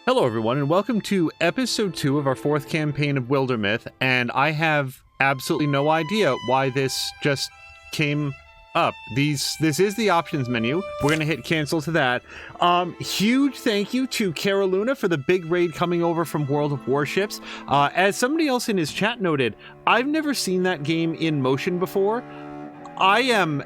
Hello everyone, and welcome to episode 2 of our 4th campaign of Wildermyth, and I have absolutely no idea why this just came up. This is the options menu. We're gonna hit cancel to that. Huge thank you to Caroluna for the big raid coming over from World of Warships. As somebody else in his chat noted, I've never seen that game in motion before. I am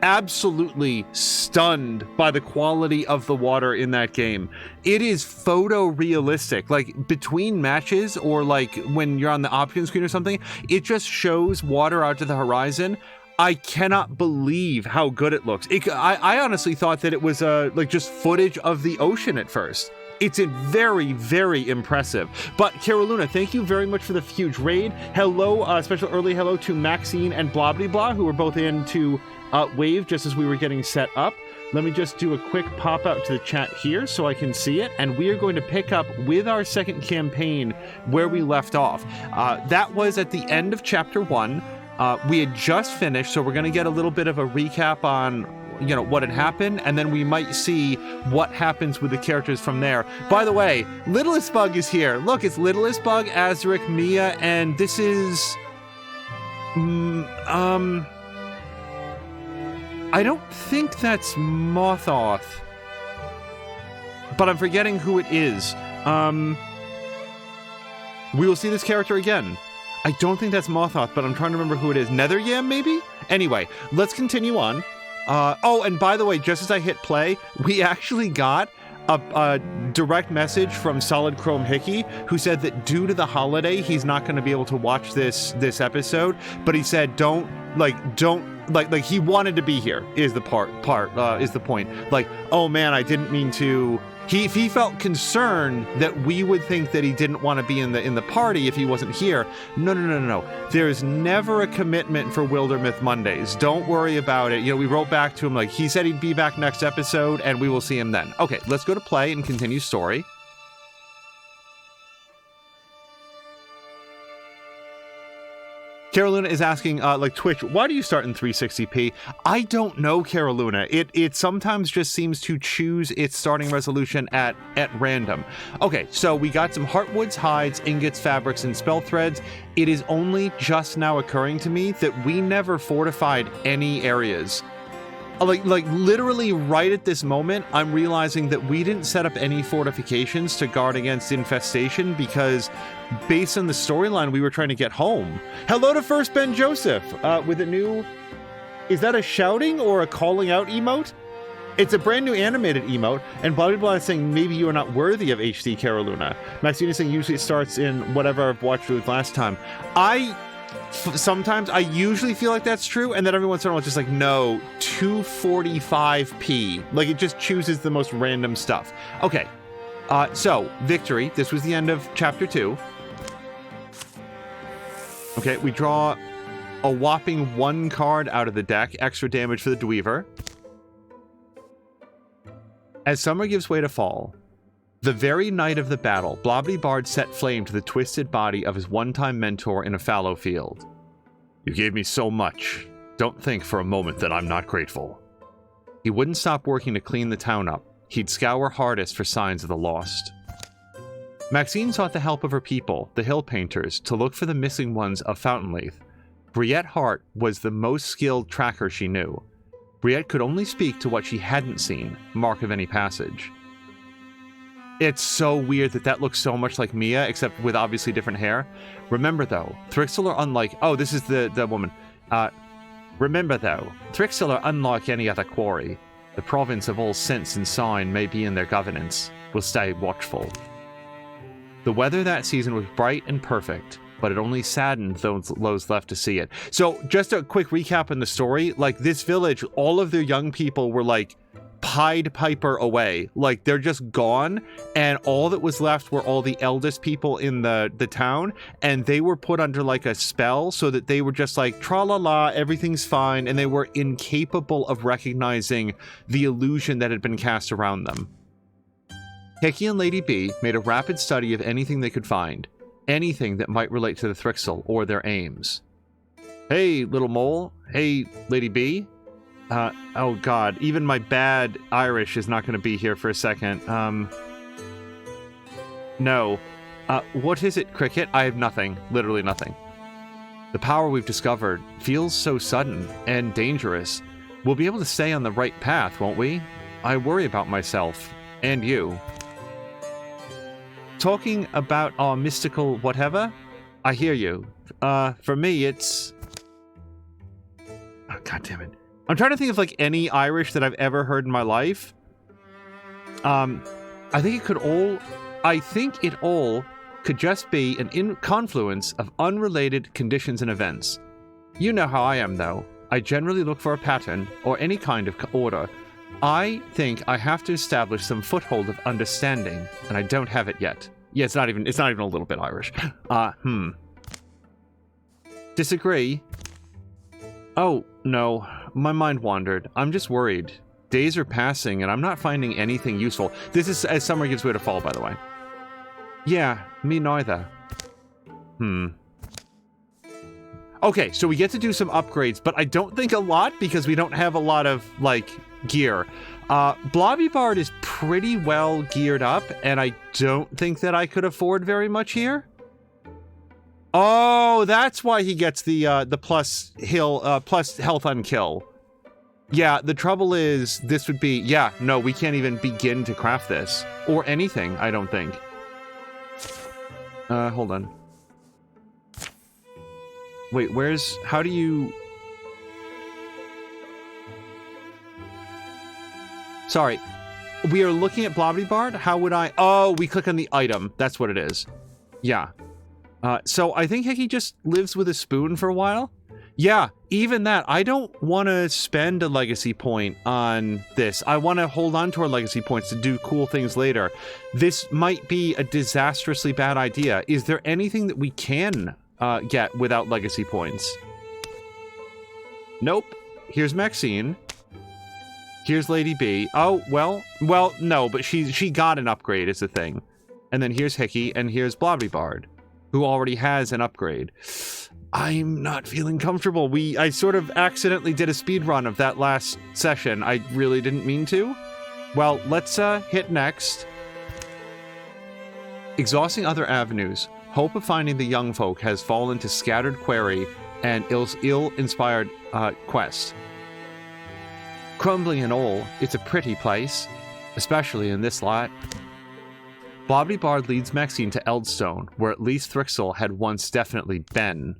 absolutely stunned by the quality of the water in that game. It is photorealistic. Like between matches or like when you're on the option screen or something, it just shows water out to the horizon. I cannot believe how good it looks. I honestly thought that it was like just footage of the ocean at first. It's very, very impressive. But Caroluna, thank you very much for the huge raid. Hello, special early hello to Maxine and Blobbity Blah, who were both in to wave just as we were getting set up. Let me just do a quick pop out to the chat here so I can see it, and we are going to pick up with our second campaign where we left off. That was at the end of chapter 1. We had just finished, so we're going to get a little bit of a recap on what had happened, and then we might see what happens with the characters from there. By the way, Littlest Bug is here. Look, it's Littlest Bug, Azric, Mia, and this is I don't think that's Mothoth, but I'm forgetting who it is. We will see this character again. I don't think that's Mothoth, but I'm trying to remember who it is. Netheryam, maybe? Anyway, let's continue on. Oh, and by the way, just as I hit play, we actually got a direct message from Solid Chrome Hickey, who said that due to the holiday, he's not going to be able to watch this episode, but he said he wanted to be here is the point. Like, oh man, I didn't mean to. He felt concerned that we would think that he didn't want to be in the party if he wasn't here. No. There's never a commitment for Wildermyth Mondays. Don't worry about it. We wrote back to him, like, he said he'd be back next episode, and we will see him then. Okay, let's go to play and continue story. Caroluna is asking, Twitch, why do you start in 360p? I don't know, Caroluna. It sometimes just seems to choose its starting resolution at random. Okay, so we got some heartwoods, hides, ingots, fabrics, and spell threads. It is only just now occurring to me that we never fortified any areas. Like literally right at this moment, I'm realizing that we didn't set up any fortifications to guard against infestation because based on the storyline, we were trying to get home. Hello to First Ben Joseph with a new... Is that a shouting or a calling out emote? It's a brand new animated emote, and blah blah blah is saying maybe you are not worthy of HD Caroluna. Maxine is saying usually it starts in whatever I've watched with last time. Sometimes I usually feel like that's true, and then every once in a while it's just like, no, 245p. Like, it just chooses the most random stuff. Okay, so, victory. This was the end of chapter 2. Okay, we draw a whopping 1 card out of the deck. Extra damage for the Dweaver. As summer gives way to fall, the very night of the battle, Blobbity Bard set flame to the twisted body of his one-time mentor in a fallow field. You gave me so much. Don't think for a moment that I'm not grateful. He wouldn't stop working to clean the town up. He'd scour hardest for signs of the lost. Maxine sought the help of her people, the hill painters, to look for the missing ones of Fountainleith. Briette Hart was the most skilled tracker she knew. Briette could only speak to what she hadn't seen, mark of any passage. It's so weird that looks so much like Mia, except with obviously different hair. Remember though, Thrixel are unlike... Oh, this is the woman. Remember though, Thrixel are unlike any other quarry. The province of all sense and sign may be in their governance. We'll stay watchful. The weather that season was bright and perfect, but it only saddened those left to see it. So, just a quick recap in the story. Like, this village, all of their young people were like Pied Piper away. Like, they're just gone, and all that was left were all the eldest people in the town, and they were put under like a spell so that they were just like tra-la-la, everything's fine, and they were incapable of recognizing the illusion that had been cast around them. Hickey and Lady B made a rapid study of anything they could find, anything that might relate to the Thrixel or their aims. Hey, little mole. Hey, Lady B. Oh god, even my bad Irish is not going to be here for a second. No. What is it, Cricket? I have nothing. Literally nothing. The power we've discovered feels so sudden and dangerous. We'll be able to stay on the right path, won't we? I worry about myself. And you. Talking about our mystical whatever? I hear you. For me, it's... Oh, God damn it. I'm trying to think of, like, any Irish that I've ever heard in my life. I think it all could just be an confluence of unrelated conditions and events. You know how I am, though. I generally look for a pattern, or any kind of order. I think I have to establish some foothold of understanding, and I don't have it yet. Yeah, it's not even a little bit Irish. Disagree? Oh, no. My mind wandered. I'm just worried. Days are passing, and I'm not finding anything useful. This is as summer gives way to fall, by the way. Yeah, me neither. Okay, so we get to do some upgrades, but I don't think a lot because we don't have a lot of, like, gear. Blobby Bard is pretty well geared up, and I don't think that I could afford very much here. Oh, that's why he gets the plus health on kill. Yeah, the trouble is, this would be... Yeah, no, we can't even begin to craft this. Or anything, I don't think. Hold on. Wait, how do you... Sorry. We are looking at Blobby Bard? How would I... Oh, we click on the item. That's what it is. Yeah. So I think Hickey just lives with a spoon for a while. Yeah, even that. I don't want to spend a legacy point on this. I want to hold on to our legacy points to do cool things later. This might be a disastrously bad idea. Is there anything that we can get without legacy points? Nope. Here's Maxine. Here's Lady B. Oh, well, no, but she got an upgrade is the thing. And then here's Hickey, and here's Blobby Bard, who already has an upgrade. I'm not feeling comfortable. I sort of accidentally did a speed run of that last session. I really didn't mean to. Well, let's hit next. Exhausting other avenues. Hope of finding the young folk has fallen to scattered query and ill-inspired quest. Crumbling and all, it's a pretty place, especially in this light. Blobby Bard leads Maxine to Eldstone, where at least Thrixel had once definitely been.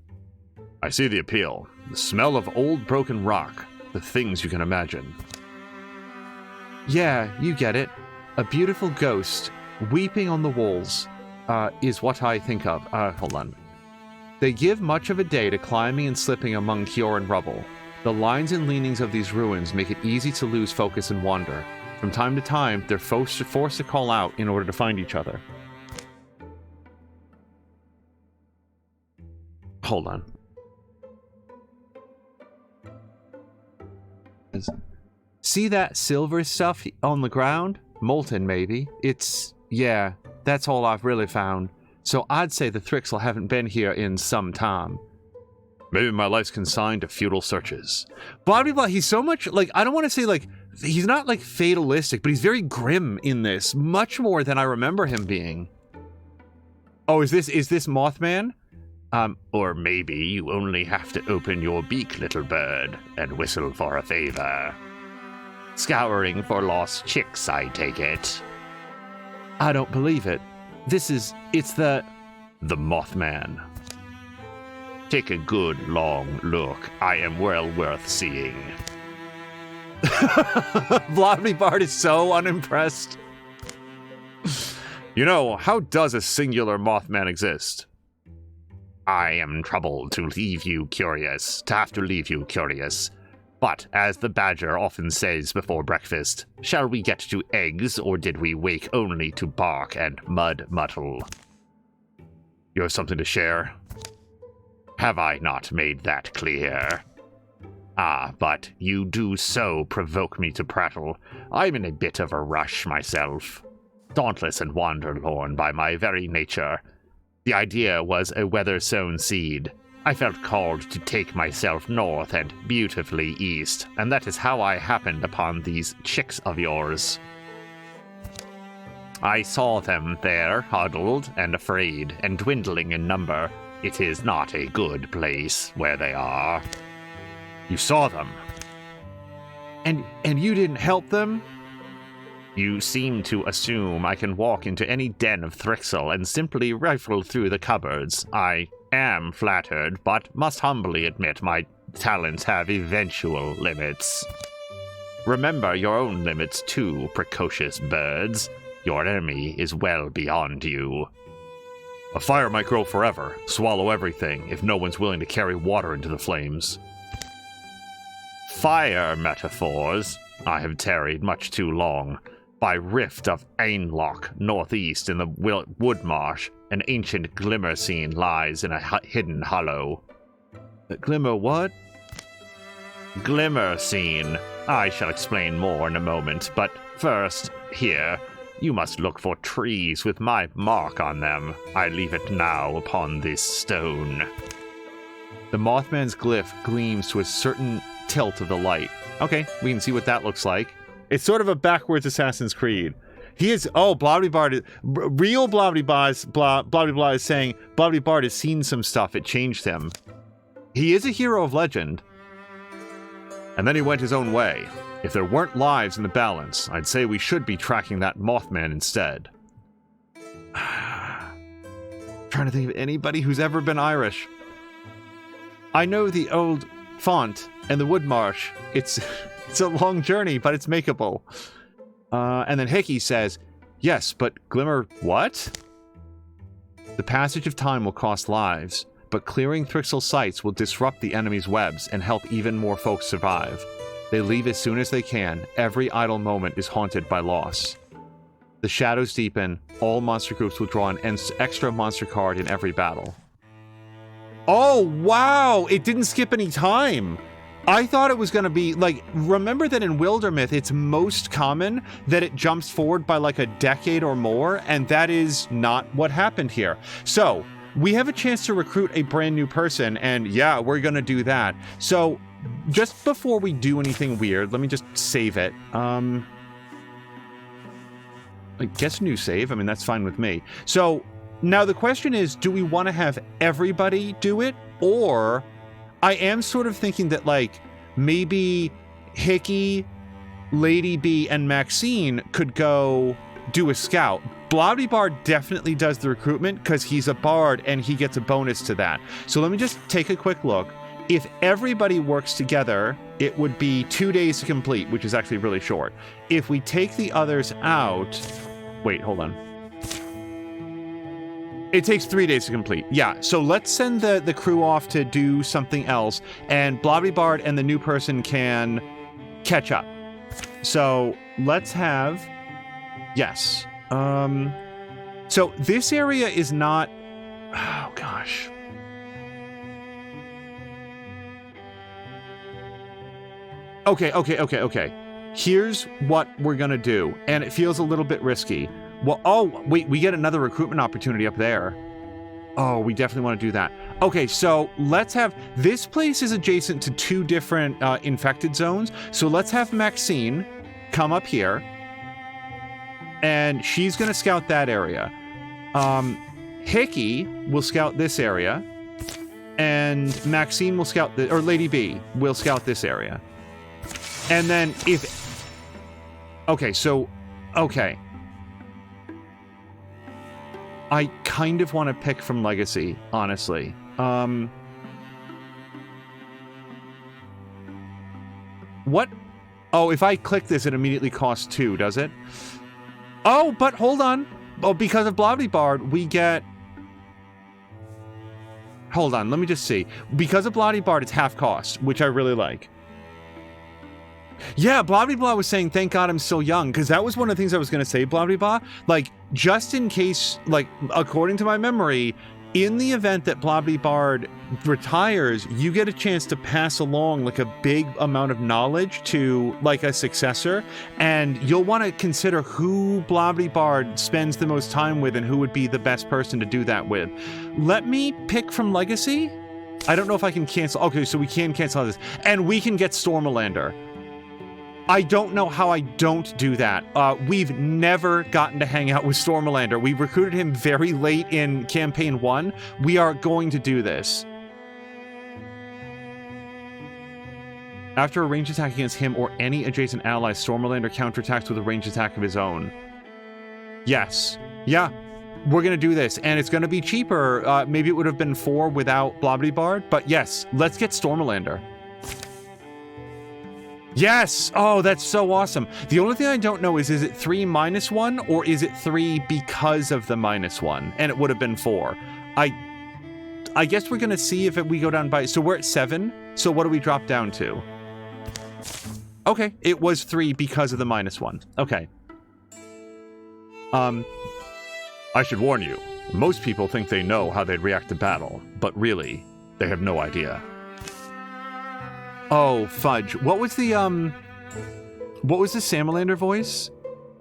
I see the appeal. The smell of old broken rock. The things you can imagine. Yeah, you get it. A beautiful ghost, weeping on the walls, is what I think of. Hold on. They give much of a day to climbing and slipping among Kioran rubble. The lines and leanings of these ruins make it easy to lose focus and wander. From time to time, they're forced to call out in order to find each other. Hold on. See that silver stuff on the ground? Molten, maybe. Yeah, that's all I've really found. So I'd say the Thrixel haven't been here in some time. Maybe my life's consigned to futile searches. Blobby Blah, he's so much, like, I don't want to say, like, he's not, like, fatalistic, but he's very grim in this. Much more than I remember him being. Oh, is this Mothman? Or maybe you only have to open your beak, little bird, and whistle for a favor. Scouring for lost chicks, I take it. I don't believe it. It's the Mothman. Take a good, long look. I am well worth seeing. Blobby Bard is so unimpressed. You know, how does a singular Mothman exist? I am troubled to have to leave you curious. But, as the badger often says before breakfast, shall we get to eggs, or did we wake only to bark and mud muddle? You have something to share? Have I not made that clear? Ah, but you do so provoke me to prattle. I'm in a bit of a rush myself. Dauntless and wanderlorn by my very nature. The idea was a weather-sown seed. I felt called to take myself north and beautifully east, and that is how I happened upon these chicks of yours. I saw them there, huddled and afraid, and dwindling in number. It is not a good place where they are. You saw them. And you didn't help them? You seem to assume I can walk into any den of Thrixel and simply rifle through the cupboards. I am flattered, but must humbly admit my talents have eventual limits. Remember your own limits too, precocious birds. Your enemy is well beyond you. A fire might grow forever, swallow everything, if no one's willing to carry water into the flames. Fire metaphors. I have tarried much too long. By rift of Ainlock, northeast in the Woodmarsh, an ancient glimmer scene lies in a hidden hollow. Glimmer what? Glimmer scene. I shall explain more in a moment, but first, here, you must look for trees with my mark on them. I leave it now upon this stone. The Mothman's glyph gleams to a certain tilt of the light. Okay, we can see what that looks like. It's sort of a backwards Assassin's Creed. He is, Blobbly real Blobbly is saying Blobbly Bard has seen some stuff, it changed him. He is a hero of legend. And then he went his own way. If there weren't lives in the balance, I'd say we should be tracking that Mothman instead. Trying to think of anybody who's ever been Irish. I know the old font and the Woodmarsh. It's a long journey, but it's makeable. And then Hickey says, yes, but Glimmer what? The passage of time will cost lives, but clearing Thrixel sites will disrupt the enemy's webs and help even more folks survive. They leave as soon as they can. Every idle moment is haunted by loss. The shadows deepen. All monster groups will draw an extra monster card in every battle. Oh, wow! It didn't skip any time! I thought it was going to be, like, remember that in Wildermyth, it's most common that it jumps forward by, like, a decade or more, and that is not what happened here. So, we have a chance to recruit a brand new person, and yeah, we're going to do that. So, just before we do anything weird, let me just save it. I guess new save. I mean, that's fine with me. So, now the question is, do we want to have everybody do it? Or, I am sort of thinking that, like, maybe Hickey, Lady B, and Maxine could go do a scout. Blobbly Bard definitely does the recruitment because he's a bard and he gets a bonus to that. So let me just take a quick look. If everybody works together, it would be 2 days to complete, which is actually really short. If we take the others out... Wait, hold on. It takes 3 days to complete. Yeah, so let's send the crew off to do something else, and Blobbly Bard and the new person can catch up. So let's have... Yes. So this area is not... Oh, gosh. Okay. Here's what we're gonna do, and it feels a little bit risky. Well, oh, wait, we get another recruitment opportunity up there. Oh, we definitely want to do that. Okay, so let's have... This place is adjacent to 2 different infected zones, so let's have Maxine come up here, and she's gonna scout that area. Hickey will scout this area, and Maxine will scout... or Lady B will scout this area. And then if... Okay, so... Okay. I kind of want to pick from Legacy, honestly. What? Oh, if I click this, it immediately costs 2, does it? Oh, but hold on. Oh, because of Blobbly Bard, we get... Hold on, let me just see. Because of Blobbly Bard, it's half cost, which I really like. Yeah, Blobbly Blah was saying, thank God I'm still young, because that was one of the things I was going to say, Blobbly Blah. Like, just in case, like, according to my memory, in the event that Blobbly Bard retires, you get a chance to pass along, like, a big amount of knowledge to, like, a successor, and you'll want to consider who Blobbly Bard spends the most time with and who would be the best person to do that with. Let me pick from Legacy. I don't know if I can cancel. Okay, so we can cancel this. And we can get Stormalander. I don't know how I don't do that. We've never gotten to hang out with Stormalander. We recruited him very late in Campaign 1. We are going to do this. After a ranged attack against him or any adjacent ally, Stormalander counterattacks with a ranged attack of his own. Yes. Yeah. We're going to do this, and it's going to be cheaper. Maybe it would have been 4 without Blobbly, but yes, let's get Stormalander. Yes! Oh, that's so awesome. The only thing I don't know is it 3 minus 1, or is it 3 because of the minus 1? And it would have been 4. I guess we're going to see if we go down by... So we're at 7, so what do we drop down to? Okay, it was 3 because of the minus 1. Okay. I should warn you, most people think they know how they'd react to battle, but really, they have no idea. Oh, fudge. What was the Salamander voice?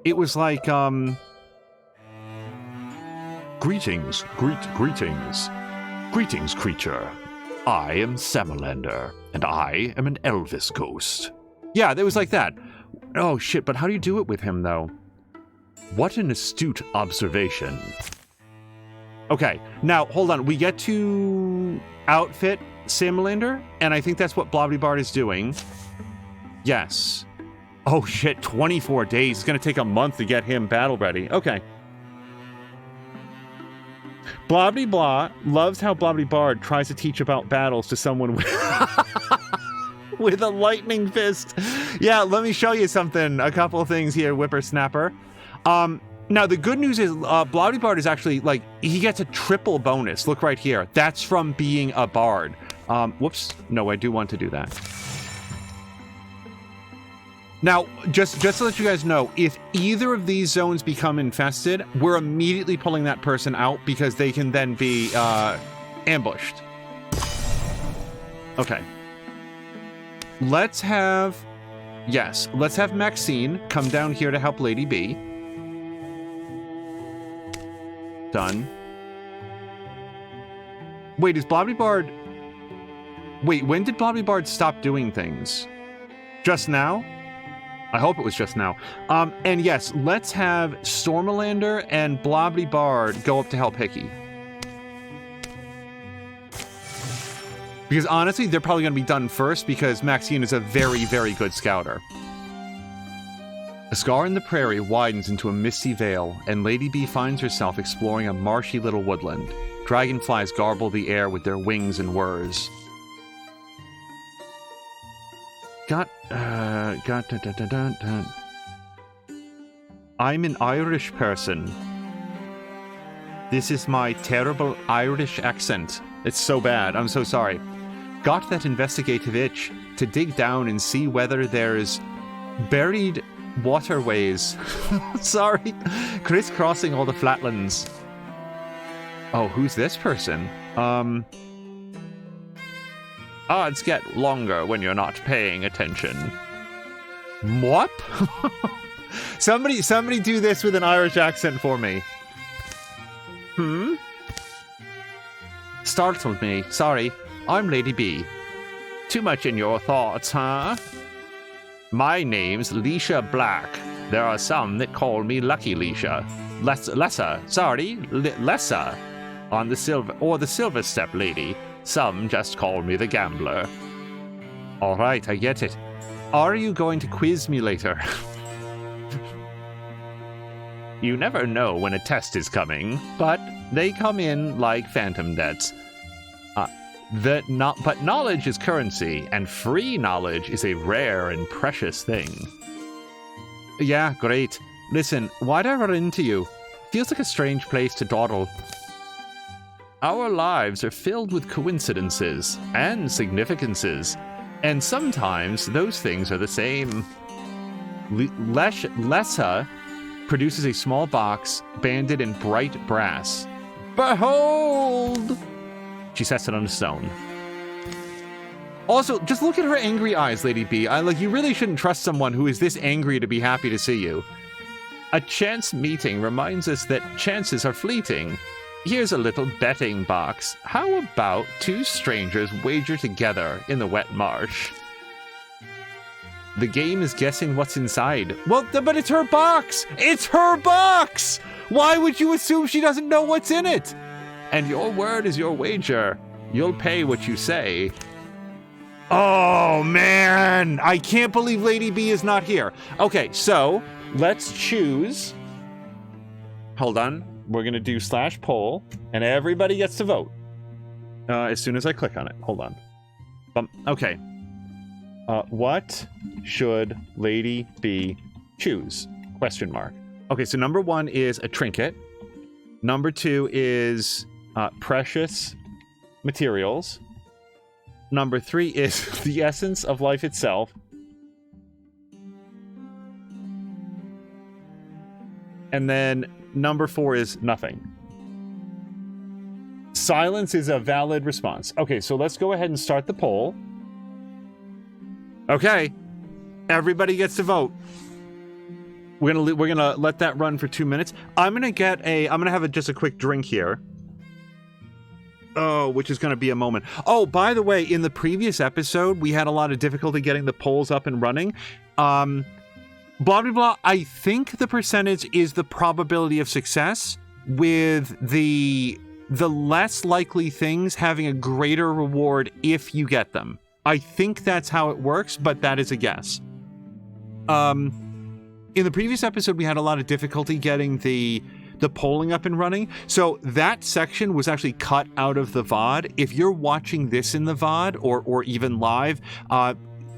It was like, Greetings, greetings. Greetings, creature. I am Salamander, and I am an Elvis ghost. Yeah, it was like that. Oh, shit, but how do you do it with him, though? What an astute observation. Okay, now, hold on. We get to outfit Salamander, and I think that's what Blobbly is doing. Yes. Oh, shit, 24 days. It's going to take a month to get him battle ready. Okay. Blobbly loves how Blobbly Bard tries to teach about battles to someone with... with a lightning fist. Yeah, let me show you something. A couple of things here, Whippersnapper. Now, the good news is Blobbly Bard is actually, like, he gets a triple bonus. Look right here. That's from being a bard. Whoops. No, I do want to do that. Now, just to let you guys know, if either of these zones become infested, we're immediately pulling that person out because they can then be ambushed. Okay. Let's have Maxine come down here to help Lady B. Done. Wait, is Blobbly Bard... Wait, when did Blobbly Bard stop doing things? Just now? I hope it was just now. And yes, let's have Stormalander and Blobbly Bard go up to help Hickey. Because honestly, they're probably going to be done first because Maxine is a very, very good scouter. A scar in the prairie widens into a misty veil, and Lady B finds herself exploring a marshy little woodland. Dragonflies garble the air with their wings and whirs. I'm an Irish person. This is my terrible Irish accent. It's so bad. I'm so sorry. Got that investigative itch to dig down and see whether there's buried waterways. Sorry. Crisscrossing all the flatlands. Oh, who's this person? Odds get longer when you're not paying attention. What? Somebody do this with an Irish accent for me. Startled me. Sorry. I'm Lady B. Too much in your thoughts, huh? My name's Leisha Black. There are some that call me Lucky Leisha. Lesser. On the Silver Step Lady. Some just call me the Gambler. All right, I get it. Are you going to quiz me later? You never know when a test is coming, but they come in like phantom debts. But knowledge is currency, and free knowledge is a rare and precious thing. Yeah, great. Listen, why'd I run into you? Feels like a strange place to dawdle. Our lives are filled with coincidences and significances, and sometimes those things are the same. Lessa produces a small box banded in bright brass. Behold! She sets it on a stone. Also, just look at her angry eyes, Lady B. You really shouldn't trust someone who is this angry to be happy to see you. A chance meeting reminds us that chances are fleeting. Here's a little betting box. How about 2 strangers wager together in the wet marsh? The game is guessing what's inside. Well, but it's her box! It's her box! Why would you assume she doesn't know what's in it? And your word is your wager. You'll pay what you say. Oh, man! I can't believe Lady B is not here. Okay, so let's choose. Hold on. We're going to do /poll, and everybody gets to vote. As soon as I click on it. Hold on. Okay. What should Lady B choose? Question mark. Okay, so number 1 is a trinket. Number 2 is precious materials. Number 3 is the essence of life itself. And then number 4 is nothing. Silence is a valid response. Okay, so let's go ahead and start the poll. Okay, everybody gets to vote. We're gonna let that run for 2 minutes. I'm gonna have just a quick drink here. Oh, which is gonna be a moment. Oh, by the way, in the previous episode, we had a lot of difficulty getting the polls up and running. Blah blah blah. I think the percentage is the probability of success, with the less likely things having a greater reward if you get them. I think that's how it works, but that is a guess. In the previous episode, we had a lot of difficulty getting the polling up and running. So that section was actually cut out of the VOD. If you're watching this in the VOD or even live,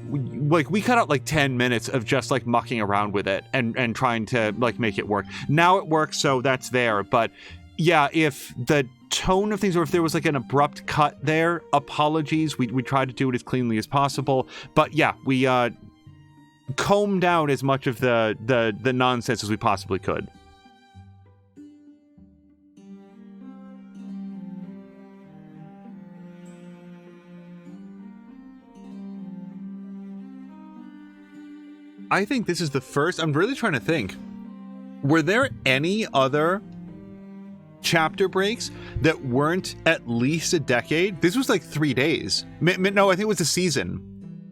we cut out like 10 minutes of just like mucking around with it and trying to like make it work. Now it works, so that's there. But yeah, if the tone of things, or if there was like an abrupt cut there, apologies. We tried to do it as cleanly as possible. But yeah, we combed out as much of the nonsense as we possibly could. I think this is the first. I'm really trying to think. Were there any other chapter breaks that weren't at least a decade? This was like 3 days. No, I think it was a season.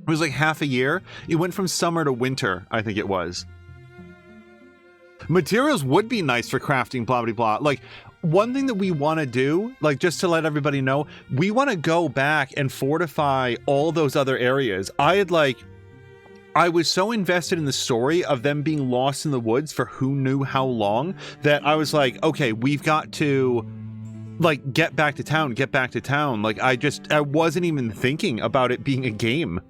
It was like half a year. It went from summer to winter, I think it was. Materials would be nice for crafting, blah, blah, blah. Like, one thing that we want to do, like, just to let everybody know, we want to go back and fortify all those other areas. I was so invested in the story of them being lost in the woods for who knew how long that I was like, okay, we've got to like get back to town. Like I wasn't even thinking about it being a game.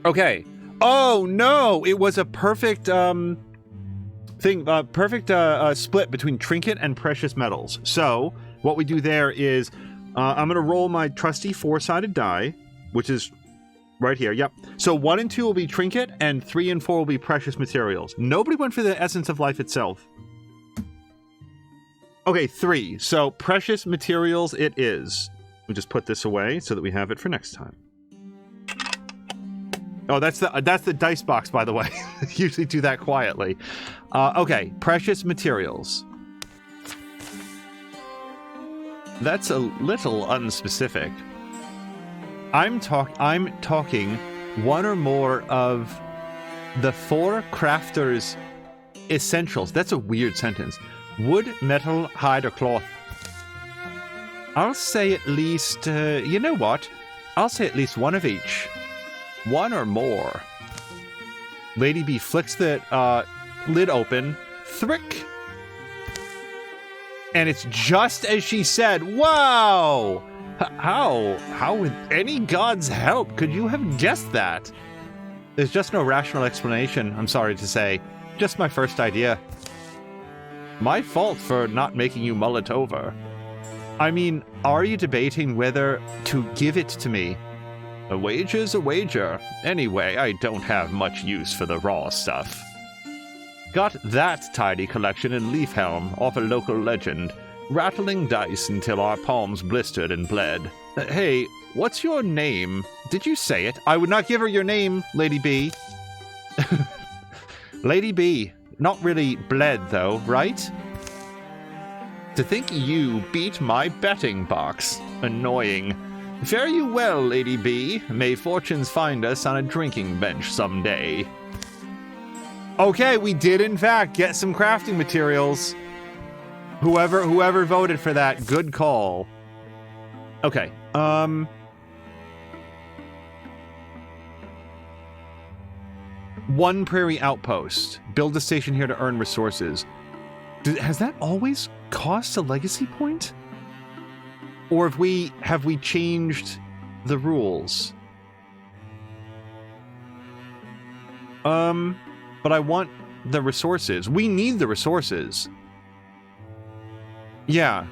Okay. Oh no, it was a perfect split between trinket and precious metals. So what we do there is I'm going to roll my trusty 4-sided die, which is right here, yep. So 1 and 2 will be trinket, and 3 and 4 will be precious materials. Nobody went for the essence of life itself. Okay, 3. So precious materials it is. We'll just put this away so that we have it for next time. Oh, that's the dice box, by the way. Usually do that quietly. Okay, precious materials. That's a little unspecific. I'm talking 1 or more of the 4 crafters' essentials. That's a weird sentence. Wood, metal, hide, or cloth. I'll say at least, you know what? I'll say at least 1 of each. 1 or more. Lady B flicks the lid open. Thrick! And it's just as she said. Wow! How with any god's help could you have guessed that? There's just no rational explanation, I'm sorry to say. Just my first idea. My fault for not making you mull it over. I mean, are you debating whether to give it to me? A wager's a wager. Anyway, I don't have much use for the raw stuff. Got that tidy collection in Leaf Helm off a local legend. Rattling dice until our palms blistered and bled. Hey, what's your name? Did you say it? I would not give her your name, Lady B. Lady B. Not really bled, though, right? To think you beat my betting box. Annoying. Fare you well, Lady B. May fortunes find us on a drinking bench someday. Okay, we did in fact get some crafting materials. Whoever voted for that, good call. Okay, One prairie outpost. Build a station here to earn resources. Has that always cost a legacy point? Or have we changed the rules? But I want the resources. We need the resources. Yeah.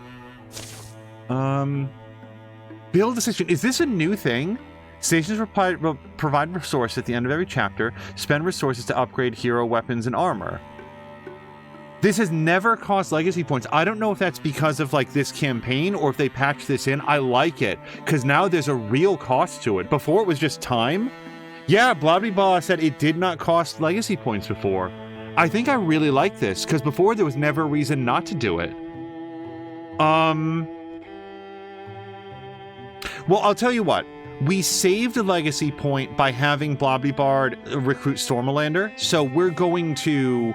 Build a station. Is this a new thing? Stations provide resources at the end of every chapter. Spend resources to upgrade hero weapons and armor. This has never cost legacy points. I don't know if that's because of like this campaign or if they patched this in. I like it because now there's a real cost to it. Before it was just time. Yeah, Blobby said it did not cost legacy points before. I think I really like this because before there was never a reason not to do it. Well, I'll tell you what. We saved a legacy point by having Blobby Bard recruit Stormalander, so we're going to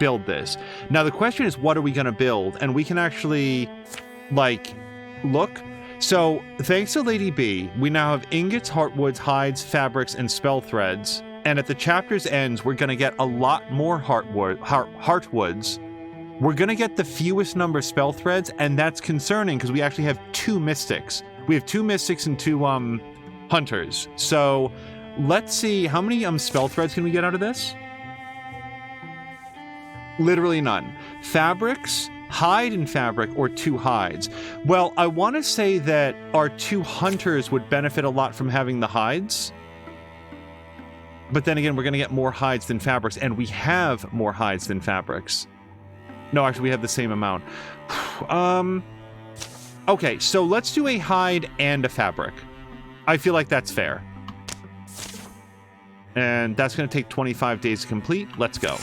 build this. Now the question is, what are we going to build? And we can actually, like, look. So thanks to Lady B, we now have ingots, heartwoods, hides, fabrics, and spell threads. And at the chapter's ends, we're going to get a lot more heartwoods. We're going to get the fewest number of spell threads, and that's concerning because we actually have 2 mystics. We have 2 mystics and 2 hunters. So let's see, how many spell threads can we get out of this? Literally none. Fabrics, hide and fabric, or 2 hides. Well, I want to say that our 2 hunters would benefit a lot from having the hides. But then again, we're going to get more hides than fabrics, and we have more hides than fabrics. No, actually, we have the same amount. Okay, so let's do a hide and a fabric. I feel like that's fair. And that's going to take 25 days to complete. Let's go.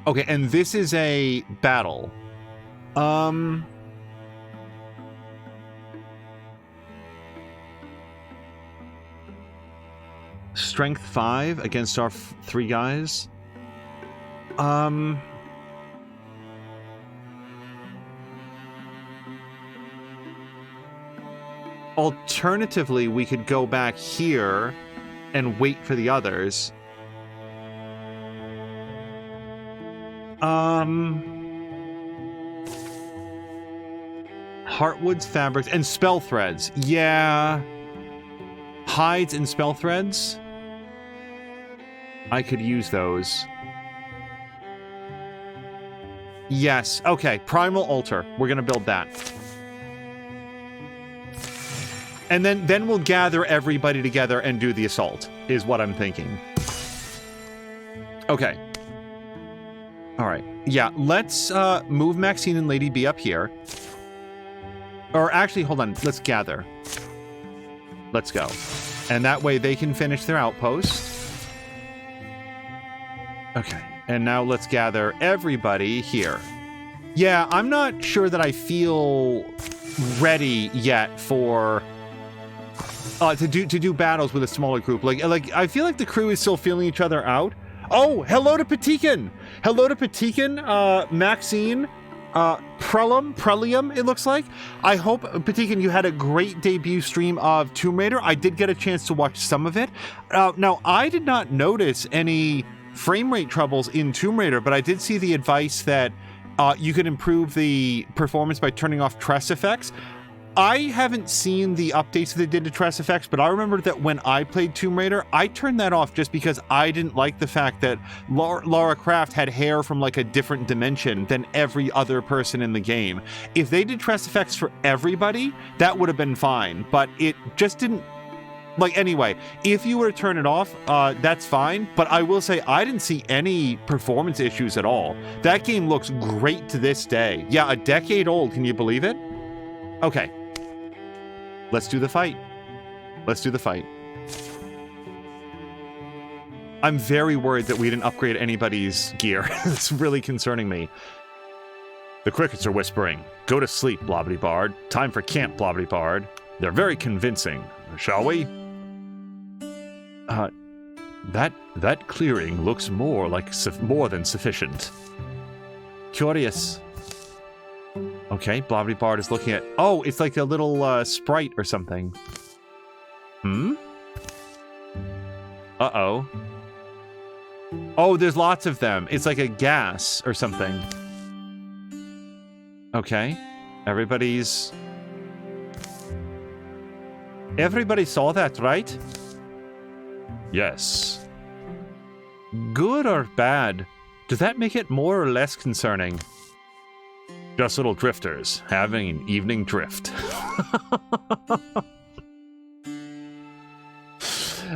Okay, and this is a battle. Strength 5 against our 3 guys. Alternatively, we could go back here and wait for the others. Heartwoods, fabrics, and spell threads. Yeah. Hides and spell threads. I could use those. Yes. Okay. Primal Altar. We're going to build that. And then we'll gather everybody together and do the assault, is what I'm thinking. Okay. All right. Yeah, let's move Maxine and Lady B up here. Or actually, hold on. Let's gather. Let's go. And that way they can finish their outpost. Okay. And now let's gather everybody here. Yeah, I'm not sure that I feel ready yet for... to do battles with a smaller group. Like I feel like the crew is still feeling each other out. Oh, hello to Patikan. Hello to Patikan, Maxine, Prelium, it looks like. I hope, Patikan, you had a great debut stream of Tomb Raider. I did get a chance to watch some of it. Now, I did not notice any frame rate troubles in Tomb Raider, but I did see the advice that you could improve the performance by turning off tress effects. I haven't seen the updates that they did to tress effects, but I remember that when I played Tomb Raider, I turned that off just because I didn't like the fact that Lara Croft had hair from like a different dimension than every other person in the game. If they did tress effects for everybody, that would have been fine, but it just didn't. Like, anyway, if you were to turn it off, that's fine, but I will say I didn't see any performance issues at all. That game looks great to this day. Yeah, a decade old, can you believe it? Okay. Let's do the fight. Let's do the fight. I'm very worried that we didn't upgrade anybody's gear. It's really concerning me. The crickets are whispering. Go to sleep, Blobbity-Bard. Time for camp, Blobbity-Bard. They're very convincing. Shall we? That clearing looks more like more than sufficient. Curious. Okay, Blobbity-Bard is looking at... Oh, it's like a little sprite or something. Uh-oh. Oh, there's lots of them. It's like a gas or something. Okay. Everybody saw that, right? Yes. Good or bad? Does that make it more or less concerning? Just little drifters having an evening drift.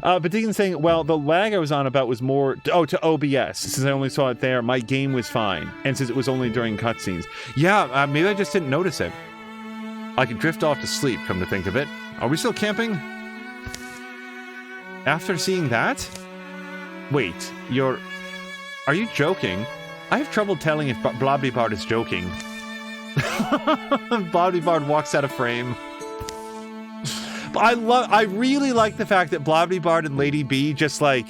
But Deacon's saying, well, the lag I was on about was more... Oh, to OBS. Since I only saw it there, my game was fine. And since it was only during cutscenes. Yeah, maybe I just didn't notice it. I could drift off to sleep, come to think of it. Are we still camping? After seeing that? Wait, Are you joking? I have trouble telling if Blobbity-Bard is joking. Blobbity-Bard walks out of frame. I really like the fact that Blobbity-Bard and Lady B just, like,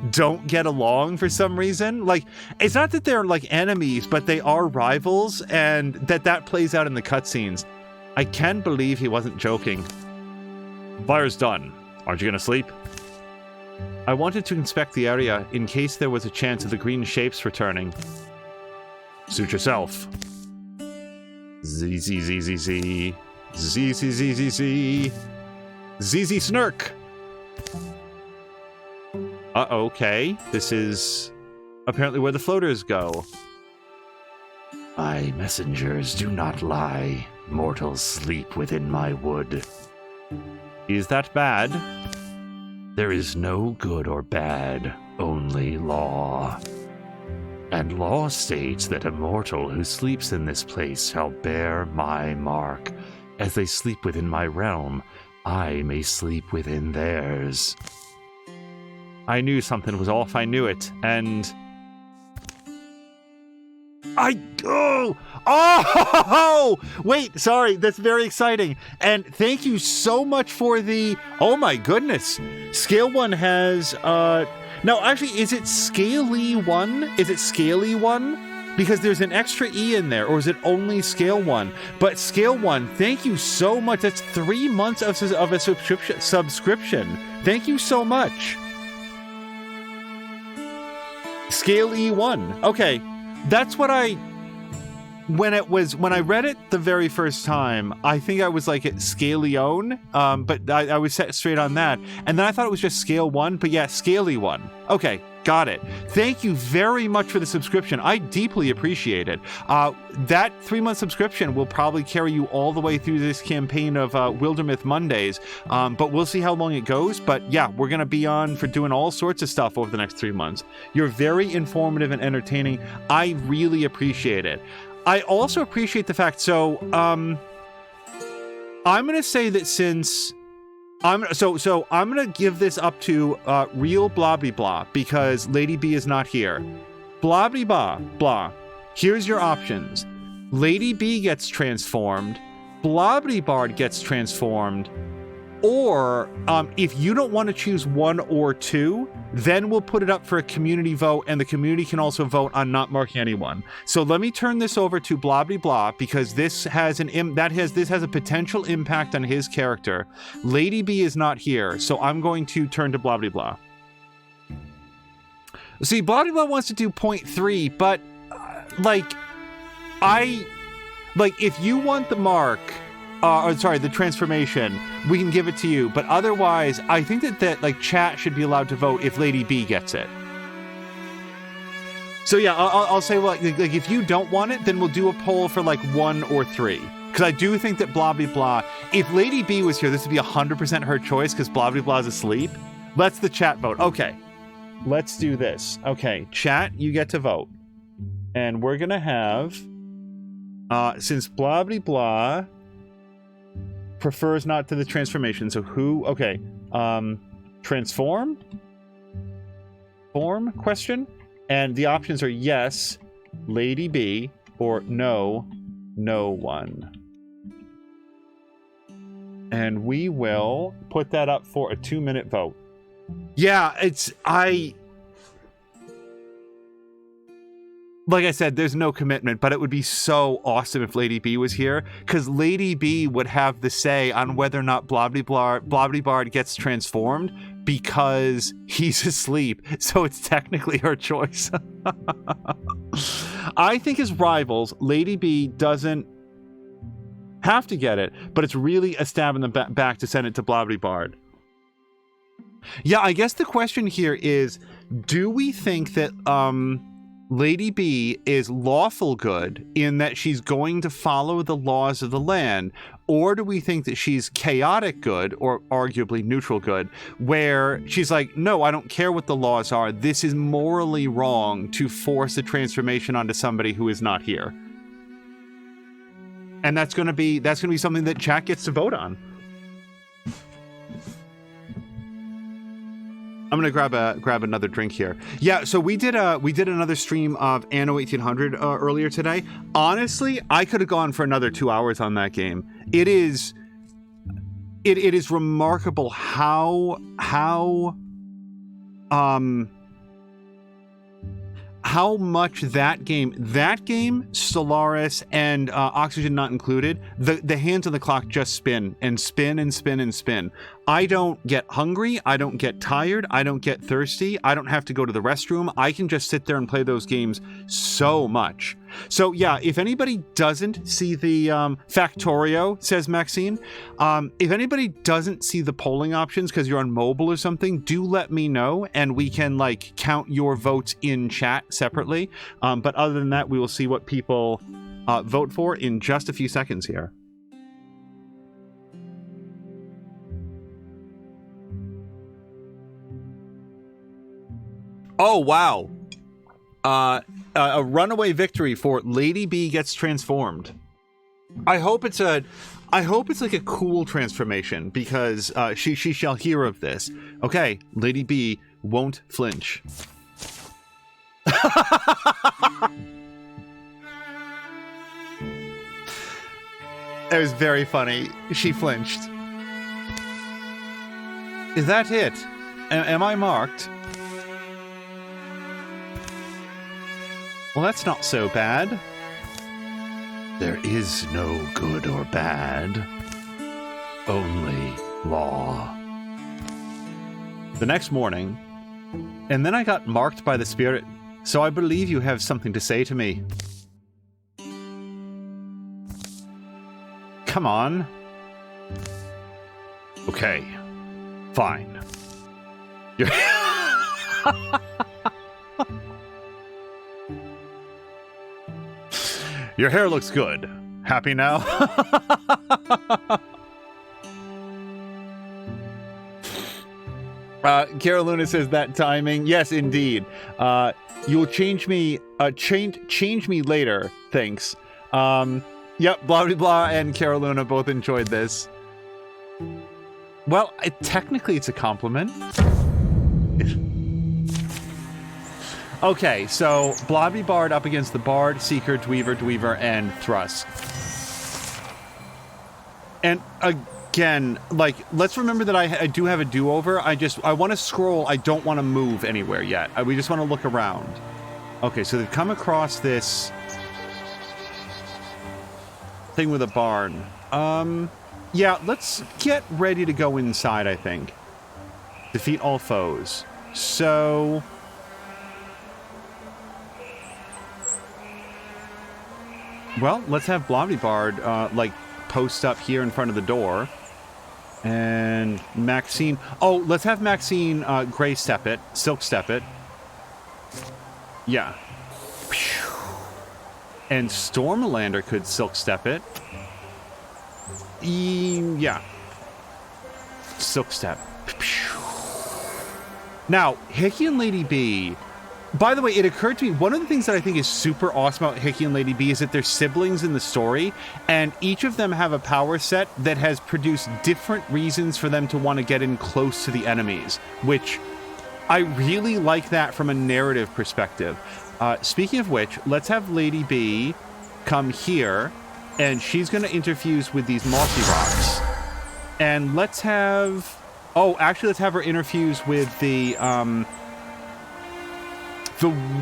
don't get along for some reason. Like, it's not that they're, like, enemies, but they are rivals, and that plays out in the cutscenes. I can't believe he wasn't joking. Fire's done. Aren't you gonna sleep? I wanted to inspect the area in case there was a chance of the green shapes returning. Suit yourself. Z-Z-Z-Z-Z. Z-Z-Z-Z-Z. ZZ Snurk! Okay. This is apparently where the floaters go. My messengers do not lie. Mortals sleep within my wood. Is that bad? There is no good or bad, only law. And law states that a mortal who sleeps in this place shall bear my mark. As they sleep within my realm, I may sleep within theirs. I knew something was off, I knew it, and... Oh! Wait, sorry, that's very exciting. And thank you so much for the... Oh my goodness. Scale 1 has, No, actually, is it Scaly 1? Is it Scaly 1? Because there's an extra E in there, or is it only Scale 1? But Scale 1, thank you so much. That's 3 months of a subscription. Thank you so much. Scale E1. Okay. That's what when I read it the very first time, I think I was like at Scaleone, but I was set straight on that. And then I thought it was just Scale 1, but yeah, Scaly 1. Okay, got it. Thank you very much for the subscription. I deeply appreciate it. That 3-month subscription will probably carry you all the way through this campaign of Wildermyth Mondays, but we'll see how long it goes. But yeah, we're going to be on for doing all sorts of stuff over the next 3 months. You're very informative and entertaining. I really appreciate it. I also appreciate the fact, so, I'm going to say that since, I'm going to give this up to, real Blobby Blah, because Lady B is not here. Blobby Blah, here's your options. Lady B gets transformed, Blobbity-Bard gets transformed, or, if you don't want to choose 1 or 2, then we'll put it up for a community vote, and the community can also vote on not marking anyone. So let me turn this over to Blobby Blah, because this has this has a potential impact on his character. Lady B is not here, so I'm going to turn to Blobby Blah. See, Blobby Blah wants to do 0.3, but if you want the mark, the transformation, we can give it to you. But otherwise, I think that chat should be allowed to vote if Lady B gets it. So yeah, I'll say, if you don't want it, then we'll do a poll for 1 or 3. Because I do think that Blobby Blah, if Lady B was here, this would be 100% her choice because Blobby Blah is asleep. Let's the chat vote. Okay, let's do this. Okay, chat, you get to vote. And we're going to have, since Blobby Blah prefers not to the transformation. So who? Okay. Transform? Form? Question? And the options are yes, Lady B, or no, No one. And we will put that up for a 2-minute vote. Yeah, like I said, there's no commitment, but it would be so awesome if Lady B was here, because Lady B would have the say on whether or not Blobbity Bard gets transformed, because he's asleep, so it's technically her choice. I think as rivals, Lady B doesn't have to get it, but it's really a stab in the back to send it to Blobbity Bard. Yeah, I guess the question here is, do we think that Lady B is lawful good in that she's going to follow the laws of the land, or do we think that she's chaotic good, or arguably neutral good, where she's like, no, I don't care what the laws are, this is morally wrong to force a transformation onto somebody who is not here? And that's gonna be something that chat gets to vote on. I'm gonna grab another drink here. Yeah, so we did another stream of Anno 1800 earlier today. Honestly, I could have gone for another 2 hours on that game. It is remarkable how much that game, Stellaris and Oxygen not included, the hands on the clock just spin and spin and spin and spin. I don't get hungry, I don't get tired, I don't get thirsty, I don't have to go to the restroom. I can just sit there and play those games so much. So yeah, if anybody doesn't see the Factorio, says Maxine, if anybody doesn't see the polling options because you're on mobile or something, do let me know and we can like count your votes in chat separately. But other than that, we will see what people vote for in just a few seconds here. Oh, wow. A runaway victory for Lady B gets transformed. I hope it's like a cool transformation, because she shall hear of this. Okay, Lady B won't flinch. It was very funny. She flinched. Is that it? Am I marked? Well, that's not so bad. There is no good or bad, only law. The next morning, and then I got marked by the spirit, so I believe you have something to say to me. Come on. Okay, fine. Your hair looks good. Happy now? Carolina says that timing. Yes, indeed. You'll change me. Change me later. Thanks. Yep. Blah blah blah. And Carolina both enjoyed this. Well, technically, it's a compliment. Okay, so Blobby Bard up against the Bard, Seeker, Dweaver, and Thrust. And again, like, let's remember that I do have a do-over. I want to scroll. I don't want to move anywhere yet. We just want to look around. Okay, so they've come across this thing with a barn. Yeah, let's get ready to go inside, I think. Defeat all foes. So... well, let's have Blobby Bard, like, post up here in front of the door. And Maxine... oh, let's have Maxine Gray Step it. Silk Step it. Yeah. And Stormlander could Silk Step it. Yeah. Silk Step. Now, Hickey and Lady B... by the way, it occurred to me, one of the things that I think is super awesome about Hickey and Lady B is that they're siblings in the story, and each of them have a power set that has produced different reasons for them to want to get in close to the enemies, which I really like that from a narrative perspective. Speaking of which, let's have Lady B come here And she's going to interfuse with these mossy rocks. And let's have... Oh, actually, let's have her interfuse with the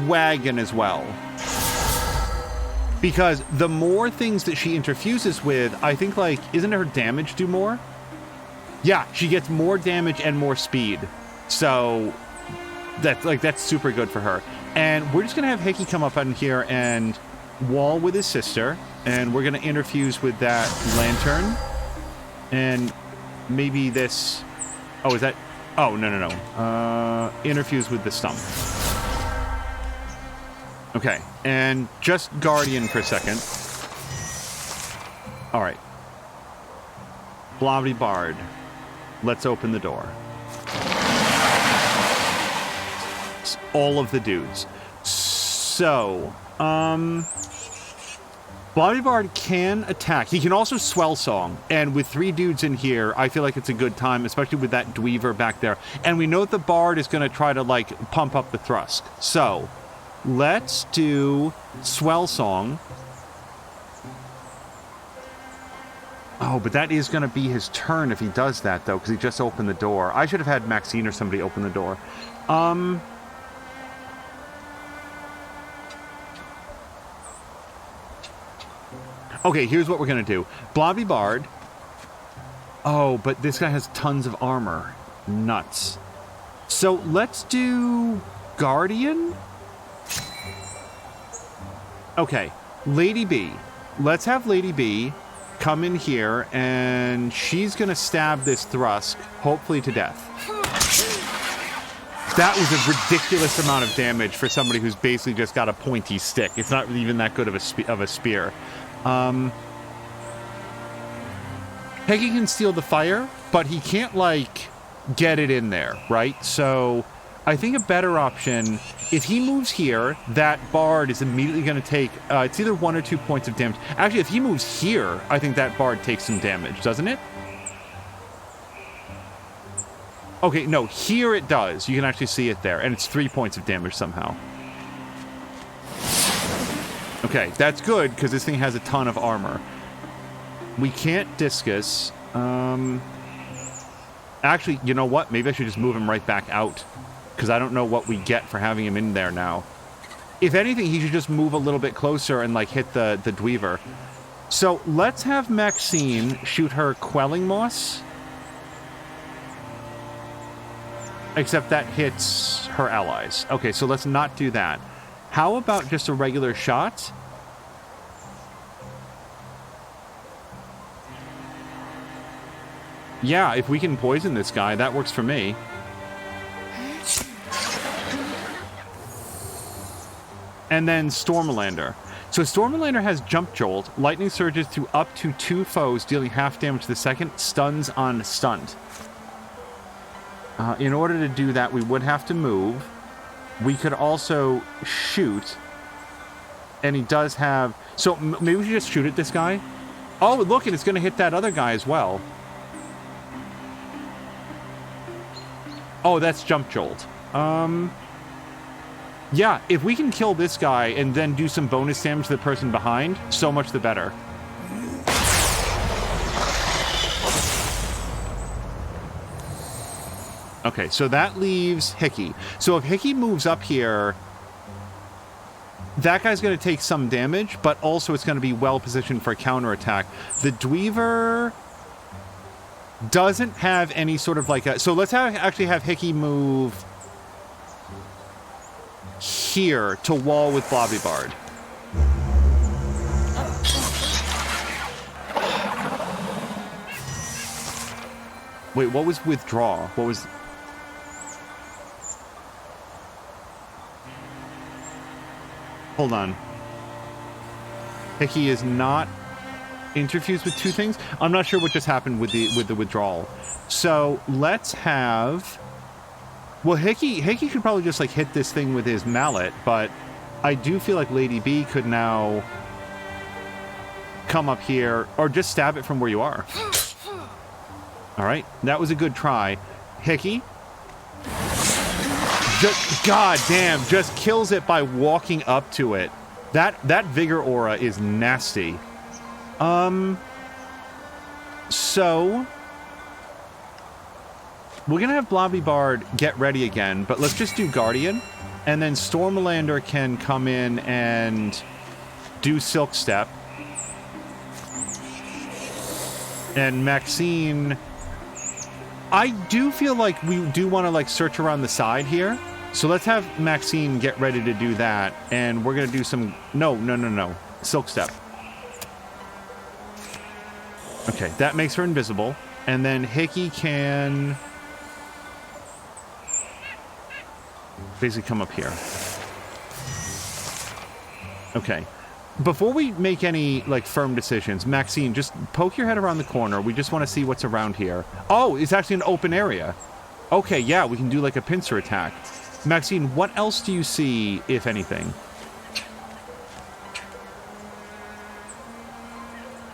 wagon as well. Because the more things that she interfuses with, I think, like, isn't her damage do more? Yeah, she gets more damage and more speed. So, that's super good for her. And we're just going to have Hickey come up in here and wall with his sister. And we're going to interfuse with that lantern. And maybe this... Oh, is that... Oh, no. Interfuse with the stump. Okay, and just Guardian for a second. All right. Blobby Bard. Let's open the door. All of the dudes. So, Blobby Bard can attack. He can also swell song. And with 3 dudes in here, I feel like it's a good time, especially with that Dweaver back there. And we know that the Bard is going to try to, like, pump up the thrust. So... let's do Swell Song. Oh, but that is going to be his turn if he does that, though, because he just opened the door. I should have had Maxine or somebody open the door. Okay, here's what we're going to do. Blobby Bard. Oh, but this guy has tons of armor. Nuts. So let's do Guardian. Okay, Lady B. Let's have Lady B come in here, and she's going to stab this Thrusk, hopefully to death. That was a ridiculous amount of damage for somebody who's basically just got a pointy stick. It's not even that good of a spear. Peggy can steal the fire, but he can't, like, get it in there, right? So... I think a better option, if he moves here, that Bard is immediately going to take, it's either 1 or 2 points of damage. Actually, if he moves here, I think that Bard takes some damage, doesn't it? Okay, no, here it does. You can actually see it there, and it's 3 points of damage somehow. Okay, that's good, because this thing has a ton of armor. We can't discus. Actually, you know what? Maybe I should just move him right back out. Because I don't know what we get for having him in there now. If anything, he should just move a little bit closer and, like, hit the Dweaver. So, let's have Maxine shoot her Quelling Moss. Except that hits her allies. Okay, so let's not do that. How about just a regular shot? Yeah, if we can poison this guy, that works for me. And then Stormlander. So Stormlander has Jump Jolt. Lightning surges through up to 2 foes, dealing half damage to the second. Stuns on stunt. In order to do that, we would have to move. We could also shoot. And he does have... So maybe we should just shoot at this guy. Oh, look, and it's going to hit that other guy as well. Oh, that's Jump Jolt. Yeah, if we can kill this guy and then do some bonus damage to the person behind, so much the better. Okay, so that leaves Hickey. So if Hickey moves up here, that guy's going to take some damage, but also it's going to be well positioned for a counterattack. The Dweaver doesn't have any sort of like a... So let's actually have Hickey move here to wall with Blobby Bard. Wait, what was withdraw? What was... Hold on. Hickey is not interfused with 2 things. I'm not sure what just happened with the withdrawal. So let's have... Well, Hickey could probably just like hit this thing with his mallet, but I do feel like Lady B could now come up here or just stab it from where you are. All right, that was a good try. Hickey. God damn, just kills it by walking up to it. That Vigor aura is nasty. So we're gonna have Blobby Bard get ready again, but let's just do Guardian, and then Stormlander can come in and do Silk Step, and Maxine. I do feel like we do want to like search around the side here, so let's have Maxine get ready to do that, and we're gonna do some no Silk Step. Okay, that makes her invisible, and then Hickey can basically come up here. Okay. Before we make any, like, firm decisions, Maxine, just poke your head around the corner. We just want to see what's around here. Oh, it's actually an open area. Okay, yeah, we can do, like, a pincer attack. Maxine, what else do you see, if anything?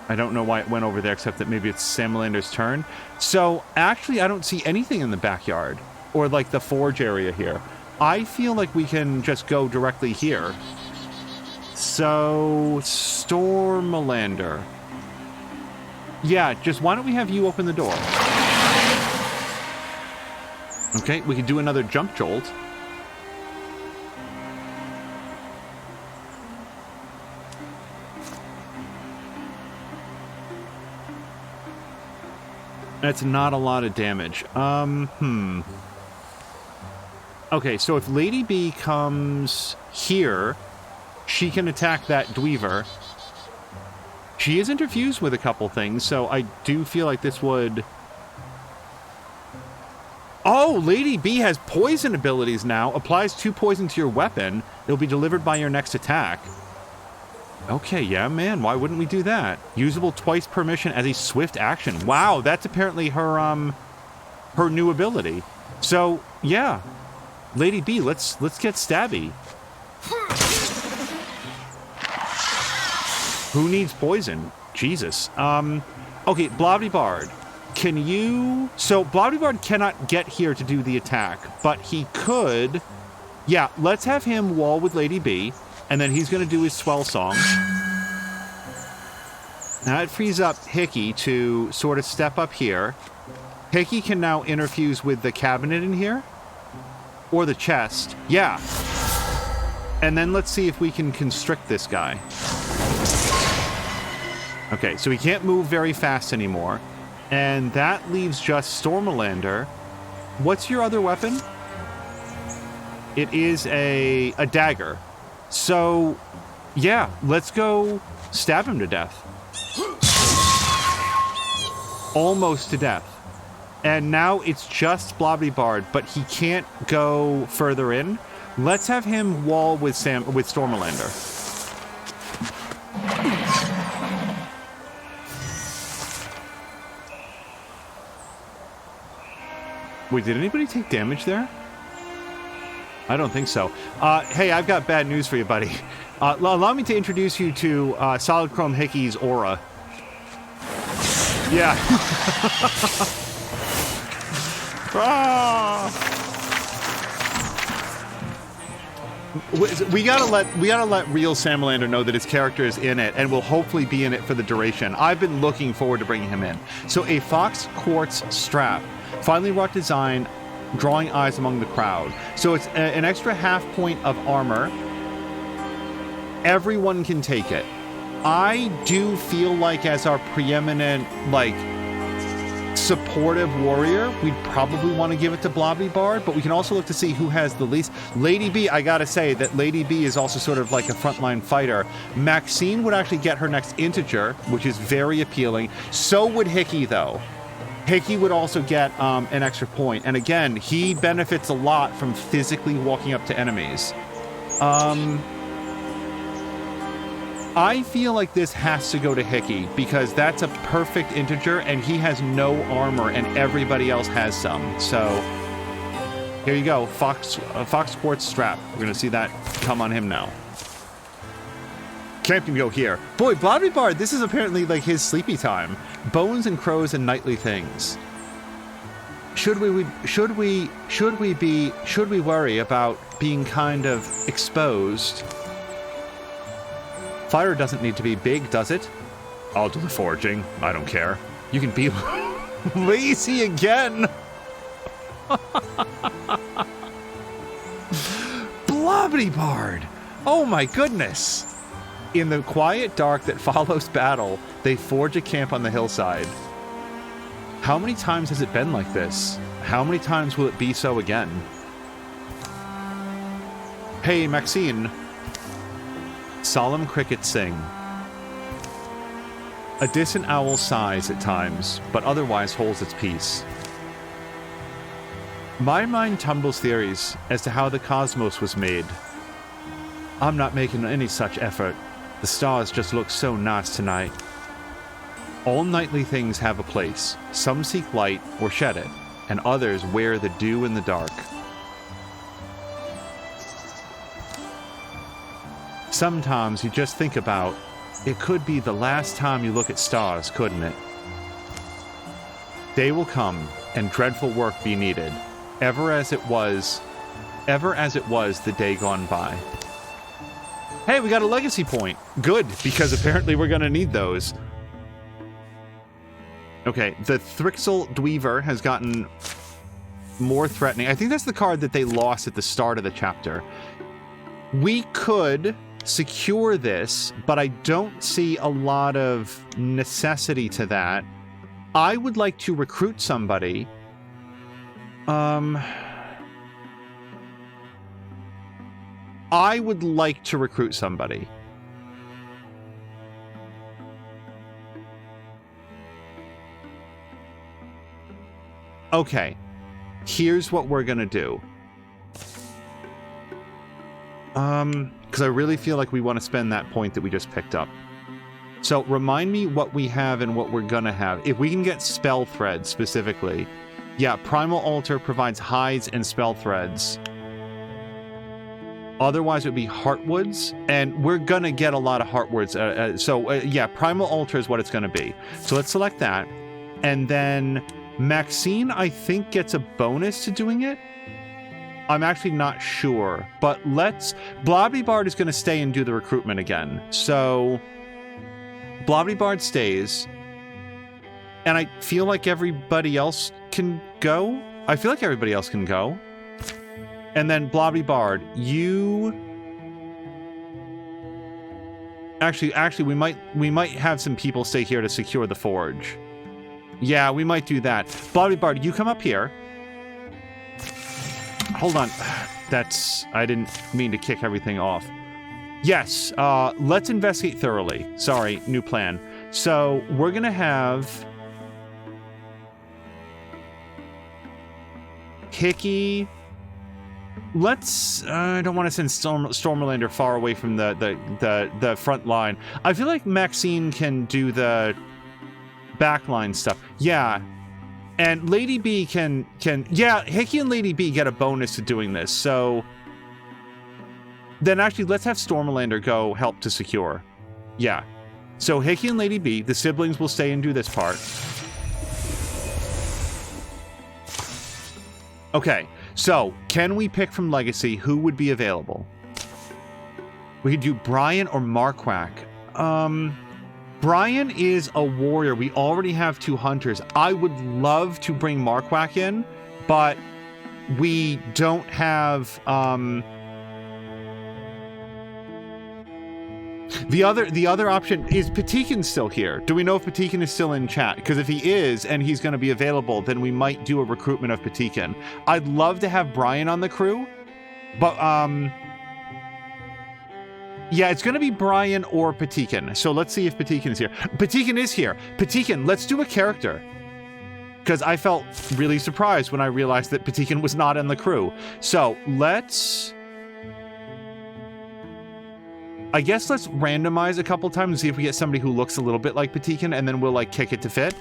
I don't know why it went over there, except that maybe it's Samlander's turn. So, actually, I don't see anything in the backyard, or, like, the forge area here. I feel like we can just go directly here. So, Stormlander. Yeah, just why don't we have you open the door? Okay, we can do another jump jolt. That's not a lot of damage. Okay, so if Lady B comes here, she can attack that Dweaver. She is interfused with a couple things, so I do feel like this would... Oh, Lady B has poison abilities now. Applies 2 poison to your weapon. It'll be delivered by your next attack. Okay, yeah, man. Why wouldn't we do that? Usable twice per mission as a swift action. Wow, that's apparently her new ability. So, yeah. Lady B, let's get stabby. Who needs poison? Jesus. Okay, Blobby Bard. Can you... So, Blobby Bard cannot get here to do the attack, but he could... Yeah, let's have him wall with Lady B, and then he's going to do his swell song. Now it frees up Hickey to sort of step up here. Hickey can now interfuse with the cabinet in here. Or the chest. Yeah. And then let's see if we can constrict this guy. Okay, so he can't move very fast anymore. And that leaves just Stormlander. What's your other weapon? It is a dagger. So, yeah, let's go stab him to death. Almost to death. And now it's just Blobby Bard, but he can't go further in. Let's have him wall with Stormlander. Wait, did anybody take damage there? I don't think so. Hey, I've got bad news for you, buddy. Allow me to introduce you to Solid Chrome Hickey's aura. Yeah. We gotta let real Samlander know that his character is in it and will hopefully be in it for the duration. I've been looking forward to bringing him in. So a Fox Quartz strap, finely wrought design, drawing eyes among the crowd. So it's an extra half point of armor. Everyone can take it. I do feel like as our preeminent, like, supportive warrior, we'd probably want to give it to Blobby Bard, but we can also look to see who has the least. Lady B, I gotta say that Lady B is also sort of like a frontline fighter. Maxine would actually get her next integer, which is very appealing. So would Hickey, though. Hickey would also get an extra point, and again, he benefits a lot from physically walking up to enemies. I feel like this has to go to Hickey because that's a perfect integer and he has no armor and everybody else has some. So here you go, Fox Quartz strap. We're going to see that come on him now. Camp can go here. Boy, Blobby Bard, this is apparently like his sleepy time. Bones and crows and nightly things. Should we worry about being kind of exposed? Fire doesn't need to be big, does it? I'll do the forging. I don't care. You can be lazy again. Blobbity-bard. Oh my goodness. In the quiet dark that follows battle, they forge a camp on the hillside. How many times has it been like this? How many times will it be so again? Hey, Maxine. Solemn crickets sing. A distant owl sighs at times, but otherwise holds its peace. My mind tumbles theories as to how the cosmos was made. I'm not making any such effort. The stars just look so nice tonight. All nightly things have a place. Some seek light or shed it, and others wear the dew in the dark. Sometimes you just think about, it could be the last time you look at stars, couldn't it? Day will come, and dreadful work be needed, ever as it was the day gone by. Hey, we got a legacy point. Good, because apparently we're going to need those. Okay, the Thrixel Dweaver has gotten more threatening. I think that's the card that they lost at the start of the chapter. We could secure this, but I don't see a lot of necessity to that. I would like to recruit somebody. I would like to recruit somebody. Okay, here's what we're gonna do. Because I really feel like we want to spend that point that we just picked up. So remind me what we have and what we're gonna have. If we can get spell threads specifically. Yeah, Primal Altar provides hides and spell threads. Otherwise it would be Heartwoods, and we're gonna get a lot of Heartwoods. Yeah, Primal Altar is what it's gonna be. So let's select that. And then Maxine, I think, gets a bonus to doing it. I'm actually not sure, but Blobbity-bard is going to stay and do the recruitment again. So Blobbity-bard stays, and I feel like everybody else can go. And then Blobbity-bard, you... Actually, we might have some people stay here to secure the forge. Yeah, we might do that. Blobbity-bard, you come up here. Hold on. I didn't mean to kick everything off. Yes, let's investigate thoroughly. Sorry, new plan. So, we're gonna have... Hickey... Let's... I don't want to send Stormlander far away from the front line. I feel like Maxine can do the backline stuff. Yeah. And Lady B can... Yeah, Hickey and Lady B get a bonus to doing this, so... Then actually, let's have Stormlander go help to secure. Yeah. So Hickey and Lady B, the siblings will stay and do this part. Okay, so can we pick from Legacy who would be available? We could do Brian or Marquardt. Brian is a warrior. We already have 2 hunters. I would love to bring Marquardt in, but we don't have... The other option is Patikin still here. Do we know if Patikin is still in chat? Because if he is, and he's going to be available, then we might do a recruitment of Patikin. I'd love to have Brian on the crew, but yeah, it's going to be Brian or Patikin. So let's see if Patikin is here. Patikin is here. Patikin, let's do a character. Because I felt really surprised when I realized that Patikin was not in the crew. So let's... I guess let's randomize a couple times and see if we get somebody who looks a little bit like Patikin, and then we'll, like, kick it to fit.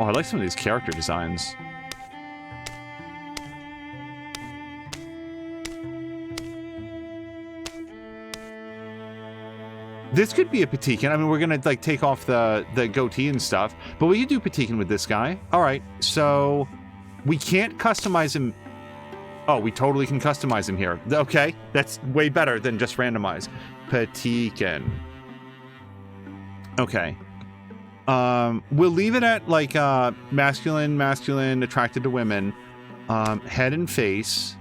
Oh, I like some of these character designs. This could be a Patikin. I mean, we're gonna, like, take off the goatee and stuff, but we could do Patikin with this guy. All right, so... We can't customize him. Oh, we totally can customize him here. Okay, that's way better than just randomize. Petikin. Okay. We'll leave it at, like, masculine, attracted to women. Head and face.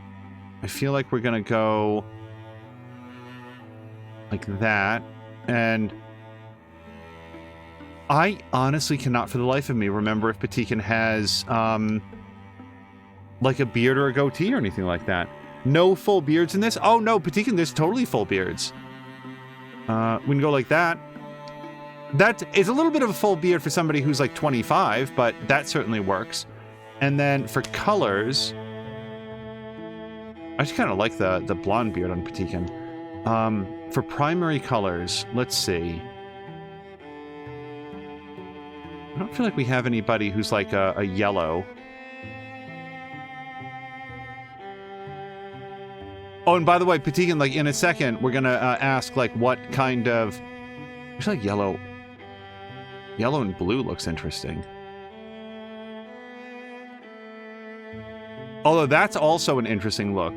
I feel like we're gonna go like that. And I honestly cannot for the life of me remember if Petikin has, like a beard or a goatee or anything like that. No full beards in this? Oh no, Petikin, there's totally full beards. We can go like that. That is a little bit of a full beard for somebody who's like 25, but that certainly works. And then for colors, I just kind of like the blonde beard on Petikin. For primary colors, let's see. I don't feel like we have anybody who's like a yellow. Oh, and by the way, Petikin, like in a second, we're gonna ask like what kind of. I feel like yellow. Yellow and blue looks interesting. Although that's also an interesting look.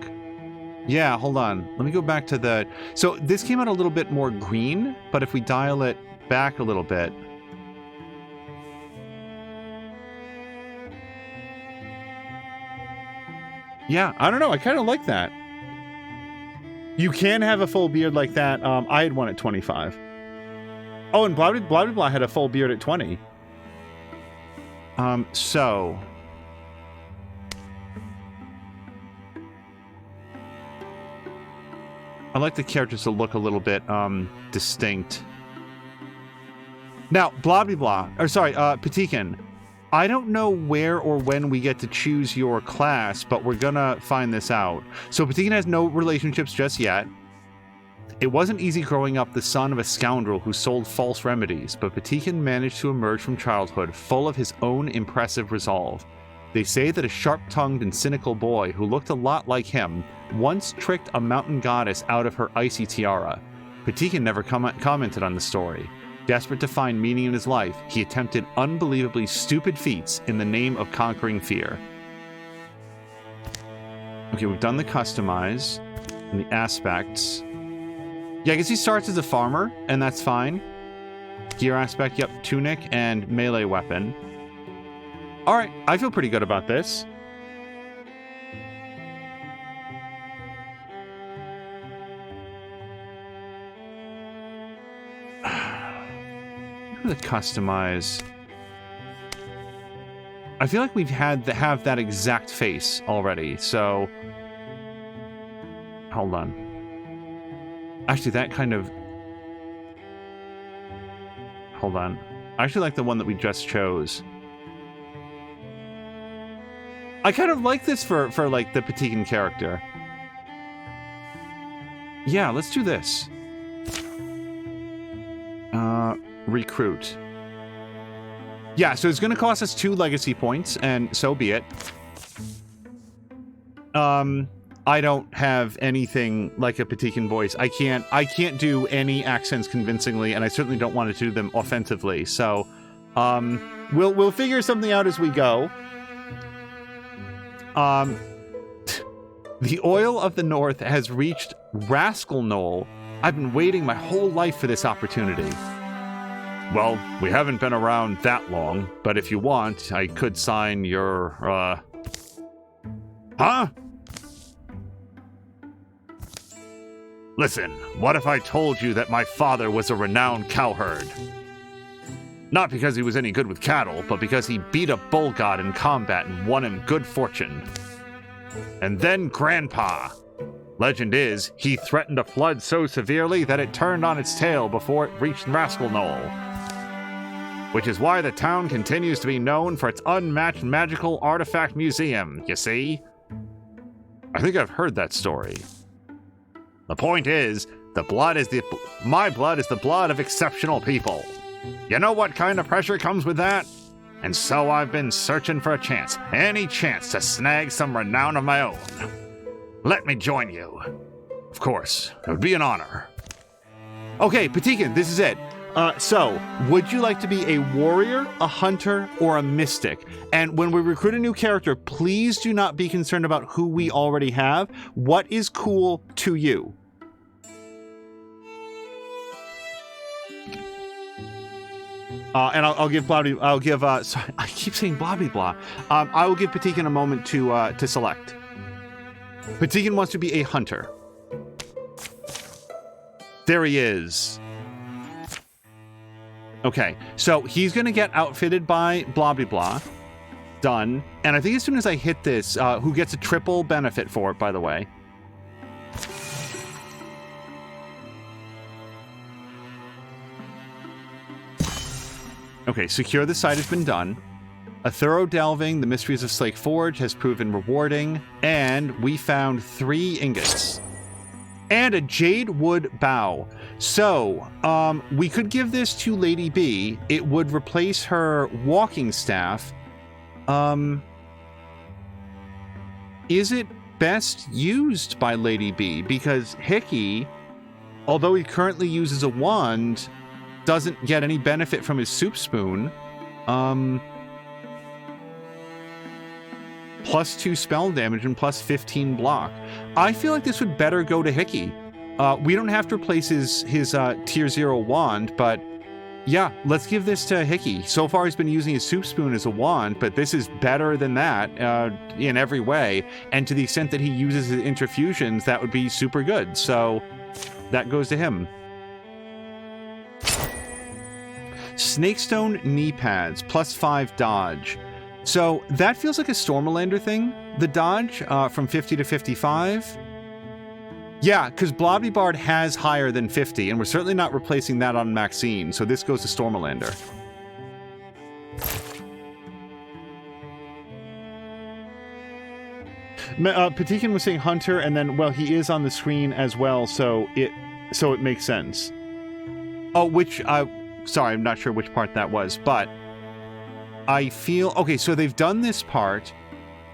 Yeah, hold on. Let me go back to the. So this came out a little bit more green, but if we dial it back a little bit. Yeah, I don't know. I kind of like that. You can have a full beard like that. I had one at 25. Oh, and blah, blah, blah, blah had a full beard at 20. So... I like the characters to look a little bit, distinct. Now, blah, blah, blah. Or, sorry, Petikin. I don't know where or when we get to choose your class, but we're gonna find this out. So Petikin has no relationships just yet. It wasn't easy growing up the son of a scoundrel who sold false remedies, but Petikin managed to emerge from childhood full of his own impressive resolve. They say that a sharp-tongued and cynical boy who looked a lot like him once tricked a mountain goddess out of her icy tiara. Petikin never commented on the story. Desperate to find meaning in his life, he attempted unbelievably stupid feats in the name of conquering fear. Okay, we've done the customize and the aspects. Yeah, I guess he starts as a farmer, and that's fine. Gear aspect, yep, tunic and melee weapon. Alright, I feel pretty good about this. The customize. I feel like we've had to have that exact face already, so hold on. Actually, that kind of hold on. I actually like the one that we just chose. I kind of like this for like the Petikin character. Yeah, let's do this. Recruit. Yeah, so it's going to cost us 2 legacy points, and so be it. I don't have anything like a Petikin voice. I can't do any accents convincingly, and I certainly don't want to do them offensively. So, we'll figure something out as we go. The oil of the north has reached Rascal Knoll. I've been waiting my whole life for this opportunity. Well, we haven't been around that long, but if you want, I could sign your, Huh? Listen, what if I told you that my father was a renowned cowherd? Not because he was any good with cattle, but because he beat a bull god in combat and won him good fortune. And then Grandpa. Legend is, he threatened a flood so severely that it turned on its tail before it reached Rascal Knoll. Which is why the town continues to be known for its unmatched magical artifact museum, you see? I think I've heard that story. The point is, my blood is the blood of exceptional people. You know what kind of pressure comes with that? And so I've been searching for a chance, any chance to snag some renown of my own. Let me join you. Of course, it would be an honor. Okay, Petikin, this is it. So, would you like to be a warrior, a hunter, or a mystic? And when we recruit a new character, please do not be concerned about who we already have. What is cool to you? And I'll give Blobby. I'll give. Sorry, I keep saying Blobby Blah. I will give Patikin a moment to select. Patikin wants to be a hunter. There he is. Okay, so he's going to get outfitted by Blobby Blah. Done. And I think as soon as I hit this, who gets a triple benefit for it, by the way. Okay, secure the site has been done. A thorough delving, the mysteries of Slake Forge has proven rewarding. And we found 3 ingots. And a jade wood bow. So, we could give this to Lady B. It would replace her walking staff. Is it best used by Lady B? Because Hickey, although he currently uses a wand, doesn't get any benefit from his soup spoon. Plus 2 spell damage and plus 15 block. I feel like this would better go to Hickey. We don't have to replace his tier 0 wand, but yeah, let's give this to Hickey. So far he's been using his soup spoon as a wand, but this is better than that in every way. And to the extent that he uses his interfusions, that would be super good. So that goes to him. Snakestone knee pads, plus 5 dodge. So that feels like a Stormalander thing, the dodge from 50 to 55. Yeah, because Blobby Bard has higher than 50, and we're certainly not replacing that on Maxine, so this goes to Stormalander. Patikin was saying Hunter, and then, well, he is on the screen as well, so it makes sense. Oh, sorry, I'm not sure which part that was, but I feel... Okay, so they've done this part.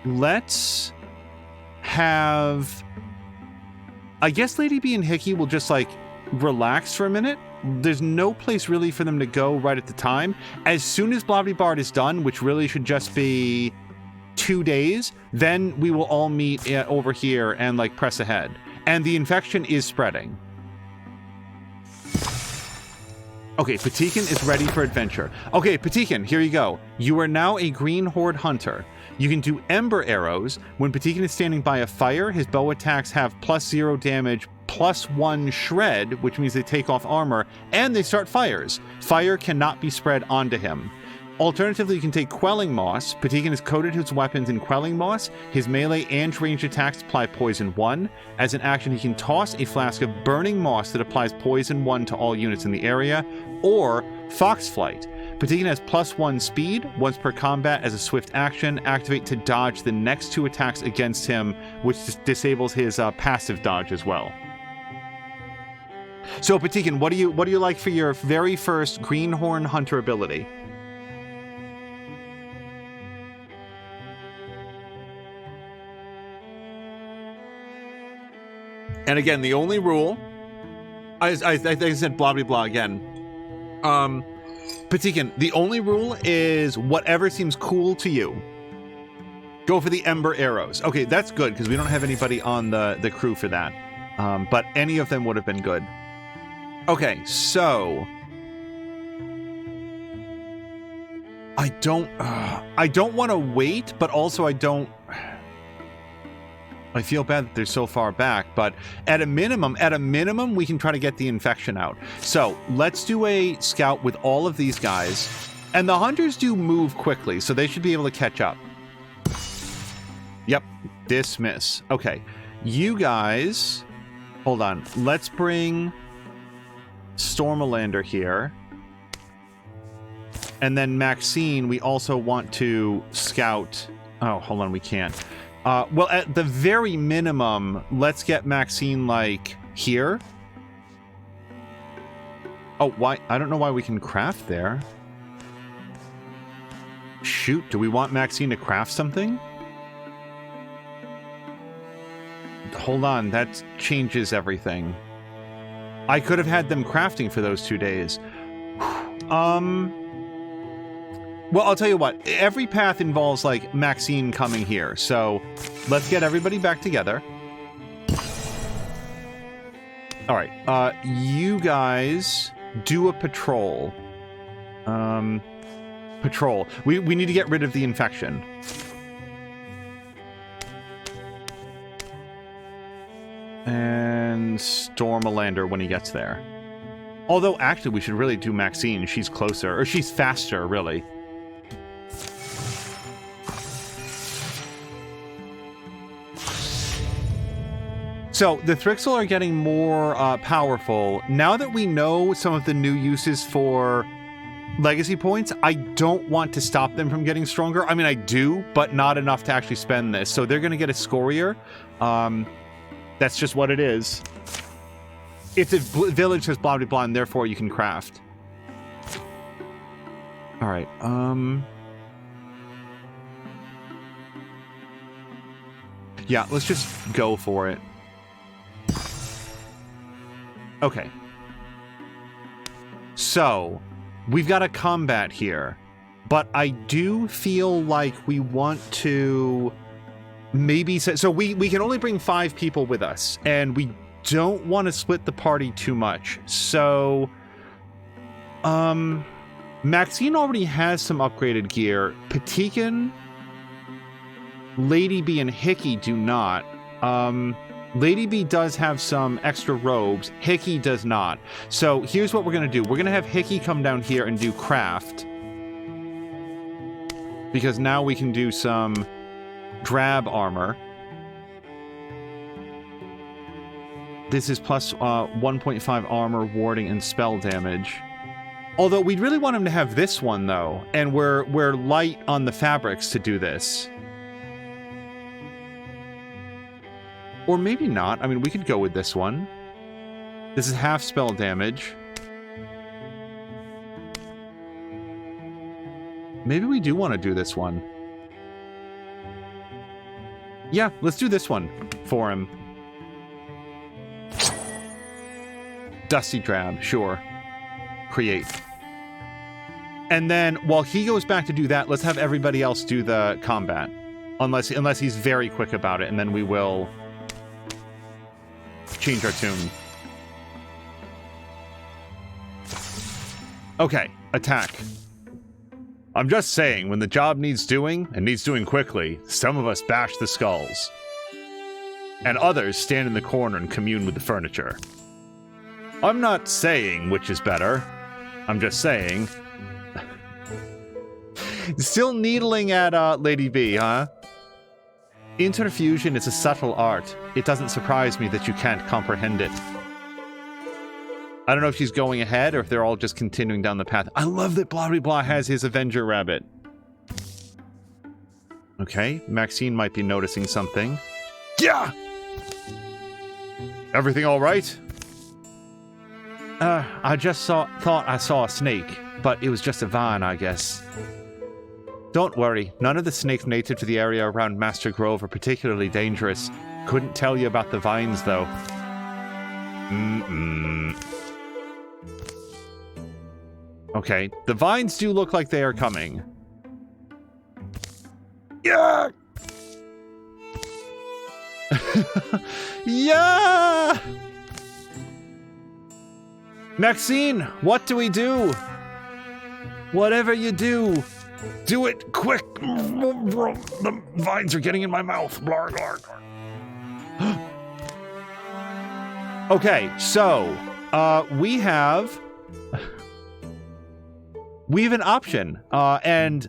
Let's have... I guess Lady B and Hickey will just, like, relax for a minute. There's no place really for them to go right at the time. As soon as Blobby Bard is done, which really should just be 2 days, then we will all meet over here and, like, press ahead. And the infection is spreading. Okay, Patikin is ready for adventure. Okay, Patikin, here you go. You are now a Green Horde Hunter. You can do Ember Arrows. When Patikin is standing by a fire, his bow attacks have plus 0 damage, plus 1 shred, which means they take off armor, and they start fires. Fire cannot be spread onto him. Alternatively, you can take Quelling Moss. Patikin has coated his weapons in Quelling Moss. His melee and ranged attacks apply Poison 1. As an action, he can toss a flask of Burning Moss that applies Poison 1 to all units in the area, or Foxflight. Patikin has plus 1 speed. Once per combat, as a swift action, activate to dodge the next 2 attacks against him, which disables his passive dodge as well. So, Patikin, what do you like for your very first Greenhorn Hunter ability? And again, the only rule, I think I said Blobby Blah again. Patikin, the only rule is whatever seems cool to you. Go for the Ember Arrows. Okay, that's good, because we don't have anybody on the crew for that. But any of them would have been good. Okay, so... I don't want to wait, but also I feel bad that they're so far back, but at a minimum, we can try to get the infection out. So let's do a scout with all of these guys. And the hunters do move quickly, so they should be able to catch up. Yep, dismiss. Okay, you guys, hold on. Let's bring Stormalander here. And then Maxine, we also want to scout. Oh, hold on, we can't. Well, at the very minimum, let's get Maxine, like, here. Oh, why? I don't know why we can craft there. Shoot, do we want Maxine to craft something? Hold on, that changes everything. I could have had them crafting for those 2 days. Well, I'll tell you what. Every path involves, like, Maxine coming here. So, let's get everybody back together. All right. You guys do a patrol. Patrol. We need to get rid of the infection. And storm a lander when he gets there. Although, actually, we should really do Maxine. She's closer. Or she's faster, really. So, the Thrixel are getting more powerful. Now that we know some of the new uses for legacy points, I don't want to stop them from getting stronger. I mean, I do, but not enough to actually spend this. So, they're going to get a scorier. That's just what it is. It's a village says blah, blah, blah, and therefore you can craft. All right. Yeah, let's just go for it. Okay. So, we've got a combat here, but I do feel like we want to maybe... So we can only bring 5 people with us, and we don't want to split the party too much. So, Maxine already has some upgraded gear. Patikan, Lady B, and Hickey do not. Lady B does have some extra robes. Hickey does not. So here's what we're going to do. We're going to have Hickey come down here and do craft. Because now we can do some drab armor. This is plus 1.5 armor, warding, and spell damage. Although we'd really want him to have this one, though. And we're light on the fabrics to do this. Or maybe not. I mean, we could go with this one. This is half spell damage. Maybe we do want to do this one. Yeah, let's do this one for him. Dusty Drab, sure. Create. And then, while he goes back to do that, let's have everybody else do the combat. Unless he's very quick about it, and then we will... change our tune. Okay, attack. I'm just saying, when the job needs doing, and needs doing quickly, some of us bash the skulls. And others stand in the corner and commune with the furniture. I'm not saying which is better. I'm just saying... Still needling at Lady B, huh? Interfusion is a subtle art. It doesn't surprise me that you can't comprehend it. I don't know if she's going ahead or if they're all just continuing down the path. I love that blah blah blah has his Avenger rabbit. Okay, Maxine might be noticing something. Yeah! Everything all right? I just thought I saw a snake, but it was just a vine, I guess. Don't worry, none of the snakes native to the area around Master Grove are particularly dangerous. Couldn't tell you about the vines, though. Okay, the vines do look like they are coming. Yeah! Yeah! Maxine, what do we do? Whatever you do, do it quick. The vines are getting in my mouth. Blar, blar, blar. Okay, so we have an option, and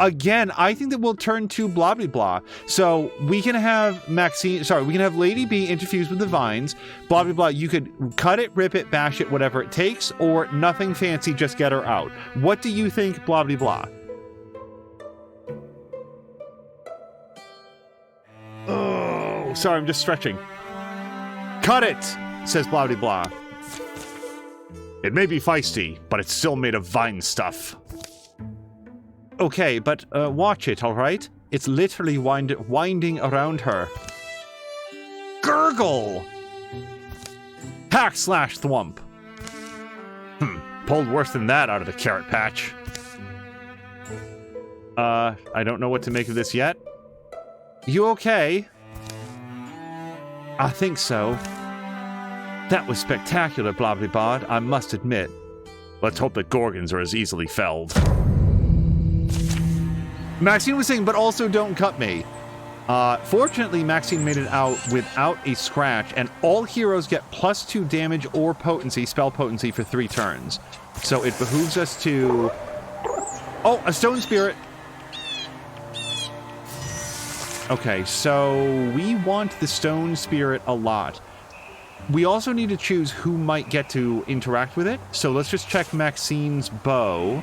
again, I think that we'll turn to blah blah blah. So we can have Maxine. Sorry, we can have Lady B interfuse with the vines. Blah blah blah. You could cut it, rip it, bash it, whatever it takes, or nothing fancy. Just get her out. What do you think? Blah blah blah. Oh, sorry, I'm just stretching. Cut it, says blah blah blah. It may be feisty, but it's still made of vine stuff. Okay, but watch it, all right? It's literally winding around her. Gurgle! Hack slash thwomp. pulled worse than that out of the carrot patch. I don't know what to make of this yet. You okay? I think so. That was spectacular, Blobbly-Bod, I must admit. Let's hope the Gorgons are as easily felled. Maxine was saying, but also don't cut me. Fortunately, Maxine made it out without a scratch, and all heroes get +2 damage or potency, spell potency, for 3 turns. So it behooves us to... Oh, a stone spirit! Okay, so we want the stone spirit a lot. We also need to choose who might get to interact with it. So let's just check Maxine's bow.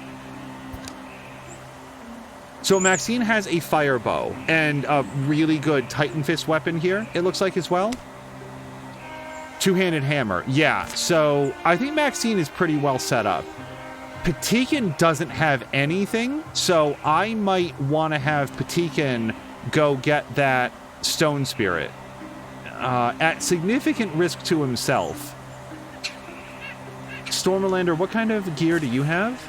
So Maxine has a fire bow and a really good Titan Fist weapon here, it looks like, as well. Two-handed hammer. Yeah, so I think Maxine is pretty well set up. Patikin doesn't have anything, so I might want to have Patikin go get that stone spirit at significant risk to himself. Stormlander, what kind of gear do you have?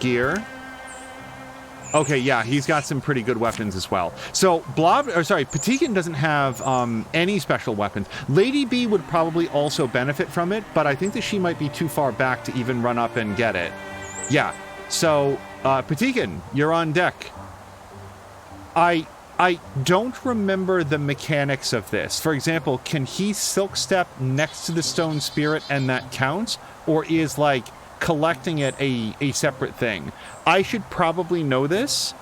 Gear. Okay, yeah, he's got some pretty good weapons as well. So Patikin doesn't have any special weapons. Lady B would probably also benefit from it, but I think that she might be too far back to even run up and get it. Yeah, so Patikin, you're on deck. I don't remember the mechanics of this. For example, can he silk step next to the stone spirit and that counts? Or is, like, collecting it a separate thing? I should probably know this,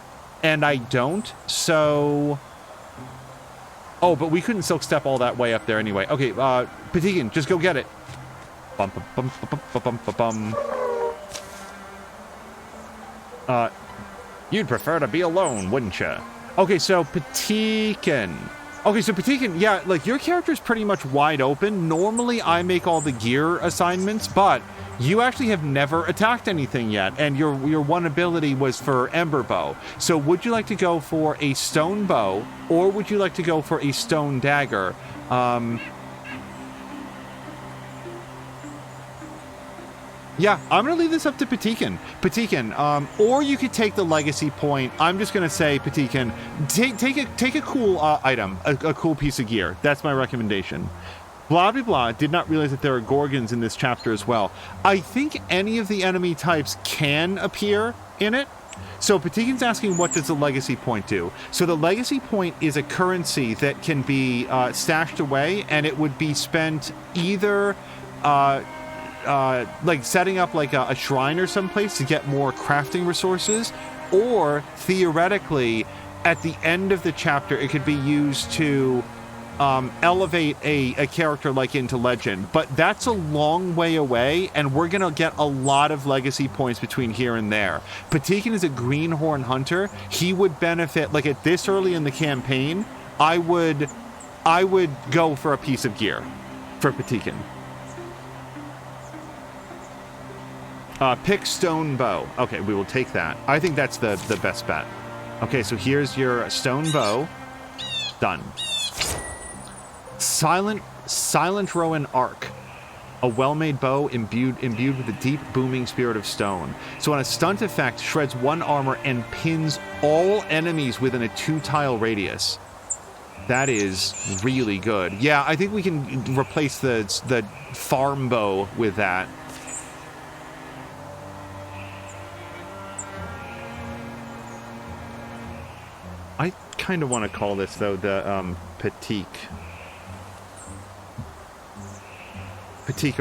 and I don't, so... Oh, but we couldn't silk step all that way up there anyway. Okay, Patikin, just go get it. Bum, bum, bum, bum, bum, bum, bum. You'd prefer to be alone, wouldn't you? Okay, so Patikin. Okay, so Patikin, yeah, like, your character's pretty much wide open. Normally, I make all the gear assignments, but you actually have never attacked anything yet, and your one ability was for Ember Bow. So would you like to go for a stone bow, or would you like to go for a stone dagger? Yeah, I'm going to leave this up to Patikin. Patikin, or you could take the legacy point. I'm just going to say, Patikin, take a cool item, a cool piece of gear. That's my recommendation. Blah, blah, blah, did not realize that there are Gorgons in this chapter as well. I think any of the enemy types can appear in it. So Patikin's asking, what does the legacy point do? So the legacy point is a currency that can be stashed away, and it would be spent either... like setting up like a shrine or someplace to get more crafting resources, or theoretically at the end of the chapter it could be used to elevate a character like into legend. But that's a long way away, and we're gonna get a lot of legacy points between here and there. Patikin is a greenhorn hunter. He would benefit, like, at this early in the campaign, I would go for a piece of gear for Patikin. Pick stone bow. Okay, we will take that. I think that's the best bet. Okay, so here's your stone bow. Done. Silent Rowan Arc. A well-made bow imbued with the deep booming spirit of stone. So on a stunt effect, shreds 1 armor and pins all enemies within a 2-tile radius. That is really good. Yeah, I think we can replace the farm bow with that. I kind of want to call this, though, the Patika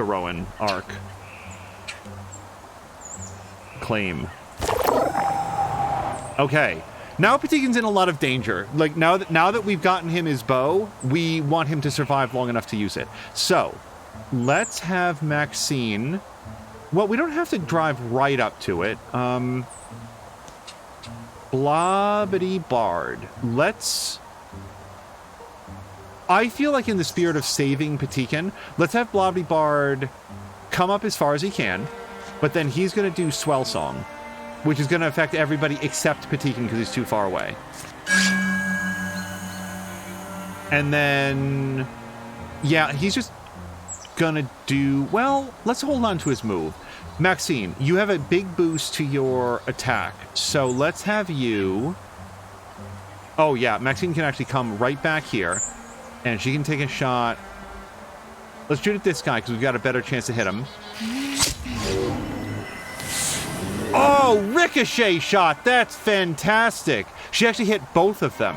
Rowan arc. Claim. Okay. Now Patikin's in a lot of danger. Like, now that we've gotten him his bow, we want him to survive long enough to use it. So, let's have Maxine... Well, we don't have to drive right up to it. Blobbity-Bard. Let's... I feel like in the spirit of saving Patikin, let's have Blobbity-Bard come up as far as he can, but then he's going to do Swell Song, which is going to affect everybody except Patikin because he's too far away. And then... Yeah, he's just... gonna do... Well, let's hold on to his move. Maxine, you have a big boost to your attack. So let's have you... Oh, yeah. Maxine can actually come right back here. And she can take a shot. Let's shoot at this guy because we've got a better chance to hit him. Oh, ricochet shot. That's fantastic. She actually hit both of them.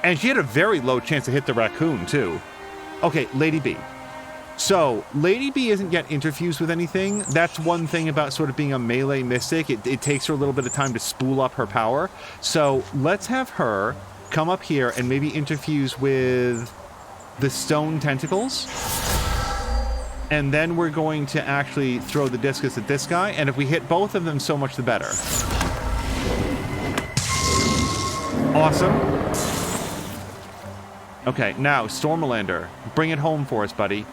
And she had a very low chance to hit the raccoon, too. Okay, Lady B. So, Lady B isn't yet interfused with anything. That's one thing about sort of being a melee mystic. It takes her a little bit of time to spool up her power. So, let's have her come up here and maybe interfuse with the stone tentacles. And then we're going to actually throw the discus at this guy. And if we hit both of them, so much the better. Awesome. Okay, now, Stormalander. Bring it home for us, buddy.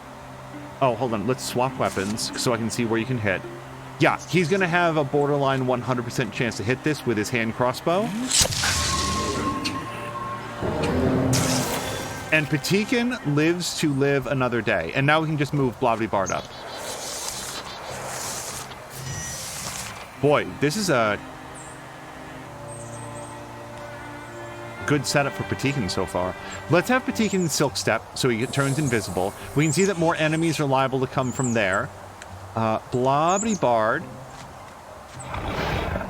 Oh, hold on. Let's swap weapons so I can see where you can hit. Yeah, he's going to have a borderline 100% chance to hit this with his hand crossbow. And Patikin lives to live another day. And now we can just move Blavity Bard up. Boy, this is a good setup for Patikin so far. Let's have Patikin Silk Step so he turns invisible. We can see that more enemies are liable to come from there. Blavity Bard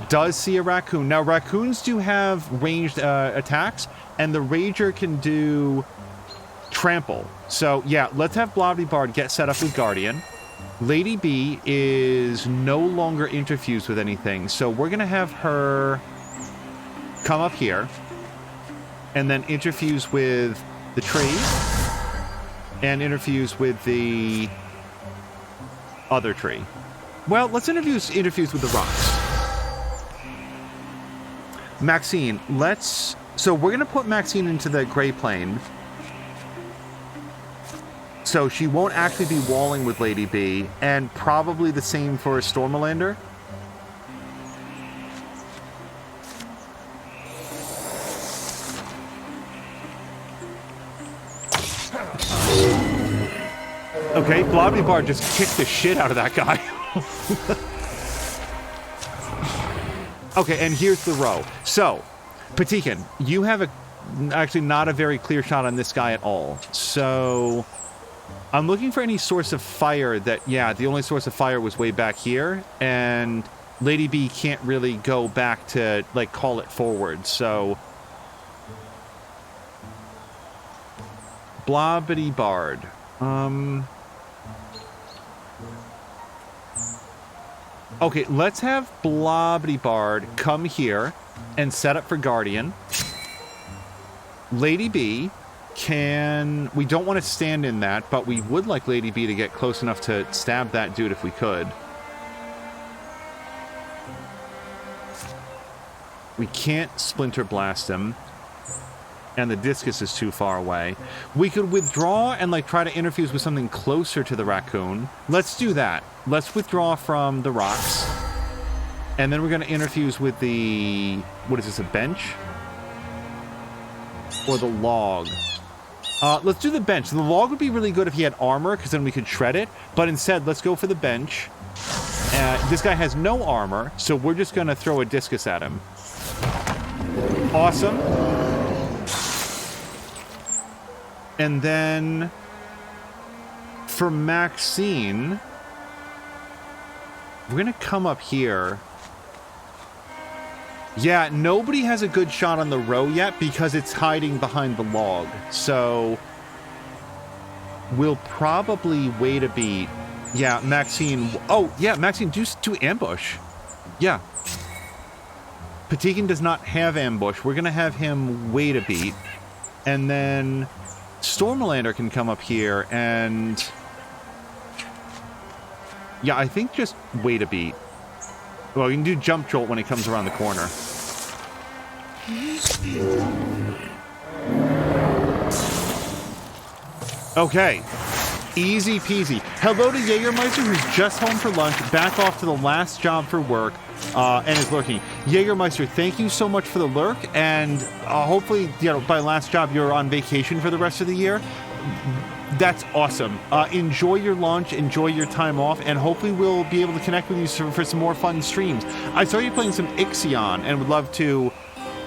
does see a raccoon. Now, raccoons do have ranged attacks, and the Rager can do trample. So, yeah, let's have Blavity Bard get set up with Guardian. Lady B is no longer interfused with anything, so we're going to have her come up here and then interfuse with the tree and interfuse with the other tree. Well, let's interfuse with the rocks. Maxine, let's... So we're going to put Maxine into the gray plane. So she won't actually be walling with Lady B, and probably the same for Stormalander. Okay, Blavity Bard just kicked the shit out of that guy. Okay, and here's the row. So, Patikin, you have actually not a very clear shot on this guy at all. So, I'm looking for any source of fire that, yeah, the only source of fire was way back here, and Lady B can't really go back to, like, call it forward, so... Blavity Bard. Okay, let's have Blavity Bard come here and set up for Guardian. Lady B can... We don't want to stand in that, but we would like Lady B to get close enough to stab that dude if we could. We can't Splinter Blast him. And the discus is too far away. We could withdraw and, like, try to interfuse with something closer to the raccoon. Let's do that. Let's withdraw from the rocks. And then we're going to interfuse with the... What is this, a bench? Or the log? Let's do the bench. The log would be really good if he had armor, because then we could shred it. But instead, let's go for the bench. This guy has no armor, so we're just going to throw a discus at him. Awesome. And then for Maxine, we're going to come up here. Yeah, nobody has a good shot on the row yet because it's hiding behind the log. So we'll probably wait a beat. Yeah, Maxine. Oh, yeah, Maxine, do ambush. Yeah. Patikin does not have ambush. We're going to have him wait a beat. And then Stormalander can come up here and... Yeah, I think just wait a beat. Well, you can do Jump Jolt when he comes around the corner. Okay. Easy peasy. Hello to Jägermeister, who's just home for lunch, back off to the last job for work, and is lurking. Jägermeister, thank you so much for the lurk, and hopefully, you know, by last job, you're on vacation for the rest of the year. That's awesome. Enjoy your launch, enjoy your time off, and hopefully we'll be able to connect with you for some more fun streams. I saw you playing some Ixion and would love to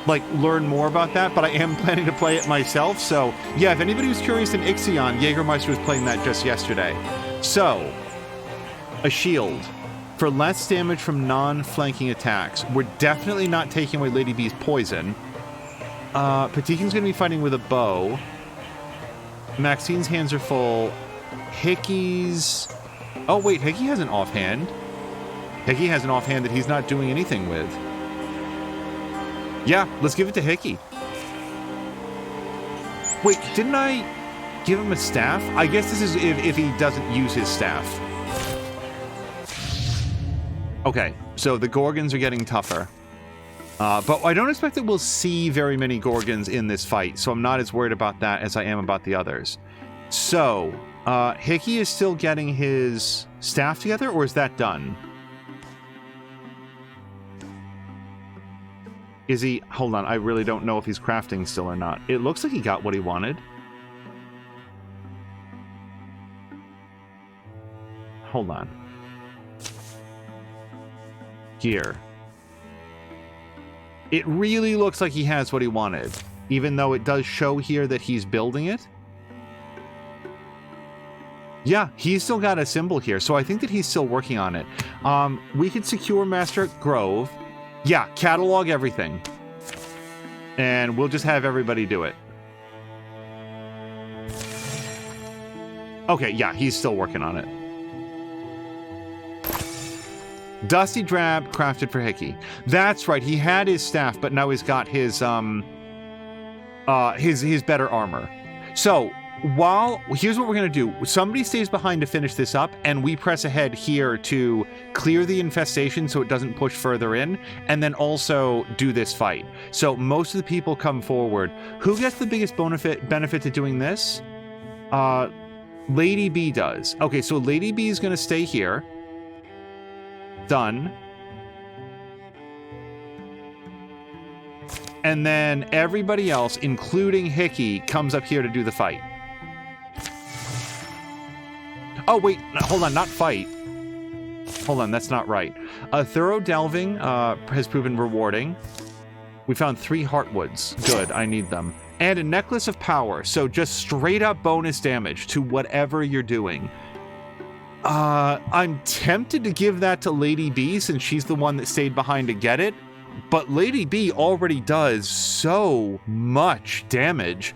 like learn more about that, but I am planning to play it myself. So yeah, if anybody was curious in Ixion, Jägermeister was playing that just yesterday. So, a shield for less damage from non-flanking attacks. We're definitely not taking away Lady B's poison. Patikin's going to be fighting with a bow. Maxine's hands are full. Hickey's... Oh, wait, Hickey has an offhand. Hickey has an offhand that he's not doing anything with. Yeah, let's give it to Hickey. Wait, didn't I give him a staff? I guess this is if he doesn't use his staff. Okay, so the Gorgons are getting tougher. But I don't expect that we'll see very many Gorgons in this fight, so I'm not as worried about that as I am about the others. So, Hickey is still getting his staff together, or is that done? Is he... Hold on, I really don't know if he's crafting still or not. It looks like he got what he wanted. Hold on. Here. It really looks like he has what he wanted, even though it does show here that he's building it. Yeah, he's still got a symbol here, so I think that he's still working on it. We could secure Master Grove. Yeah, catalog everything. And we'll just have everybody do it. Okay, yeah, he's still working on it. Dusty Drab crafted for Hickey. That's right, he had his staff, but now he's got his better armor. So, here's what we're gonna do. Somebody stays behind to finish this up, and we press ahead here to clear the infestation so it doesn't push further in, and then also do this fight. So most of the people come forward. Who gets the biggest benefit to doing this? Lady B does. Okay, so Lady B is gonna stay here. Done. And then everybody else, including Hickey, comes up here to do the fight. Oh, wait, hold on, not fight. Hold on, that's not right. A thorough delving has proven rewarding. We found 3 heartwoods. Good, I need them. And a necklace of power, so just straight up bonus damage to whatever you're doing. I'm tempted to give that to Lady B since she's the one that stayed behind to get it, but Lady B already does so much damage.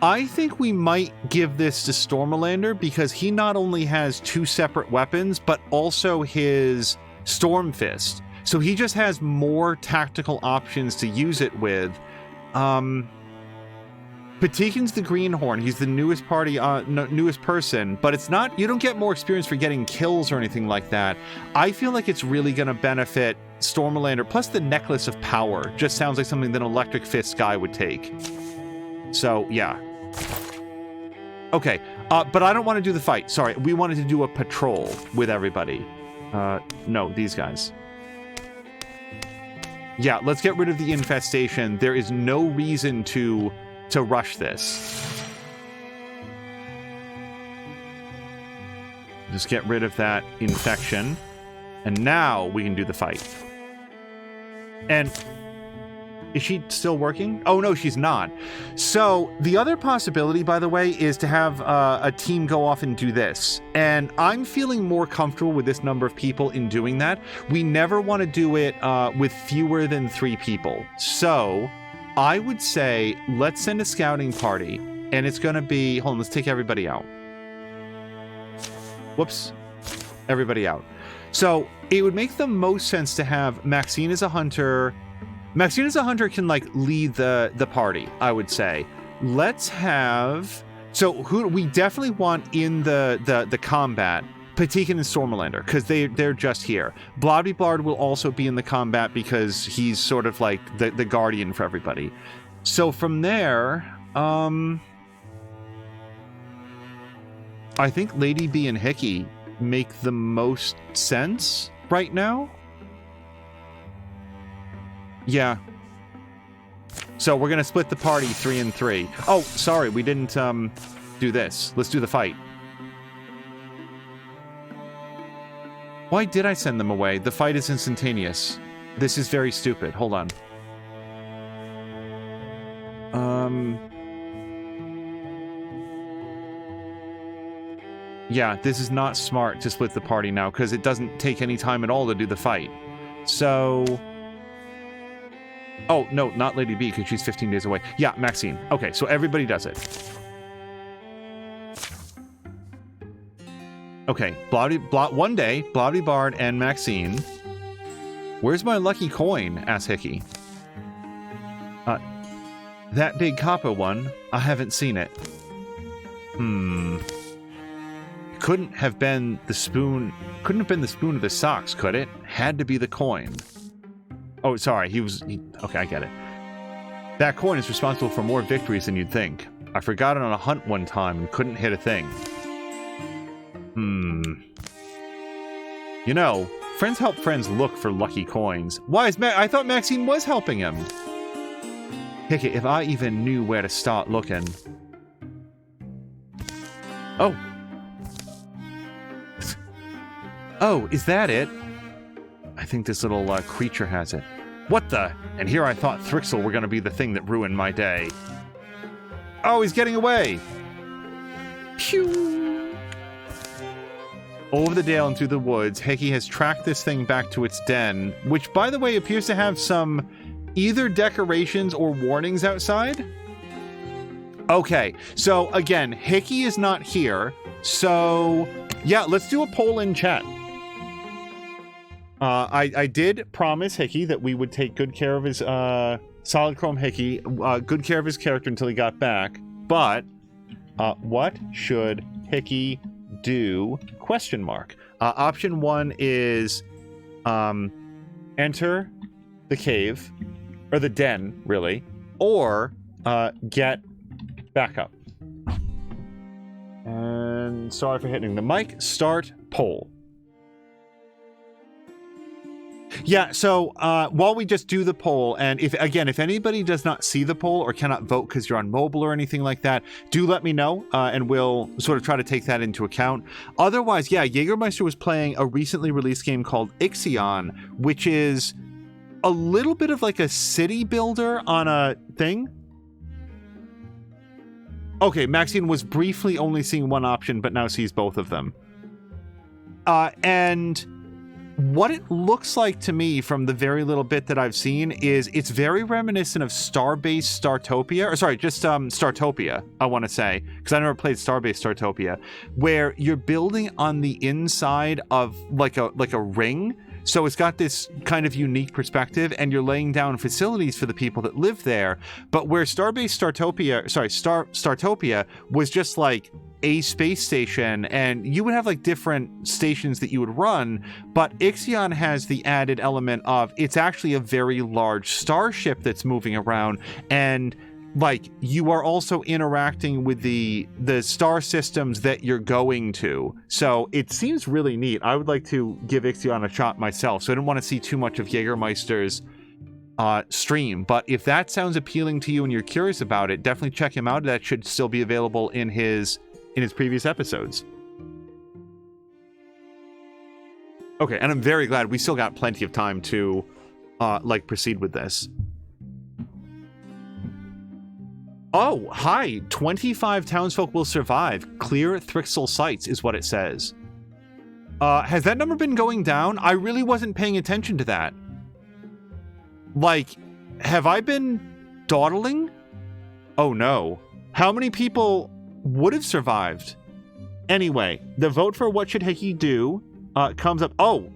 I think we might give this to Stormalander because he not only has 2 separate weapons, but also his Storm Fist. So he just has more tactical options to use it with. Patikin's the Greenhorn. He's the newest newest person, but it's not, you don't get more experience for getting kills or anything like that. I feel like it's really going to benefit Stormalander, plus the Necklace of Power. Just sounds like something that an Electric Fist guy would take. So, yeah. Okay, but I don't want to do the fight. Sorry, we wanted to do a patrol with everybody. No, these guys. Yeah, let's get rid of the infestation. There is no reason to rush this. Just get rid of that infection. And now we can do the fight. And is she still working? Oh, no, she's not. So the other possibility, by the way, is to have a team go off and do this. And I'm feeling more comfortable with this number of people in doing that. We never want to do it with fewer than 3 people. So I would say let's send a scouting party. And it's going to be... Hold on, let's take everybody out. Whoops. Everybody out. So it would make the most sense to have Maxine as a hunter... Maxine as a hunter can, like, lead the party, I would say. Let's have... So, who we definitely want in the combat, Patikin and Stormalander, because they're just here. Blobby Blard will also be in the combat because he's sort of like the guardian for everybody. So, from there, I think Lady B and Hickey make the most sense right now. Yeah. So we're gonna split the party 3 and 3. Oh, sorry, we didn't do this. Let's do the fight. Why did I send them away? The fight is instantaneous. This is very stupid. Hold on. Yeah, this is not smart to split the party now, because it doesn't take any time at all to do the fight. So... Oh, no, not Lady B, because she's 15 days away. Yeah, Maxine. Okay, so everybody does it. Okay, one day, Blobby Bard and Maxine. Where's my lucky coin? Asked Hickey. That big copper one, I haven't seen it. Couldn't have been the spoon of the socks, could it? Had to be the coin. Oh, sorry, okay, I get it. That coin is responsible for more victories than you'd think. I forgot it on a hunt one time and couldn't hit a thing. You know, friends help friends look for lucky coins. Why is I thought Maxine was helping him. Hickey, if I even knew where to start looking. Oh. Oh, is that it? I think this little creature has it. What the? And here I thought Thrixl were going to be the thing that ruined my day. Oh, he's getting away. Pew! Over the dale and through the woods, Hickey has tracked this thing back to its den, which, by the way, appears to have some either decorations or warnings outside. Okay, so again, Hickey is not here, so yeah, let's do a poll in chat. I did promise Hickey that we would take good care of his, Solid Chrome Hickey, good care of his character until he got back, but, what should Hickey do? Question mark. Option 1 is, enter the cave, or the den, really, or, get backup. And sorry for hitting the mic. Start poll. Yeah, so while we just do the poll, and if anybody does not see the poll or cannot vote because you're on mobile or anything like that, do let me know, and we'll sort of try to take that into account. Otherwise, yeah, Jägermeister was playing a recently released game called Ixion, which is a little bit of like a city builder on a thing. Okay, Maxine was briefly only seeing one option, but now sees both of them. And what it looks like to me from the very little bit that I've seen is it's very reminiscent of Star-based Startopia, or sorry, just Startopia, I want to say, because I never played Star-based Startopia, where you're building on the inside of like a ring. So it's got this kind of unique perspective, and you're laying down facilities for the people that live there. But where Startopia was just like a space station, and you would have like different stations that you would run, but Ixion has the added element of it's actually a very large starship that's moving around, and like you are also interacting with the star systems that you're going to. So it seems really neat. I would like to give Ixion a shot myself, so I don't want to see too much of Jägermeister's stream, but if that sounds appealing to you and you're curious about it, definitely check him out. That should still be available in his previous episodes. Okay, and I'm very glad we still got plenty of time to like proceed with this. Oh, hi! 25 townsfolk will survive. Clear Thrixl sites is what it says. Has that number been going down? I really wasn't paying attention to that. Like, have I been dawdling? Oh no. How many people would have survived? Anyway, the vote for what should Hickey do comes up. Oh,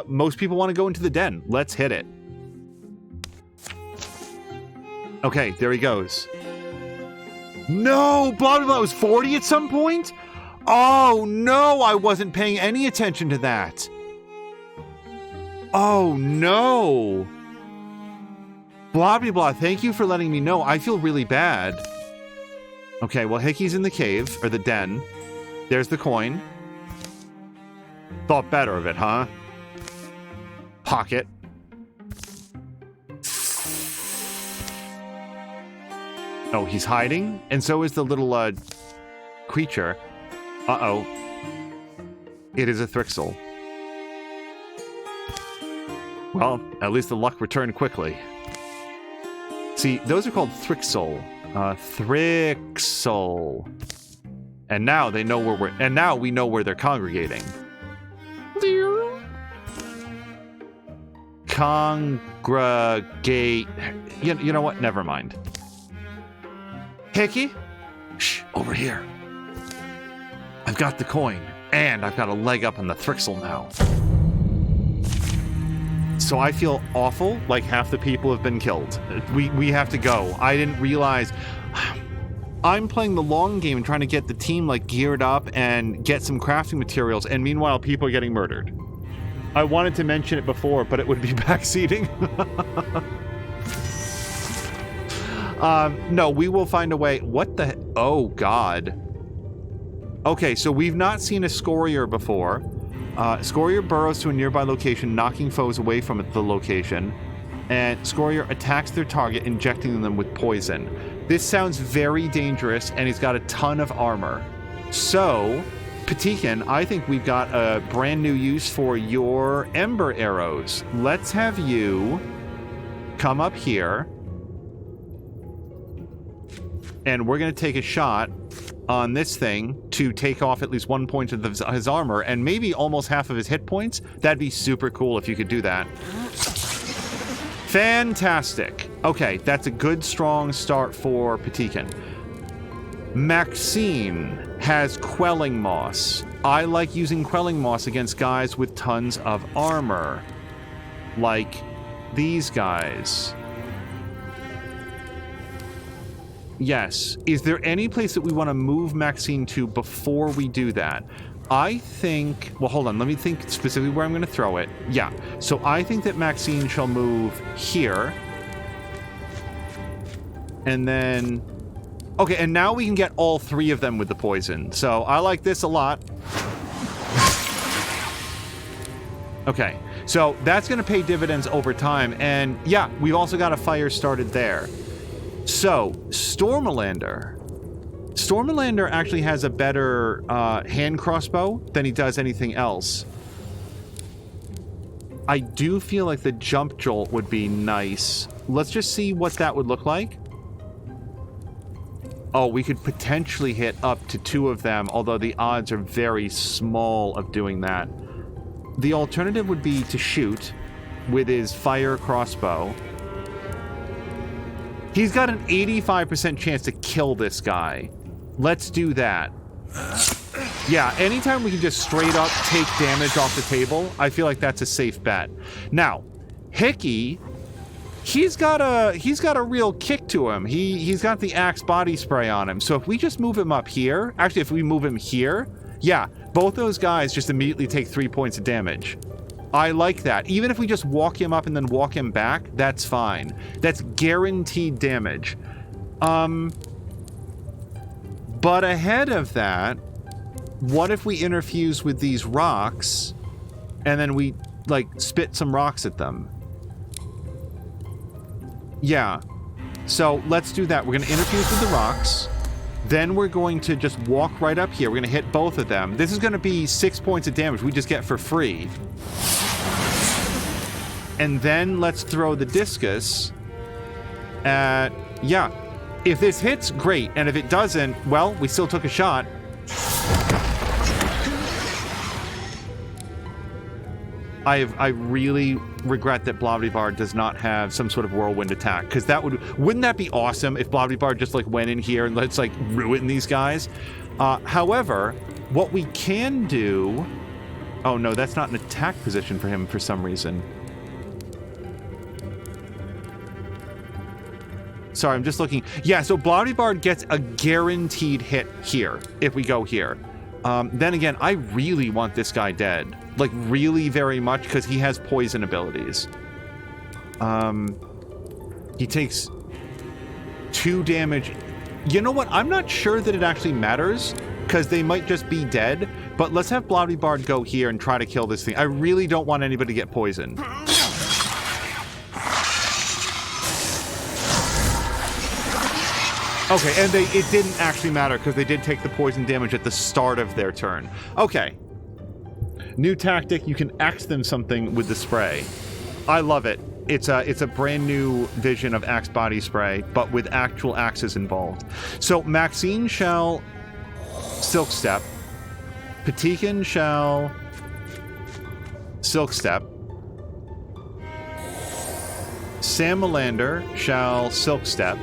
most people want to go into the den. Let's hit it. Okay, there he goes. No, blah, blah, blah, was 40 at some point? Oh, no, I wasn't paying any attention to that. Oh, no. Blah, blah, blah, thank you for letting me know. I feel really bad. Okay, well, Hickey's in the cave, or the den. There's the coin. Thought better of it, huh? Pocket. Oh, he's hiding? And so is the little, creature. Uh-oh. It is a Thrixel. Well, at least the luck returned quickly. See, those are called Thrixel. Thrixel. And now they know where now we know where they're congregating. Congregate. You know what? Never mind. Hickey? Shh, over here. I've got the coin, and I've got a leg up on the Thrixel now. So I feel awful, like half the people have been killed. We have to go. I didn't realize... I'm playing the long game and trying to get the team like geared up and get some crafting materials, and meanwhile people are getting murdered. I wanted to mention it before, but it would be backseating. No, we will find a way. What the... Oh, God. Okay, so we've not seen a Scorier before. Scorier burrows to a nearby location, knocking foes away from the location. And Scorier attacks their target, injecting them with poison. This sounds very dangerous, and he's got a ton of armor. So, Patikan, I think we've got a brand new use for your Ember Arrows. Let's have you come up here. And we're going to take a shot on this thing to take off at least 1 point of his armor and maybe almost half of his hit points. That'd be super cool if you could do that. Fantastic. Okay, that's a good, strong start for Patikan. Maxine has Quelling Moss. I like using Quelling Moss against guys with tons of armor. Like these guys. Yes. Is there any place that we want to move Maxine to before we do that? I think... Well, hold on. Let me think specifically where I'm going to throw it. Yeah. So I think that Maxine shall move here. And then... Okay, and now we can get all three of them with the poison. So I like this a lot. Okay. So that's going to pay dividends over time. And yeah, we've also got a fire started there. So, Stormalander. Stormalander actually has a better hand crossbow than he does anything else. I do feel like the jump jolt would be nice. Let's just see what that would look like. Oh, we could potentially hit up to 2 of them, although the odds are very small of doing that. The alternative would be to shoot with his fire crossbow. He's got an 85% chance to kill this guy. Let's do that. Yeah, anytime we can just straight up take damage off the table, I feel like that's a safe bet. Now, Hickey, he's got a real kick to him. He's got the Axe body spray on him. So if we just move him up here, actually if we move him here, yeah, both those guys just immediately take 3 points of damage. I like that. Even if we just walk him up and then walk him back, that's fine. That's guaranteed damage. But ahead of that, what if we interfuse with these rocks and then we, like, spit some rocks at them? Yeah. So let's do that. We're going to interfuse with the rocks. Then we're going to just walk right up here. We're going to hit both of them. This is going to be 6 points of damage we just get for free. And then let's throw the discus at... Yeah. If this hits, great. And if it doesn't, well, we still took a shot. I really regret that Blobbity does not have some sort of whirlwind attack, because wouldn't that be awesome if Blobbity just like went in here and let's like ruin these guys? However, what we can do... Oh no, that's not an attack position for him for some reason. Sorry, I'm just looking. Yeah, so Blobbity gets a guaranteed hit here if we go here. Then again, I really want this guy dead. Like, really very much, because he has poison abilities. He takes 2 damage. You know what? I'm not sure that it actually matters, because they might just be dead. But let's have Blobbity go here and try to kill this thing. I really don't want anybody to get poisoned. Okay, and it didn't actually matter because they did take the poison damage at the start of their turn. Okay. New tactic, you can axe them something with the spray. I love it. It's a brand new vision of axe body spray, but with actual axes involved. So Maxine shall Silk Step. Patikin shall Silk Step. Sam Melander shall Silk Step.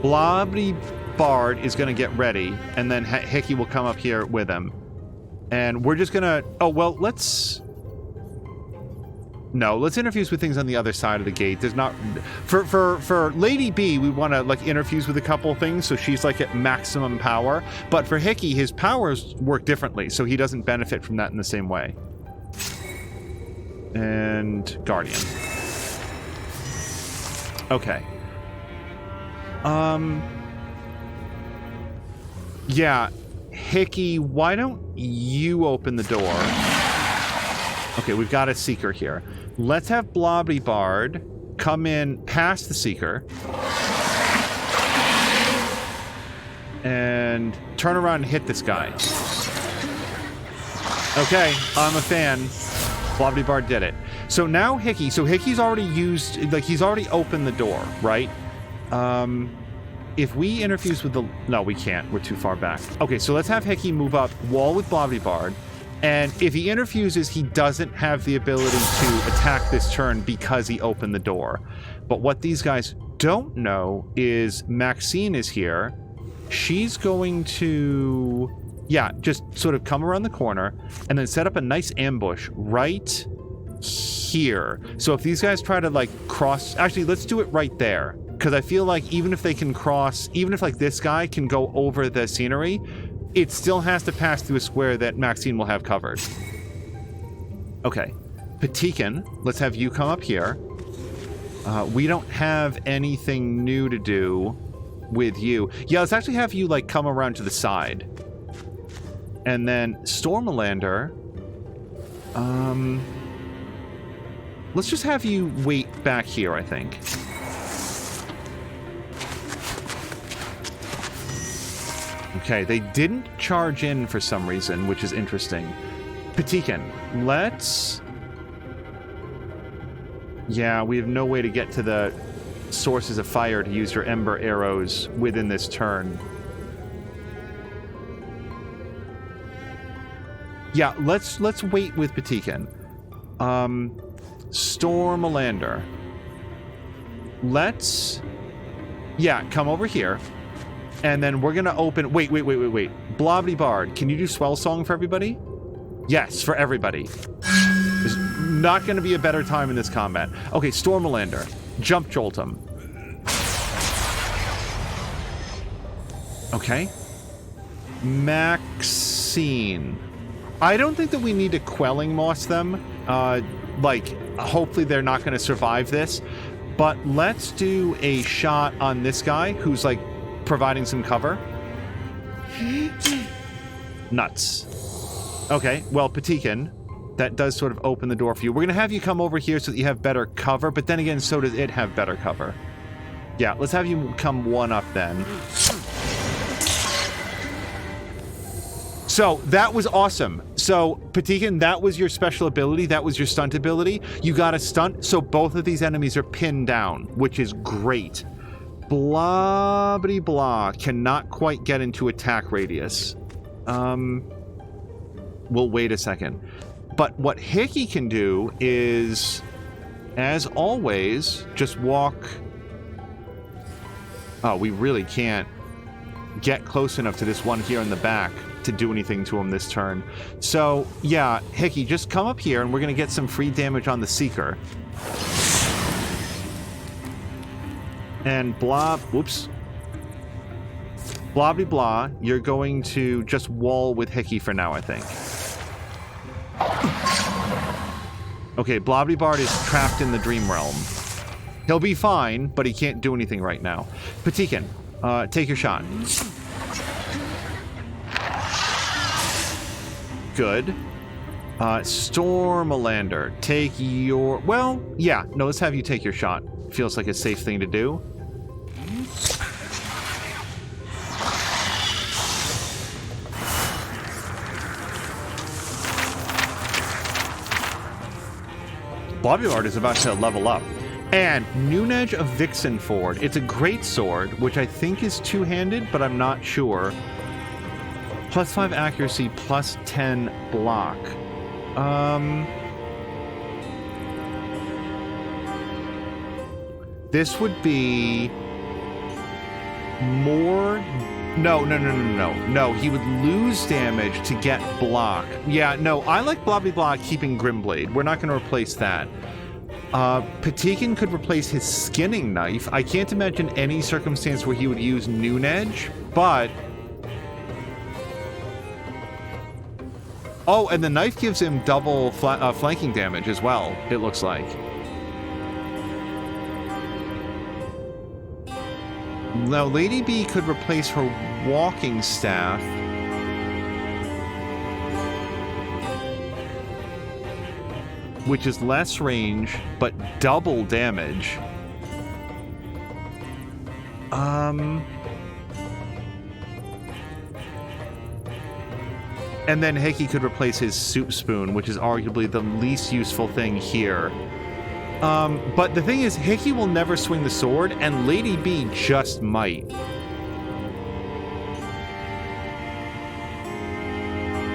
Blobby Bard is going to get ready, and then Hickey will come up here with him. And we're just going to... Oh, well, let's interfuse with things on the other side of the gate. There's not... For Lady B, we want to, like, interfuse with a couple things, so she's, like, at maximum power. But for Hickey, his powers work differently, so he doesn't benefit from that in the same way. And Guardian. Okay. Yeah, Hickey, why don't you open the door? Okay, we've got a Seeker here. Let's have Blobby Bard come in past the Seeker. And turn around and hit this guy. Okay, I'm a fan. Blobby Bard did it. So now Hickey, Hickey's already used, like, he's already opened the door, right? If we interfuse with the... No, we can't. We're too far back. Okay, so let's have Hickey move up, wall with Blobby Bard, and if he interfuses, he doesn't have the ability to attack this turn because he opened the door. But what these guys don't know is Maxine is here. She's going to... Yeah, just sort of come around the corner and then set up a nice ambush right here. So if these guys try to, like, cross... Actually, let's do it right there. Because I feel like even if they can cross, even if, like, this guy can go over the scenery, it still has to pass through a square that Maxine will have covered. Okay. Patikin, let's have you come up here. We don't have anything new to do with you. Yeah, let's actually have you, like, come around to the side. And then Stormalander, let's just have you wait back here, I think. Okay, they didn't charge in for some reason, which is interesting. Patikin, let's... Yeah, we have no way to get to the sources of fire to use your Ember arrows within this turn. Yeah, let's wait with Patikin. Stormalander. Let's... Yeah, come over here. And then we're going to open... Wait. Blobby Bard, can you do Swell Song for everybody? Yes, for everybody. There's not going to be a better time in this combat. Okay, Stormalander. Jump Jolt him. Okay. Maxine. I don't think that we need to Quelling Moss them. Like, hopefully they're not going to survive this. But let's do a shot on this guy who's, like, providing some cover. Nuts. Okay, well, Patikin, that does sort of open the door for you. We're going to have you come over here so that you have better cover, but then again, so does it have better cover. Yeah, let's have you come one up then. So, that was awesome. So, Patikin, that was your special ability. That was your stunt ability. You got a stunt, so both of these enemies are pinned down, which is great. Blobby blah cannot quite get into attack radius. We'll wait a second. But what Hickey can do is, as always, just walk... Oh, we really can't get close enough to this one here in the back to do anything to him this turn. So, yeah, Hickey, just come up here and we're going to get some free damage on the Seeker. And whoops. Blobby blah, you're going to just wall with Hickey for now, I think. Okay, Blobby Bard is trapped in the Dream Realm. He'll be fine, but he can't do anything right now. Patikin, take your shot. Good. Stormalander, take your... Well, yeah, no, let's have you take your shot feels like a safe thing to do. Blobbyard is about to level up. And Noonedge of Vixenford. It's a great sword, which I think is two-handed, but I'm not sure. +5 accuracy, +10 block. This would be more... No, he would lose damage to get block. Yeah, no, I like Blobby Block keeping Grimblade. We're not going to replace that. Patikin could replace his skinning knife. I can't imagine any circumstance where he would use Noonedge, but... Oh, and the knife gives him double flanking damage as well, it looks like. Now, Lady B could replace her walking staff. Which is less range, but double damage. And then Hickey could replace his soup spoon, which is arguably the least useful thing here. But the thing is, Hickey will never swing the sword, and Lady B just might.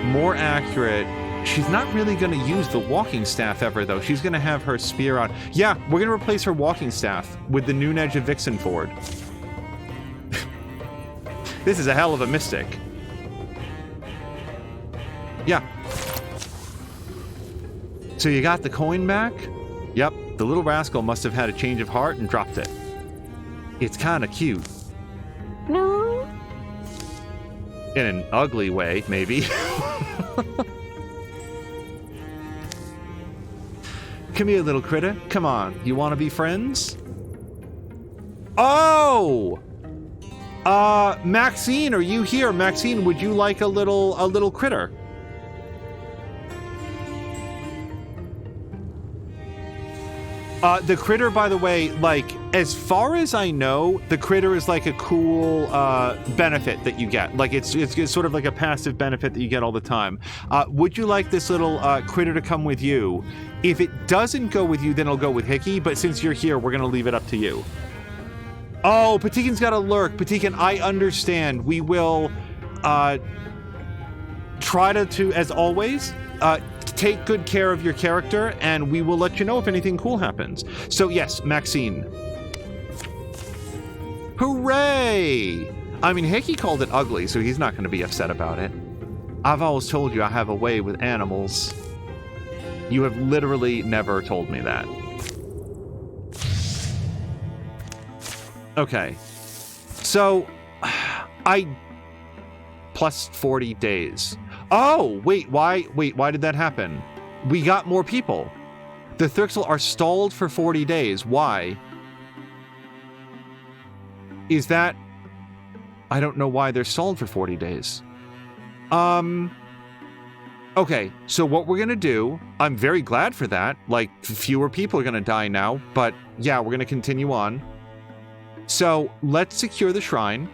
More accurate. She's not really going to use the walking staff ever, though. She's going to have her spear on. Yeah, we're going to replace her walking staff with the Noonedge of Vixenford. This is a hell of a mystic. Yeah. So you got the coin back? Yep, the little rascal must have had a change of heart and dropped it. It's kind of cute. No. In an ugly way, maybe. Come here, little critter. Come on, you want to be friends? Oh! Maxine, are you here? Maxine, would you like a little critter? The critter, by the way, like, as far as I know, the critter is like a cool benefit that you get. Like, it's sort of like a passive benefit that you get all the time. Would you like this little critter to come with you? If it doesn't go with you, then it'll go with Hickey, but since you're here, we're going to leave it up to you. Oh, Patikin's got a lurk. Patikin, I understand. We will try to, as always, take good care of your character, and we will let you know if anything cool happens. So yes, Maxine. Hooray! I mean, Hickey called it ugly, so he's not going to be upset about it. I've always told you I have a way with animals. You have literally never told me that. Okay. So, plus 40 days. Oh, wait, why did that happen? We got more people. The Thrixel are stalled for 40 days. Why? Is that... I don't know why they're stalled for 40 days. Okay, so what we're gonna do, I'm very glad for that. Like, fewer people are gonna die now, but yeah, we're gonna continue on. So, let's secure the shrine.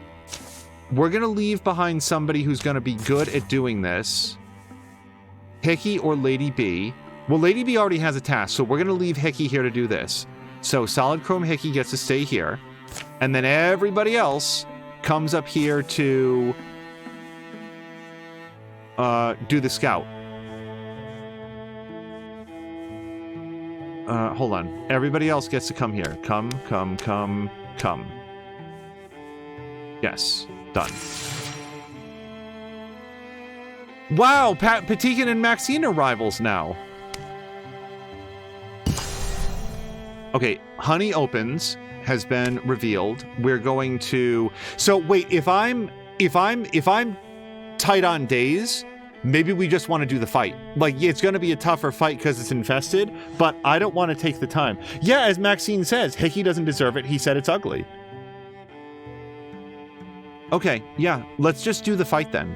We're gonna leave behind somebody who's gonna be good at doing this. Hickey or Lady B. Well, Lady B already has a task, so we're gonna leave Hickey here to do this. So, Solid Chrome Hickey gets to stay here. And then everybody else comes up here to do the scout. Hold on. Everybody else gets to come here. Come. Yes. Done. Wow! Patikin and Maxine are rivals now. Okay, Honey Opens has been revealed. We're going to... So, wait, if I'm tight on days, maybe we just want to do the fight. Like, it's going to be a tougher fight because it's infested, but I don't want to take the time. Yeah, as Maxine says, Hickey doesn't deserve it. He said it's ugly. Okay, yeah, let's just do the fight then.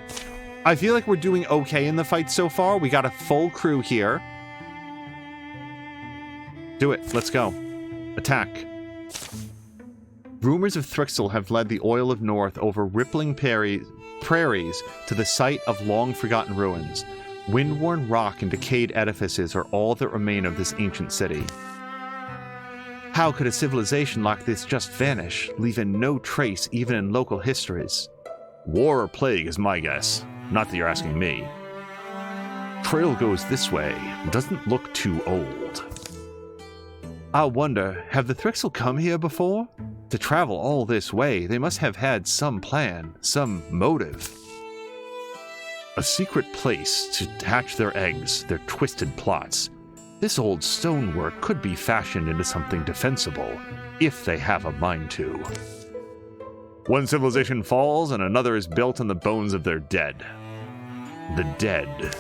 I feel like we're doing okay in the fight so far. We got a full crew here. Do it. Let's go. Attack. Rumors of Thrixel have led the Oil of North over rippling prairies to the site of long-forgotten ruins. Wind-worn rock and decayed edifices are all that remain of this ancient city. How could a civilization like this just vanish, leaving no trace even in local histories? War or plague is my guess. Not that you're asking me. Trail goes this way. Doesn't look too old. I wonder, have the Thrixel come here before? To travel all this way, they must have had some plan, some motive. A secret place to hatch their eggs, their twisted plots. This old stonework could be fashioned into something defensible, if they have a mind to. One civilization falls and another is built on the bones of their dead. The dead.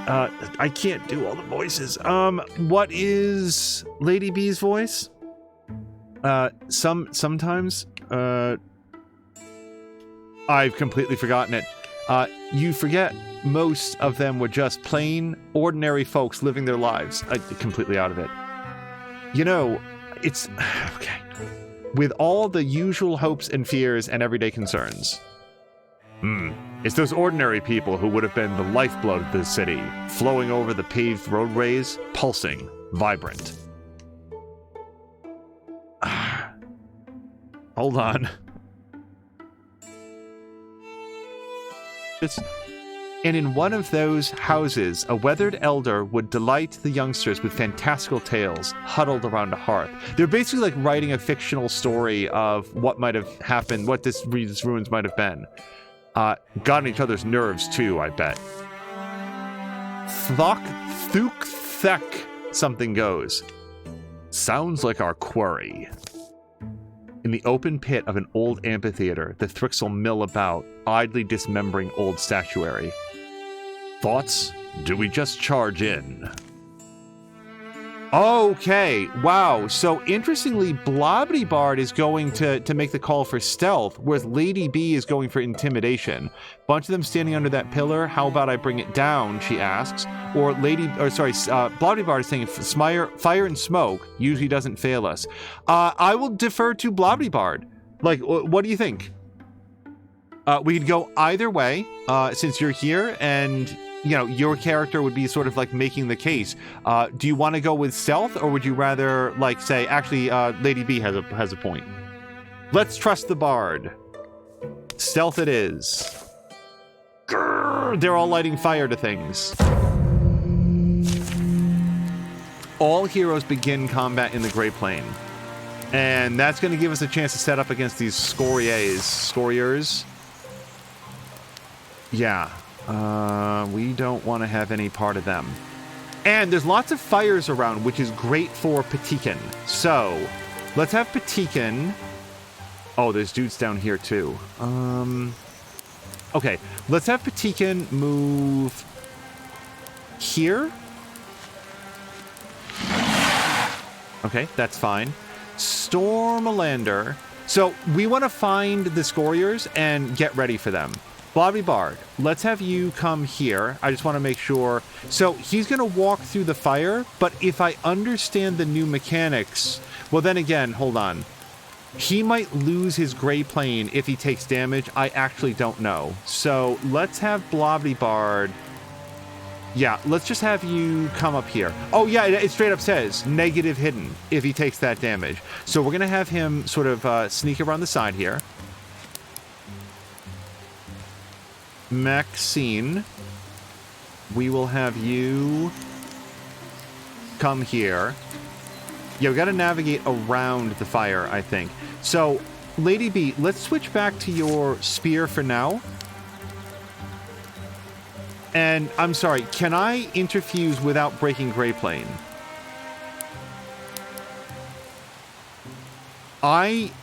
I can't do all the voices. What is Lady B's voice? Sometimes. I've completely forgotten it. You forget most of them were just plain, ordinary folks living their lives. Completely out of it. You know, it's... Okay. With all the usual hopes and fears and everyday concerns. It's those ordinary people who would have been the lifeblood of the city, flowing over the paved roadways, pulsing, vibrant. Hold on. And in one of those houses, a weathered elder would delight the youngsters with fantastical tales, huddled around a hearth. They're basically like writing a fictional story of what might have happened, what these ruins might have been. Got on each other's nerves too, I bet. Thuk, something goes. Sounds like our quarry. In the open pit of an old amphitheater, the Thrixel mill about, idly dismembering old statuary. Thoughts? Do we just charge in? Okay, wow. So interestingly, Blobbity Bard is going to make the call for stealth, whereas Lady B is going for intimidation. Bunch of them standing under that pillar. How about I bring it down? She asks. Or Blobbity Bard is saying fire and smoke usually doesn't fail us. I will defer to Blobbity Bard. Like, what do you think? We could go either way, since you're here and. You know, your character would be sort of like making the case. Do you want to go with stealth, or would you rather, like, say, actually, Lady B has a point. Let's trust the bard. Stealth it is. Grrr, they're all lighting fire to things. All heroes begin combat in the Grey Plane. And that's going to give us a chance to set up against these scoriers. Yeah. We don't want to have any part of them. And there's lots of fires around, which is great for Patikin. So, let's have Patikin. Oh, there's dudes down here too. Okay, let's have Patikin move here. Okay, that's fine. Stormalander. So, we want to find the Scoriers and get ready for them. Blobbity Bard, let's have you come here. I just want to make sure. So he's going to walk through the fire, but if I understand the new mechanics, well then again, hold on. He might lose his Grey Plane if he takes damage. I actually don't know. So let's have Blobbity Bard. Yeah, let's just have you come up here. Oh yeah, it straight up says negative hidden if he takes that damage. So we're going to have him sort of sneak around the side here. Maxine, we will have you come here. Yeah, we got to navigate around the fire, I think. So, Lady B, let's switch back to your spear for now. And, I'm sorry, can I interfuse without breaking Grey Plane?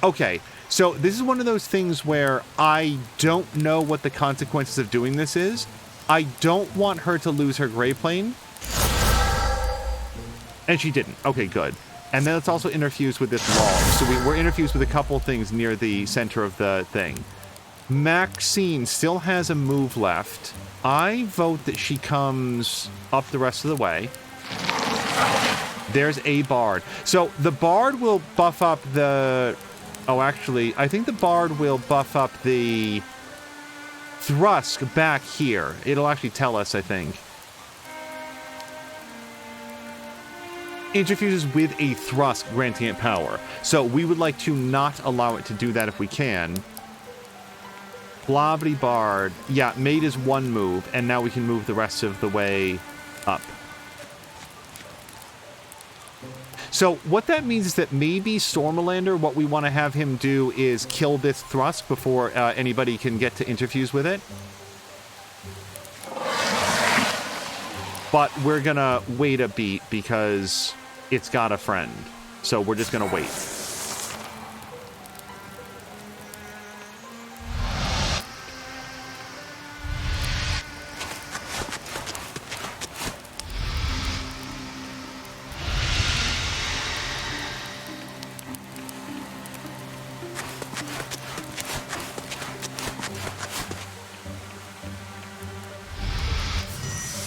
Okay. So this is one of those things where I don't know what the consequences of doing this is. I don't want her to lose her Grey Plane. And she didn't. Okay, good. And then let's also interfuse with this log. So we're interfused with a couple things near the center of the thing. Maxine still has a move left. I vote that she comes up the rest of the way. There's a bard. So the bard will buff up the... Oh, actually, I think the bard will buff up the Thrusk back here. It'll actually tell us, I think. Interfuses with a Thrusk, granting it power. So we would like to not allow it to do that if we can. Blobbity Bard. Yeah, made is one move, and now we can move the rest of the way up. So what that means is that maybe Stormalander, what we want to have him do is kill this Thrusk before anybody can get to interfuse with it. But we're going to wait a beat because it's got a friend. So we're just going to wait.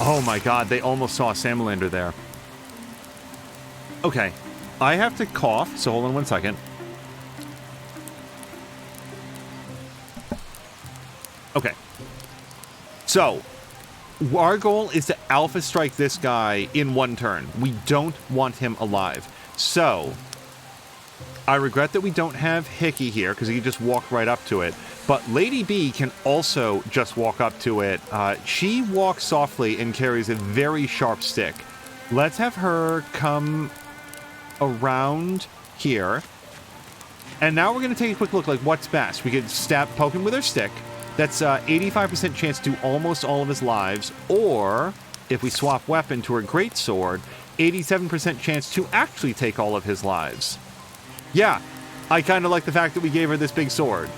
Oh my god, they almost saw a Salamander there. Okay, I have to cough, so hold on 1 second. Okay. So, our goal is to Alpha Strike this guy in 1 turn. We don't want him alive. So, I regret that we don't have Hickey here, because he can just walk right up to it. But Lady B can also just walk up to it. She walks softly and carries a very sharp stick. Let's have her come around here. And now we're going to take a quick look, like, what's best. We could poke him with her stick. That's 85% chance to do almost all of his lives. Or, if we swap weapon to her greatsword, 87% chance to actually take all of his lives. Yeah, I kind of like the fact that we gave her this big sword.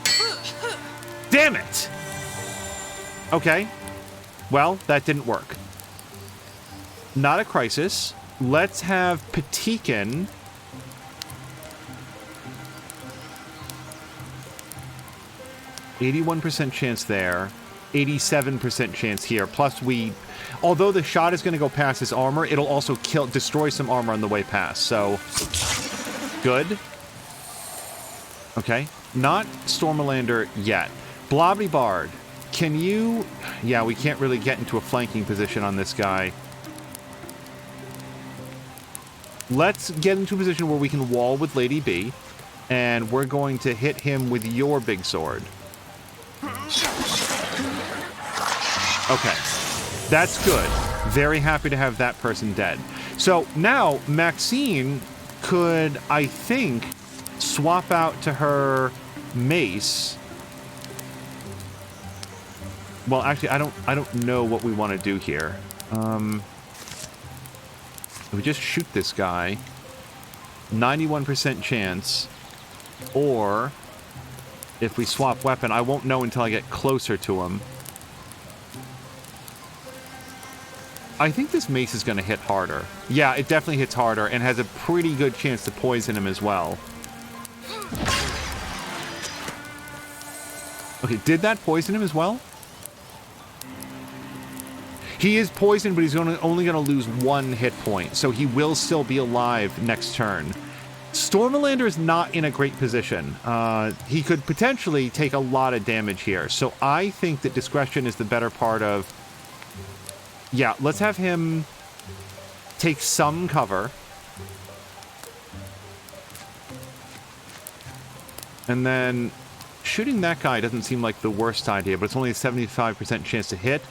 Damn it! Okay. Well, that didn't work. Not a crisis. Let's have Patikin. %81 chance there. 87% chance here. Plus although the shot is going to go past his armor, it'll also destroy some armor on the way past. So, good. Okay. Not Stormalander yet. Blobbity Bard, can you... Yeah, we can't really get into a flanking position on this guy. Let's get into a position where we can wall with Lady B, and we're going to hit him with your big sword. Okay, that's good. Very happy to have that person dead. So now, Maxine could, I think, swap out to her mace. Well, actually, I don't know what we want to do here. If we just shoot this guy, 91% chance, or if we swap weapon, I won't know until I get closer to him. I think this mace is going to hit harder. Yeah, it definitely hits harder and has a pretty good chance to poison him as well. Okay, did that poison him as well? He is poisoned, but he's only going to lose 1 hit point, so he will still be alive next turn. Stormalander is not in a great position. He could potentially take a lot of damage here, so I think that discretion is the better part of... Yeah, let's have him take some cover. And then shooting that guy doesn't seem like the worst idea, but it's only a 75% chance to hit.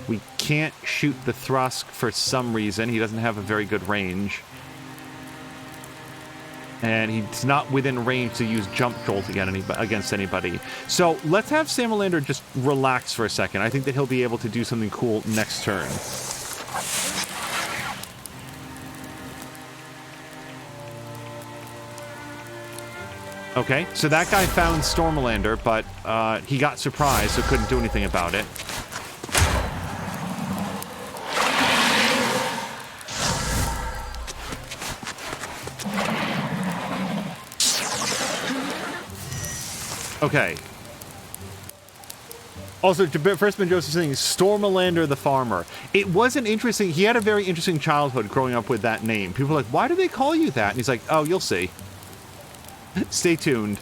We can't shoot the Thrusk for some reason. He doesn't have a very good range. And he's not within range to use Jump Jolt against anybody. So let's have Salamander just relax for a second. I think that he'll be able to do something cool next turn. Okay, so that guy found Stormalander, but he got surprised, so couldn't do anything about it. Okay. Also, first man Joseph saying Stormalander the Farmer. It was an interesting, he had a very interesting childhood growing up with that name. People were like, why do they call you that? And he's like, oh, you'll see. Stay tuned.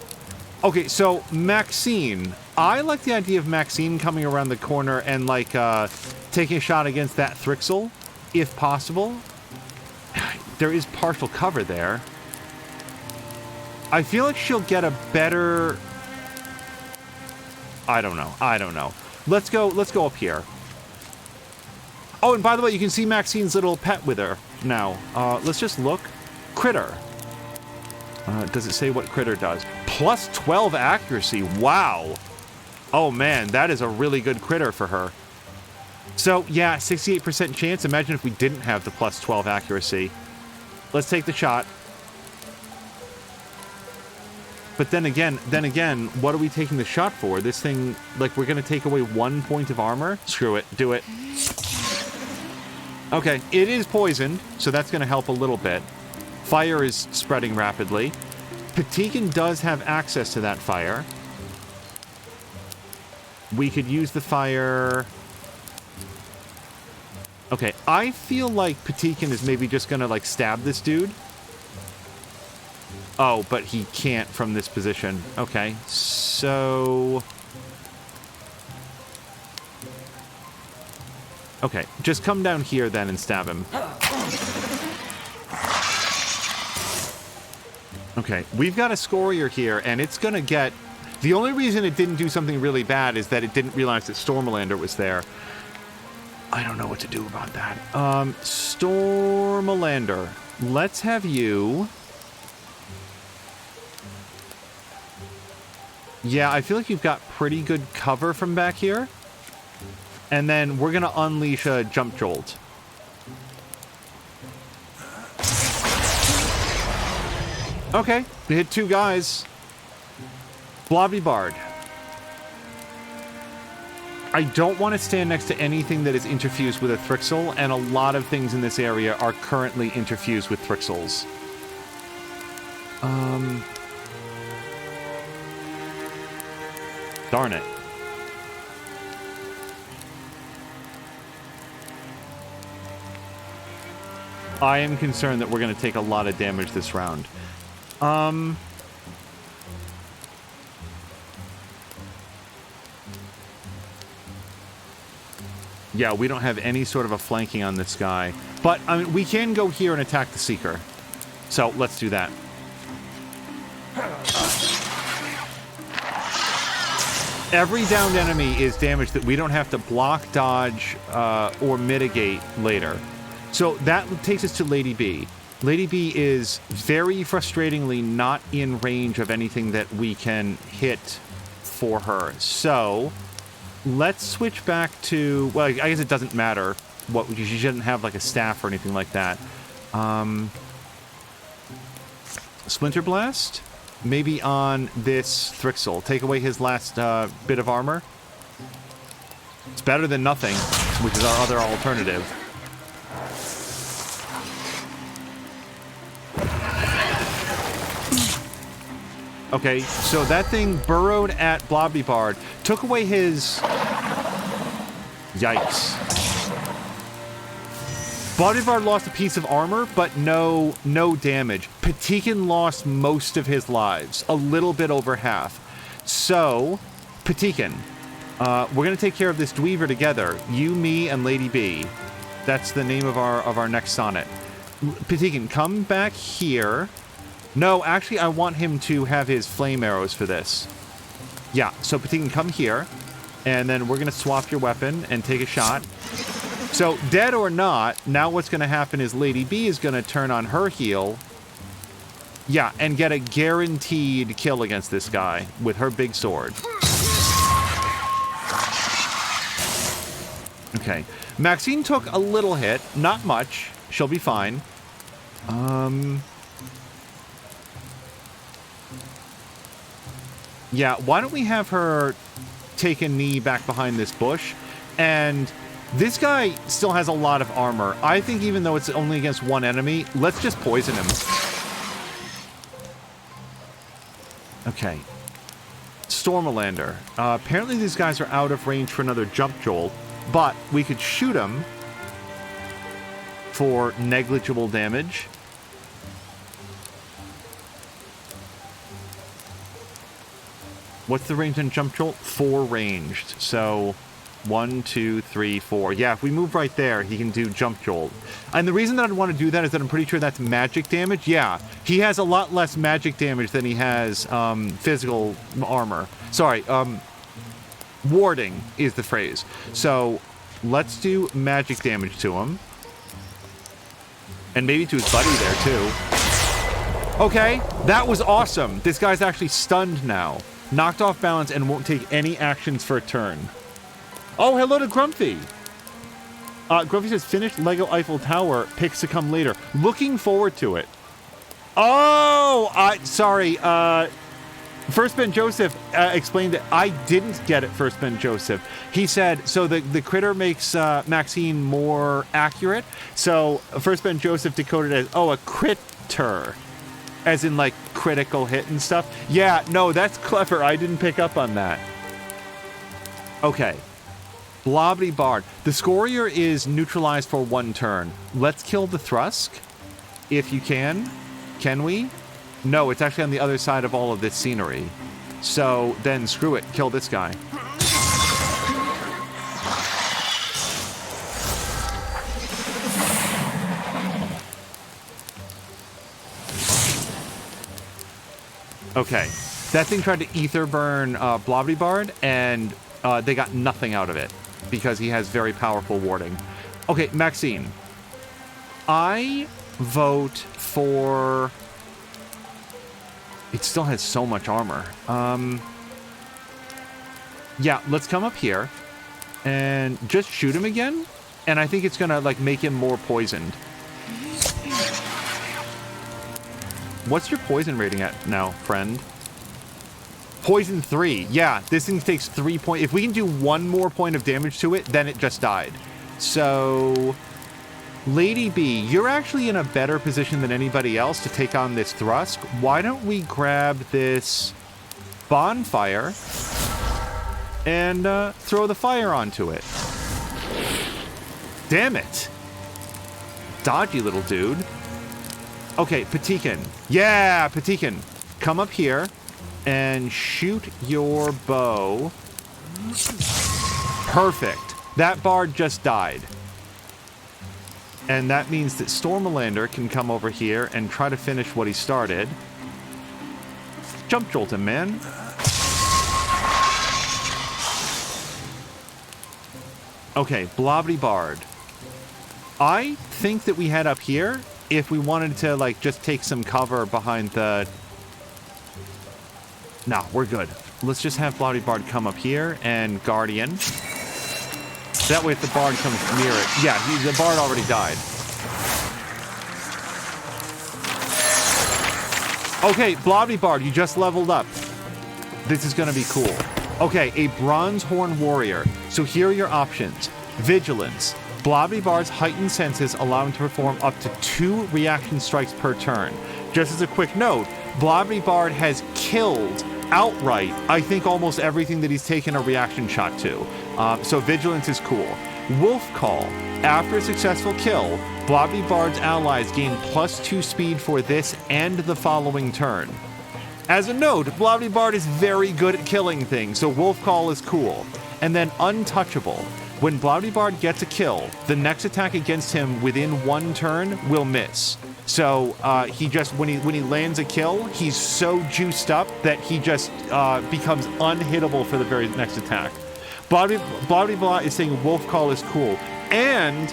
Okay, so Maxine. I like the idea of Maxine coming around the corner and like taking a shot against that Thrixel, if possible. There is partial cover there. I feel like she'll get a better... I don't know. Let's go up here. Oh, and by the way, you can see Maxine's little pet with her now. Let's just look. Critter. Does it say what critter does? Plus 12 accuracy. Wow. Oh man, that is a really good critter for her. So yeah, 68% chance. Imagine if we didn't have the plus 12 accuracy. Let's take the shot. But then again, what are we taking the shot for? This thing, like, we're going to take away 1 point of armor? Screw it. Do it. Okay, it is poisoned, so that's going to help a little bit. Fire is spreading rapidly. Patikin does have access to that fire. We could use the fire... Okay, I feel like Patikin is maybe just going to, like, stab this dude. Oh, but he can't from this position. Okay, so... Okay, just come down here then and stab him. Okay, we've got a Scorier here, and it's gonna get... The only reason it didn't do something really bad is that it didn't realize that Stormalander was there. I don't know what to do about that. Stormalander. Let's have you... Yeah, I feel like you've got pretty good cover from back here. And then we're going to unleash a Jump Jolt. Okay, we hit 2 guys. Blobby Bard. I don't want to stand next to anything that is interfused with a Thrixel, and a lot of things in this area are currently interfused with Thrixels. Darn it. I am concerned that we're going to take a lot of damage this round. Yeah, we don't have any sort of a flanking on this guy. But, I mean, we can go here and attack the Seeker. So, let's do that. Every downed enemy is damage that we don't have to block, dodge, or mitigate later. So that takes us to Lady B. Lady B is very frustratingly not in range of anything that we can hit for her. So let's switch back to... Well, I guess it doesn't matter. She shouldn't have like a staff or anything like that. Splinter Blast? Maybe on this Thrixel. Take away his last bit of armor. It's better than nothing, which is our other alternative. Okay, so that thing burrowed at Blobby Bard. Took away his... Yikes. Blobby Bard lost a piece of armor, but no damage. Patikin lost most of his lives. A little bit over half. So, Patikin, we're going to take care of this Dweaver together. You, me, and Lady B. That's the name of our next sonnet. Patikin, come back here. No, actually, I want him to have his flame arrows for this. Yeah, so Patikin, come here. And then we're going to swap your weapon and take a shot. So, dead or not, now what's going to happen is Lady B is going to turn on her heal. Yeah, and get a guaranteed kill against this guy with her big sword. Okay. Maxine took a little hit. Not much. She'll be fine. Yeah, why don't we have her take a knee back behind this bush? And... This guy still has a lot of armor. I think even though it's only against one enemy, let's just poison him. Okay. Stormalander. Apparently these guys are out of range for another jump jolt, but we could shoot them for negligible damage. What's the range on jump jolt? 4 ranged. So 1, 2, 3, 4. Yeah, if we move right there, he can do jump jolt. And the reason that I'd want to do that is that I'm pretty sure that's magic damage. Yeah, he has a lot less magic damage than he has physical armor. Sorry, warding is the phrase. So let's do magic damage to him. And maybe to his buddy there too. Okay, that was awesome. This guy's actually stunned now. Knocked off balance and won't take any actions for a turn. Oh, hello to Grumpy. Grumpy says, finished Lego Eiffel Tower, picks to come later. Looking forward to it. Oh, sorry. First Ben Joseph explained that I didn't get it, First Ben Joseph. He said, so the critter makes Maxine more accurate. So First Ben Joseph decoded it as, oh, a critter. As in, like, critical hit and stuff. Yeah, no, that's clever. I didn't pick up on that. Okay. Blobbity Bard. The Scorier is neutralized for 1 turn. Let's kill the Thrusk. If you can. Can we? No, it's actually on the other side of all of this scenery. So, then screw it. Kill this guy. Okay, that thing tried to ether burn Blobbity Bard, and they got nothing out of it because he has very powerful warding. Okay, Maxine. I vote for... It still has so much armor. Yeah, let's come up here and just shoot him again, and I think it's gonna like make him more poisoned. What's your poison rating at now, friend? Poison 3. Yeah, this thing takes 3 points. If we can do 1 more point of damage to it, then it just died. So, Lady B, you're actually in a better position than anybody else to take on this Thrusk. Why don't we grab this bonfire and throw the fire onto it? Damn it. Dodgy little dude. Okay, Patikin. Yeah, Patikin. Come up here and shoot your bow. Perfect. That bard just died. And that means that Stormalander can come over here and try to finish what he started. Jump jolt him, man. Okay, Blobbity Bard. I think that we head up here if we wanted to, like, just take some cover behind the... No, we're good. Let's just have Blobbity Bard come up here and Guardian. That way if the Bard comes near it... Yeah, the Bard already died. Okay, Blobbity Bard, you just leveled up. This is going to be cool. Okay, a Bronze Horn Warrior. So here are your options. Vigilance. Blobbity Bard's heightened senses allow him to perform up to 2 reaction strikes per turn. Just as a quick note, Blobbity Bard has killed outright, I think, almost everything that he's taken a reaction shot to. So Vigilance is cool. Wolf Call. After a successful kill, Blobbity Bard's allies gain +2 speed for this and the following turn. As a note, Blobbity Bard is very good at killing things, so Wolf Call is cool. And then Untouchable. When Blobbity Bard gets a kill, the next attack against him within 1 turn will miss. So he just, when he lands a kill, he's so juiced up that he just becomes unhittable for the very next attack. Blobbity Blah is saying Wolf Call is cool and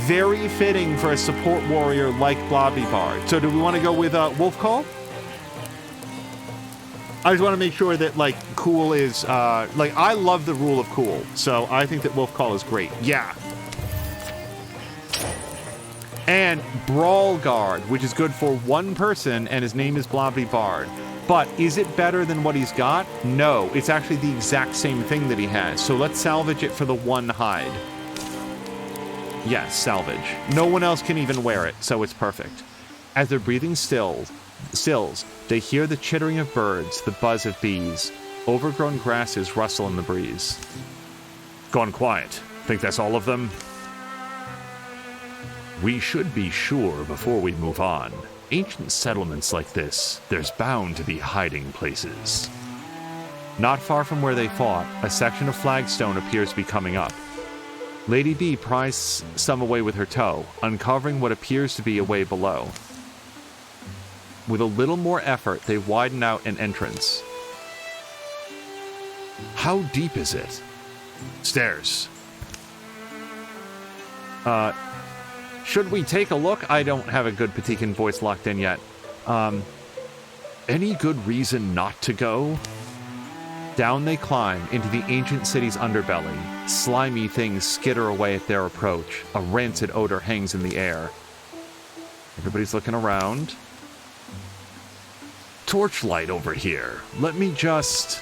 very fitting for a support warrior like Blobbity Bard. So do we want to go with Wolf Call? I just want to make sure that, like, cool is, like, I love the rule of cool, so I think that Wolf Call is great. Yeah. And Brawl Guard, which is good for 1 person, and his name is Blobbity Bard. But is it better than what he's got? No, it's actually the exact same thing that he has. So let's salvage it for the 1 hide. Yes, salvage. No one else can even wear it, so it's perfect. As their breathing stills, they hear the chittering of birds, the buzz of bees. Overgrown grasses rustle in the breeze. Gone quiet. Think that's all of them? We should be sure before we move on. Ancient settlements like this, there's bound to be hiding places. Not far from where they fought, a section of flagstone appears to be coming up. Lady B pries some away with her toe, uncovering what appears to be a way below. With a little more effort, they widen out an entrance. How deep is it? Stairs. Should we take a look? I don't have a good Patikan voice locked in yet. Any good reason not to go? Down they climb into the ancient city's underbelly. Slimy things skitter away at their approach. A rancid odor hangs in the air. Everybody's looking around. Torchlight over here. Let me just...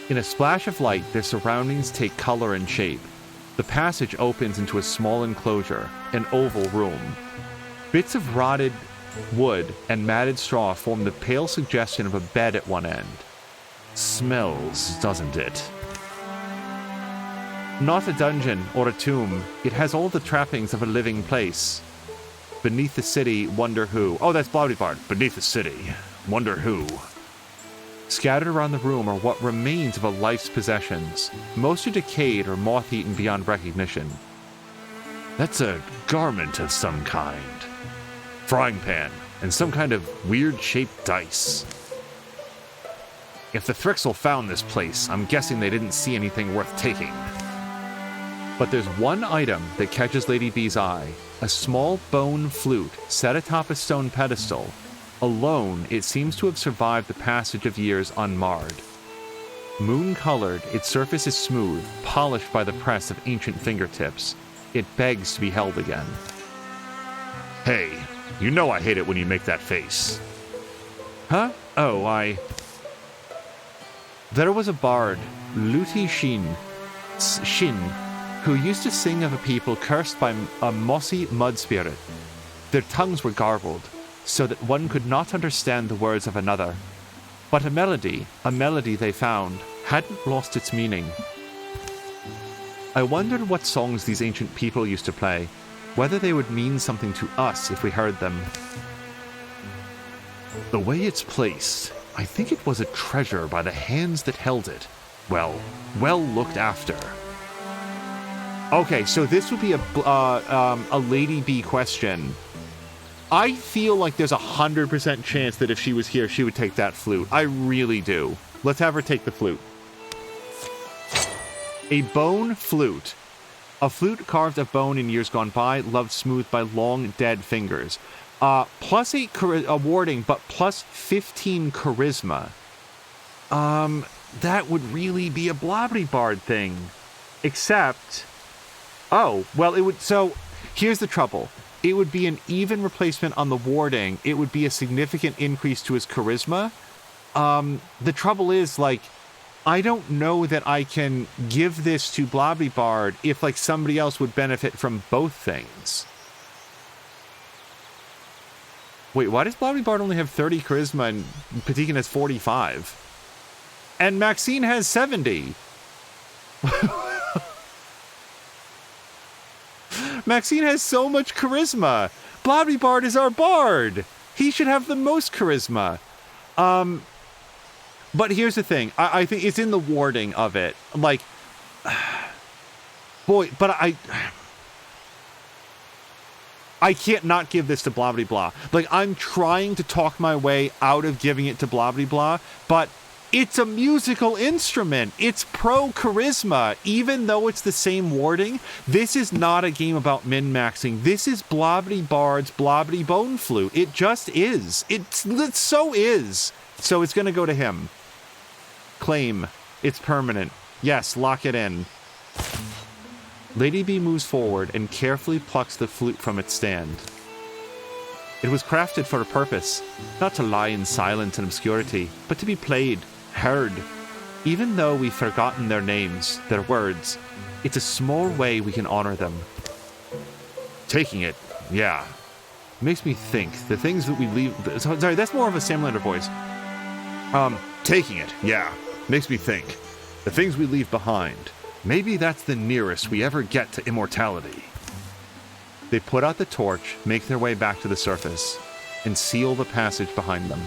In a splash of light, their surroundings take color and shape. The passage opens into a small enclosure, an oval room. Bits of rotted wood and matted straw form the pale suggestion of a bed at one end. Smells, doesn't it? Not a dungeon or a tomb. It has all the trappings of a living place. Beneath the city, wonder who. Oh, that's Bloudybard. Beneath the city, wonder who. Scattered around the room are what remains of a life's possessions. Most are decayed or moth-eaten beyond recognition. That's a garment of some kind. Frying pan, and some kind of weird-shaped dice. If the Thrixel found this place, I'm guessing they didn't see anything worth taking. But there's one item that catches Lady B's eye. A small bone flute set atop a stone pedestal. Alone, it seems to have survived the passage of years unmarred. Moon-colored, its surface is smooth, polished by the press of ancient fingertips. It begs to be held again. Hey, you know I hate it when you make that face. Huh? Oh, There was a bard, Luti Shin, who used to sing of a people cursed by a mossy mud spirit. Their tongues were garbled, so that one could not understand the words of another. But a melody they found, hadn't lost its meaning. I wondered what songs these ancient people used to play, whether they would mean something to us if we heard them. The way it's placed, I think it was a treasure by the hands that held it. Well looked after. Okay, so this would be a Lady B question. I feel like there's 100% chance that if she was here, she would take that flute. I really do. Let's have her take the flute. A bone flute. A flute carved of bone in years gone by, loved smooth by long, dead fingers. Plus 8 warding, but plus 15 charisma. That would really be a Bloudybard thing. Except... Oh, well, it would... So, here's the trouble. It would be an even replacement on the warding. It would be a significant increase to his charisma. The trouble is, like, I don't know that I can give this to Bloudybard if, like, somebody else would benefit from both things. Wait, why does Bloudybard only have 30 charisma and Patikan has 45? And Maxine has 70. Maxine has so much charisma. Bloudybard is our bard. He should have the most charisma. But here's the thing. I think it's in the warding of it. Like, boy, but I can't not give this to Bloudyblah. Like, I'm trying to talk my way out of giving it to Bloudyblah, but it's a musical instrument. It's pro-charisma. Even though it's the same warding, this is not a game about min-maxing. This is Bloudybard's Blobbity Bone Flute. It just is. It so is. So it's going to go to him. Claim. It's permanent. Yes, lock it in. Lady B moves forward and carefully plucks the flute from its stand. It was crafted for a purpose, not to lie in silence and obscurity, but to be played, heard. Even though we've forgotten their names, their words, it's a small way we can honor them. Taking it, yeah. Makes me think, the things that we leave... Sorry, that's more of a Sam Lander voice. Taking it, yeah. Makes me think. The things we leave behind. Maybe that's the nearest we ever get to immortality. They put out the torch, make their way back to the surface, and seal the passage behind them.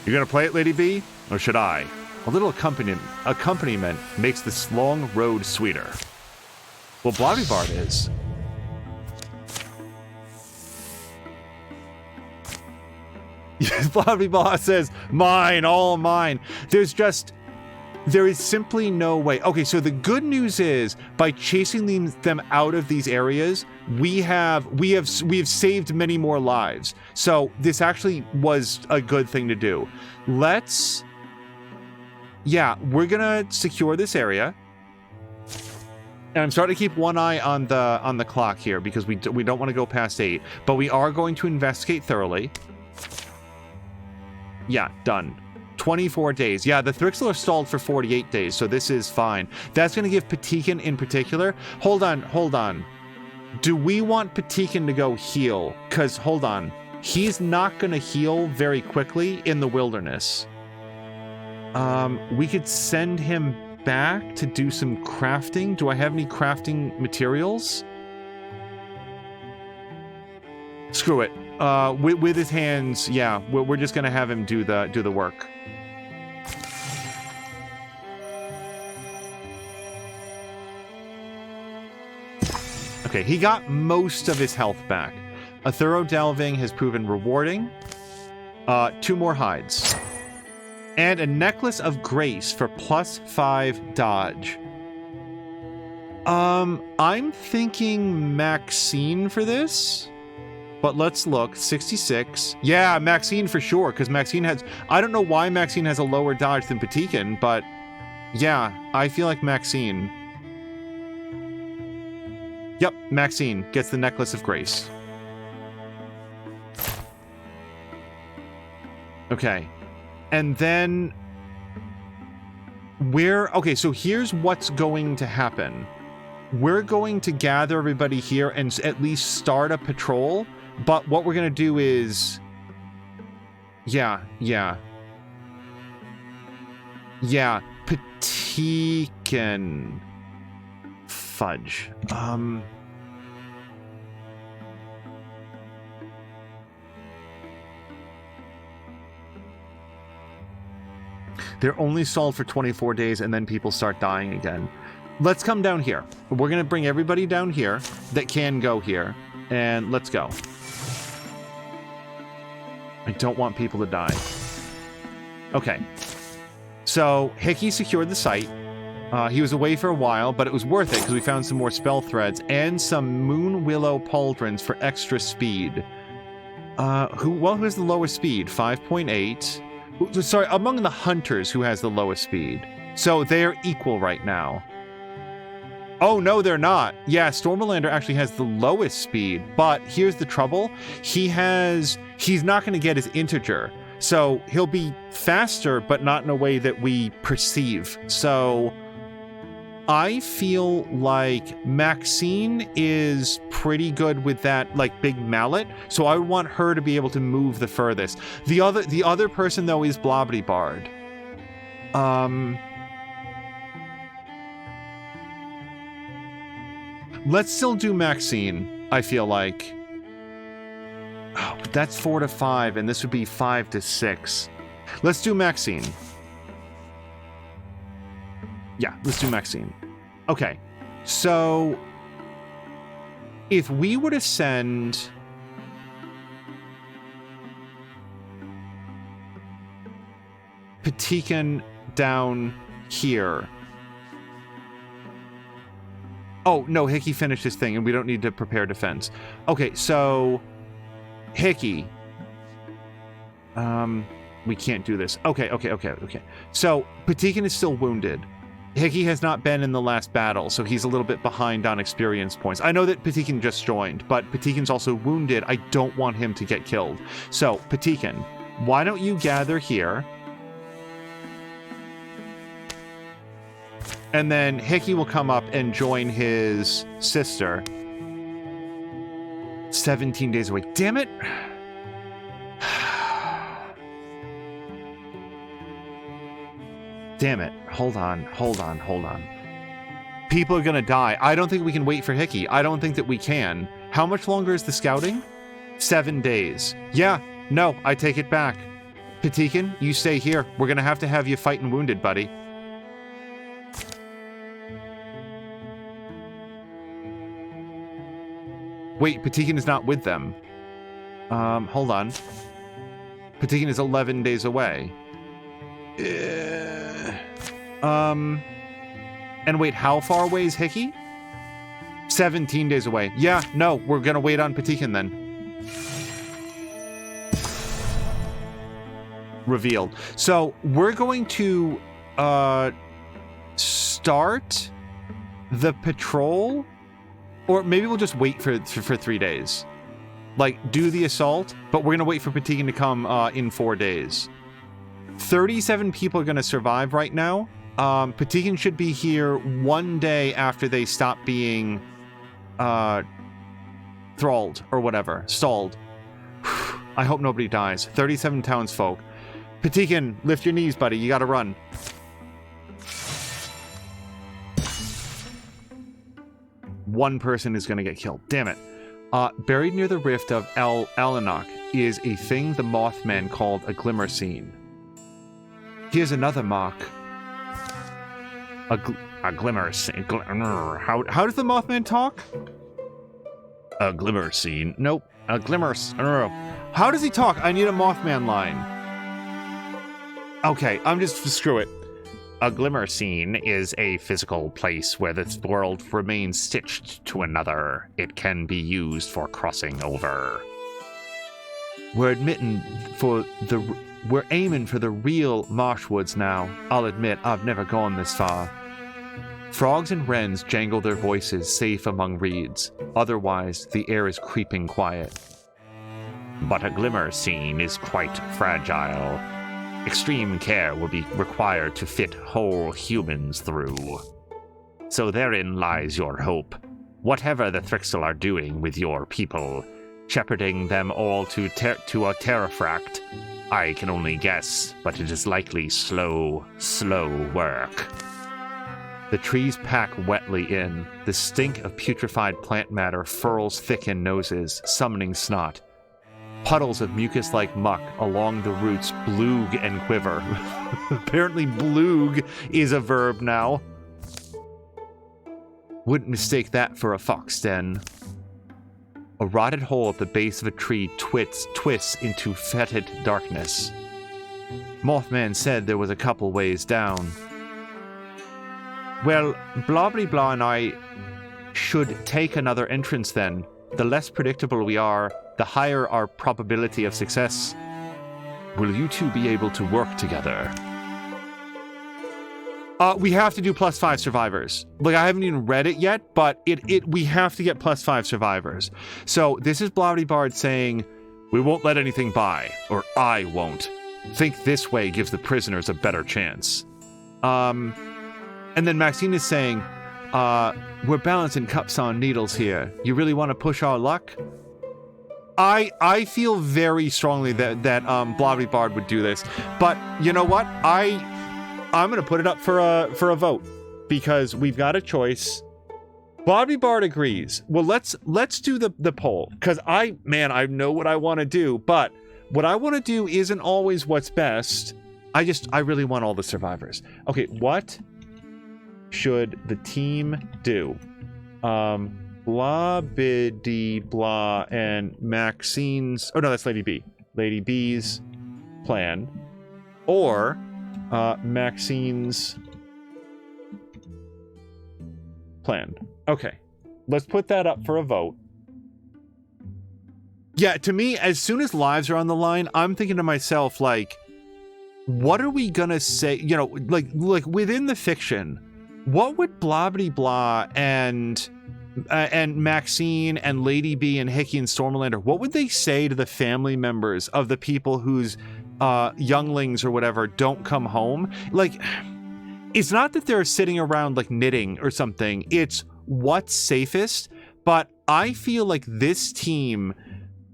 You gonna play it, Lady B? Or should I? A little accompaniment makes this long road sweeter. Well, Blobbybard is. Blobbybard says, mine, all mine. There is simply no way. Okay, so the good news is, by chasing them out of these areas, we have saved many more lives. So this actually was a good thing to do. We're gonna secure this area. And I'm starting to keep one eye on the clock here because we don't want to go past 8, but we are going to investigate thoroughly. Yeah, done. 24 days. Yeah, the Thrixler stalled for 48 days, so this is fine. That's going to give Patikin in particular... Hold on. Do we want Patikin to go heal? Because, hold on. He's not going to heal very quickly in the wilderness. We could send him back to do some crafting. Do I have any crafting materials? Screw it. With his hands, yeah, we're just going to have him do the work. Okay, he got most of his health back. A thorough delving has proven rewarding. 2 more hides. And a necklace of grace for +5 dodge. I'm thinking Maxine for this. But let's look. 66. Yeah, Maxine for sure, because Maxine has... I don't know why Maxine has a lower dodge than Patikin, but... Yeah, I feel like Maxine... Yep, Maxine gets the Necklace of Grace. Okay. And then... Okay, so here's what's going to happen. We're going to gather everybody here and at least start a patrol, but what we're going to do is... Yeah. Patikin... Fudge. They're only stalled for 24 days and then people start dying again. Let's come down here. We're going to bring everybody down here that can go here. And let's go. I don't want people to die. Okay. So, Hickey secured the site. He was away for a while, but it was worth it because we found some more spell threads and some Moon Willow pauldrons for extra speed. Who has the lowest speed? 5.8. Sorry, among the hunters, who has the lowest speed? So they're equal right now. Oh, no, they're not. Yeah, Stormlander actually has the lowest speed, but here's the trouble. He's not going to get his integer. So he'll be faster, but not in a way that we perceive. So I feel like Maxine is pretty good with that, like, big mallet. So I want her to be able to move the furthest. The other person, though, is Blobbybard. Let's still do Maxine, I feel like. Oh, but that's 4 to 5, and this would be 5 to 6. Let's do Maxine. Yeah, let's do Maxine. Okay, so if we were to send Patikin down here. Oh, no, Hickey finished his thing, and we don't need to prepare defense. Okay, so Hickey. We can't do this. Okay. So Patikin is still wounded. Hickey has not been in the last battle, so he's a little bit behind on experience points. I know that Patikin just joined, but Patikin's also wounded. I don't want him to get killed. So, Patikin, why don't you gather here? And then Hickey will come up and join his sister. 17 days away. Damn it! Damn it. Hold on. People are gonna die. I don't think we can wait for Hickey. I don't think that we can. How much longer is the scouting? 7 days. Yeah, no, I take it back. Patikin, you stay here. We're gonna have to have you fighting wounded, buddy. Wait, Patikin is not with them. Hold on. Patikin is 11 days away. And wait, how far away is Hickey? 17 days away. Yeah, no, we're gonna wait on Patikin then. Revealed. So we're going to start the patrol, or maybe we'll just wait for 3 days. Like, do the assault, but we're gonna wait for Patikin to come in 4 days. 37 people are gonna survive right now. Patikin should be here 1 day after they stop being thralled or whatever, stalled. I hope nobody dies. 37 townsfolk. Patikin, lift your knees, buddy. You gotta run. One person is gonna get killed. Damn it. Buried near the rift of Alanok is a thing the Mothman called a glimmer scene. Here's another mark. A glimmer scene. How does the Mothman talk? A glimmer scene. Nope. A glimmer. How does he talk? I need a Mothman line. Okay, I'm just screw it. A glimmer scene is a physical place where this world remains stitched to another. It can be used for crossing over. We're aiming for the real Marshwoods now. I'll admit, I've never gone this far. Frogs and wrens jangle their voices safe among reeds. Otherwise, the air is creeping quiet. But a glimmer scene is quite fragile. Extreme care will be required to fit whole humans through. So therein lies your hope. Whatever the Thrixel are doing with your people, shepherding them all to a terrafract, I can only guess, but it is likely slow work. The trees pack wetly in. The stink of putrefied plant matter furls thick in noses, summoning snot. Puddles of mucus-like muck along the roots bloog and quiver. Apparently bloog is a verb now. Wouldn't mistake that for a fox den. A rotted hole at the base of a tree twists into fetid darkness. Mothman said there was a couple ways down. Well, Blah and I should take another entrance then. The less predictable we are, the higher our probability of success. Will you two be able to work together? We have to do +5 survivors. Like, I haven't even read it yet, but we have to get +5 survivors. So this is Bard saying, we won't let anything by, or I won't. Think this way gives the prisoners a better chance. And then Maxine is saying, we're balancing cups on needles here. You really want to push our luck? I feel very strongly that Bard would do this, but you know what? I'm gonna put it up for a vote because we've got a choice. Bard agrees. Well, let's do the poll because I know what I want to do, but what I want to do isn't always what's best. I really want all the survivors. Okay, what should the team do? Blah, Biddy, Blah, and Maxine's... Oh, no, that's Lady B. Lady B's plan. Or Maxine's plan. Okay. Let's put that up for a vote. Yeah, to me, as soon as lives are on the line, I'm thinking to myself, like, what are we gonna say? You know, like within the fiction, what would Blah and Maxine and Lady B and Hickey and Stormlander, what would they say to the family members of the people whose younglings or whatever don't come home? Like, it's not that they're sitting around like knitting or something. It's what's safest. But I feel like this team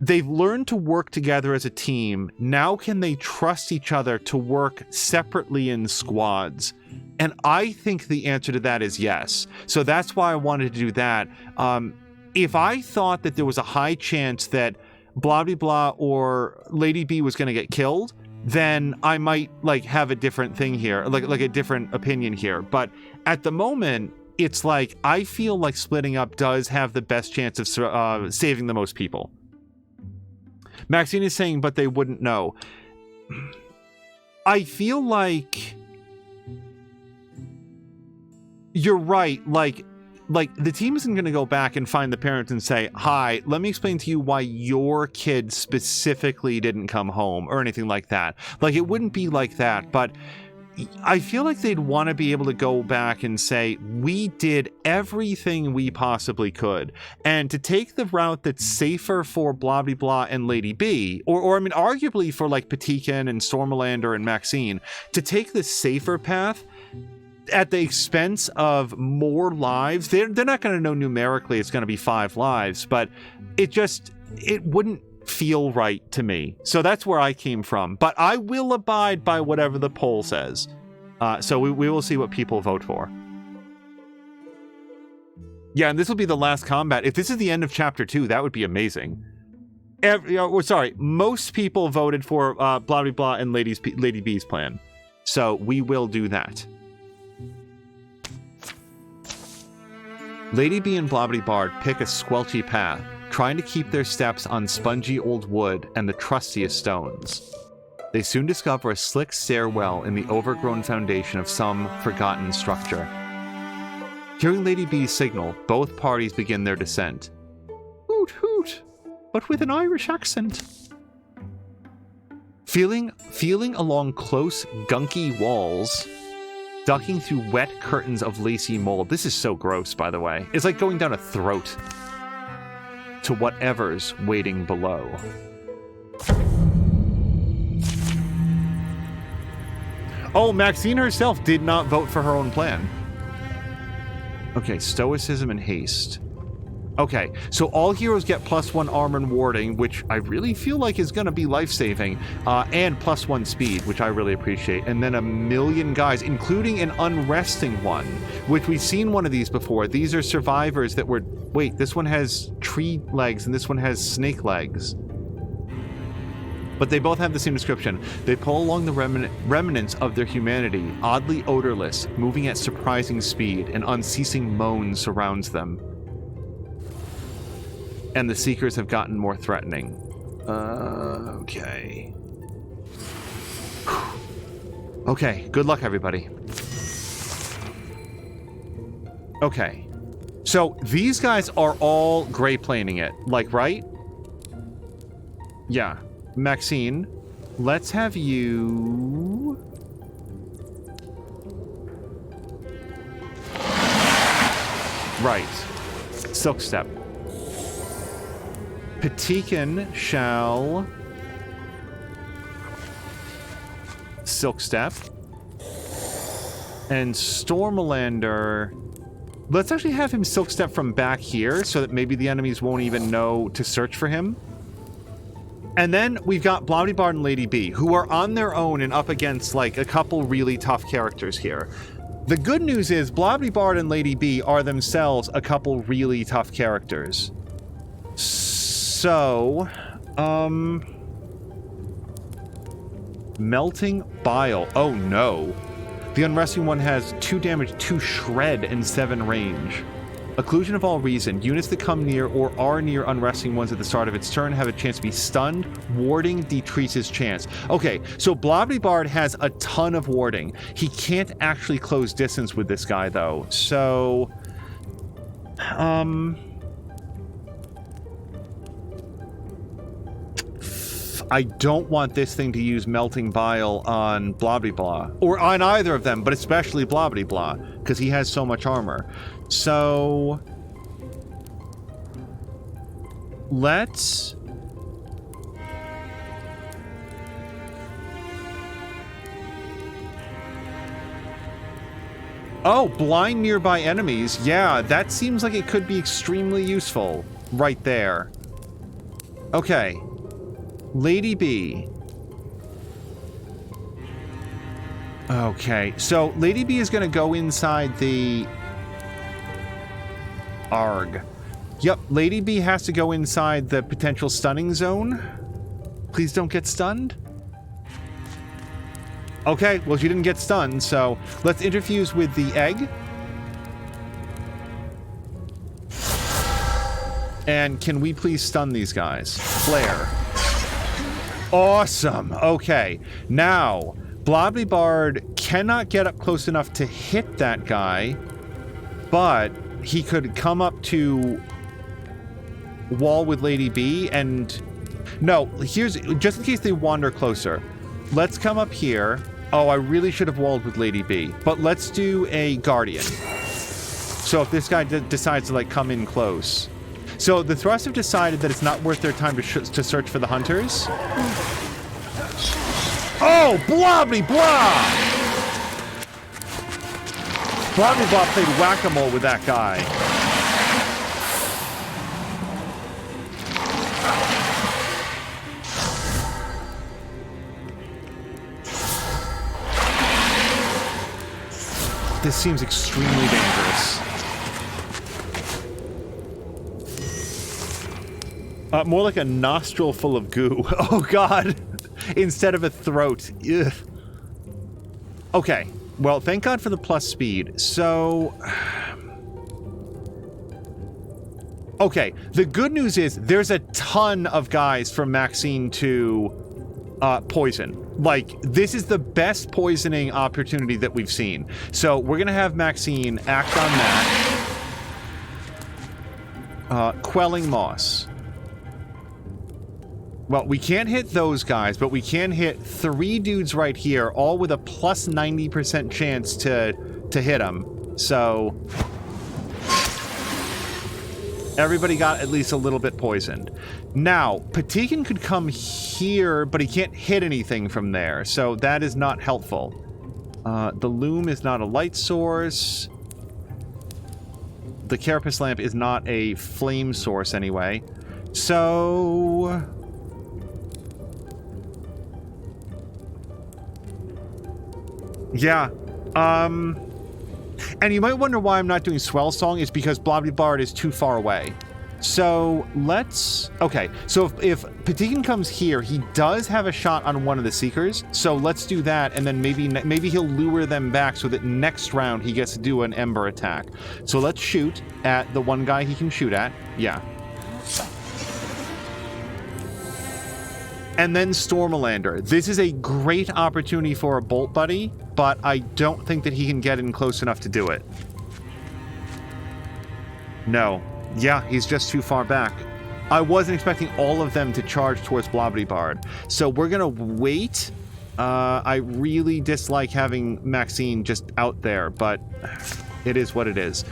they've learned to work together as a team. Now can they trust each other to work separately in squads? And I think the answer to that is yes. So that's why I wanted to do that. If I thought that there was a high chance that blah blah blah or Lady B was going to get killed, then I might like have a different thing here, like a different opinion here. But at the moment, it's like I feel like splitting up does have the best chance of saving the most people. Maxine is saying, but they wouldn't know. I feel like you're right. Like the team isn't going to go back and find the parents and say, hi, let me explain to you why your kid specifically didn't come home or anything like that. Like, it wouldn't be like that, but I feel like they'd want to be able to go back and say, we did everything we possibly could. And to take the route that's safer for blah, blah, blah and Lady B, or I mean, arguably for like Patikan and Stormalander and Maxine, to take the safer path at the expense of more lives. They're not going to know numerically it's going to be 5 lives, but it wouldn't feel right to me. So that's where I came from. But I will abide by whatever the poll says. So we will see what people vote for. Yeah, and this will be the last combat. If this is the end of Chapter 2, that would be amazing. Most people voted for blah, blah, blah and Lady B's plan. So we will do that. Lady B and Blobbity Bard pick a squelchy path, trying to keep their steps on spongy old wood and the trustiest stones. They soon discover a slick stairwell in the overgrown foundation of some forgotten structure. Hearing Lady B's signal, both parties begin their descent. Hoot hoot, but with an Irish accent. Feeling along close, gunky walls, ducking through wet curtains of lacy mold. This is so gross, by the way. It's like going down a throat to whatever's waiting below. Oh, Maxine herself did not vote for her own plan. Okay, stoicism and haste. Okay, so all heroes get +1 armor and warding, which I really feel like is going to be life-saving, and +1 speed, which I really appreciate. And then 1,000,000 guys, including an unresting one, which we've seen one of these before. These are survivors that were... Wait, this one has tree legs and this one has snake legs. But they both have the same description. They pull along the remnants of their humanity, oddly odorless, moving at surprising speed. An unceasing moan surrounds them. And the Seekers have gotten more threatening. Okay. Okay, good luck, everybody. Okay. So, these guys are all gray planing it, like, right? Yeah. Maxine, let's have you... Right. Silk Step. Patikan shall Silk Step. And Stormalander, let's actually have him Silk Step from back here so that maybe the enemies won't even know to search for him. And then we've got Blobbity Bard and Lady B, who are on their own and up against like a couple really tough characters here. The good news is Blobbity Bard and Lady B are themselves a couple really tough characters. So, Melting Bile. Oh no. The Unresting one has 2 damage, 2 shred, and 7 range. Occlusion of all reason. Units that come near or are near Unresting ones at the start of its turn have a chance to be stunned. Warding decreases chance. Okay, so Blobbity Bard has a ton of warding. He can't actually close distance with this guy, though. So, I don't want this thing to use Melting Bile on Blobbity Blah. Or on either of them, but especially Blobbity Blah, because he has so much armor. So... let's... oh, blind nearby enemies. Yeah, that seems like it could be extremely useful right there. Okay. Lady B. Okay, so Lady B is going to go inside the... Arg. Yep, Lady B has to go inside the potential stunning zone. Please don't get stunned. Okay, well, she didn't get stunned, so let's interfuse with the egg. And can we please stun these guys? Flare. Awesome. Okay, now... Blobby Bard cannot get up close enough to hit that guy, but he could come up to wall with Lady B and... No, here's... Just in case they wander closer, let's come up here. Oh, I really should have walled with Lady B, but let's do a Guardian. So if this guy decides to, like, come in close. So the Thrust have decided that it's not worth their time to search for the hunters. Oh, Blobby Blah! Blobby Blah played whack-a-mole with that guy. This seems extremely dangerous. More like a nostril full of goo. Oh, God. Instead of a throat. Ugh. Okay. Well, thank God for the plus speed. So... Okay. The good news is there's a ton of guys from Maxine to poison. Like, this is the best poisoning opportunity that we've seen. So we're going to have Maxine act on that. Quelling Moss. Well, we can't hit those guys, but we can hit 3 dudes right here, all with a plus 90% chance to hit them. So... Everybody got at least a little bit poisoned. Now, Patikin could come here, but he can't hit anything from there, so that is not helpful. The loom is not a light source. The carapace lamp is not a flame source anyway. So... Yeah. And you might wonder why I'm not doing Swell Song. It's because Blobby Bard is too far away. So let's... Okay, so if Patikin comes here, he does have a shot on one of the Seekers. So let's do that, and then maybe he'll lure them back so that next round he gets to do an Ember attack. So let's shoot at the one guy he can shoot at. Yeah. And then Stormalander. This is a great opportunity for a Bolt Buddy, but I don't think that he can get in close enough to do it. No. Yeah, he's just too far back. I wasn't expecting all of them to charge towards Blobby Bard. So we're gonna wait. I really dislike having Maxine just out there, but it is what it is.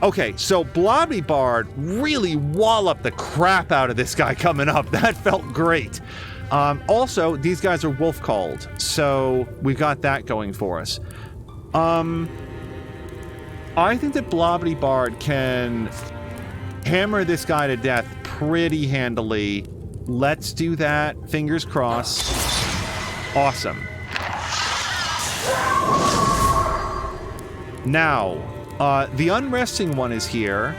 Okay, so Blobby Bard really walloped the crap out of this guy coming up. That felt great. Also, these guys are wolf-called, so we've got that going for us. I think that Blobby Bard can hammer this guy to death pretty handily. Let's do that. Fingers crossed. Awesome. Now, the unresting one is here.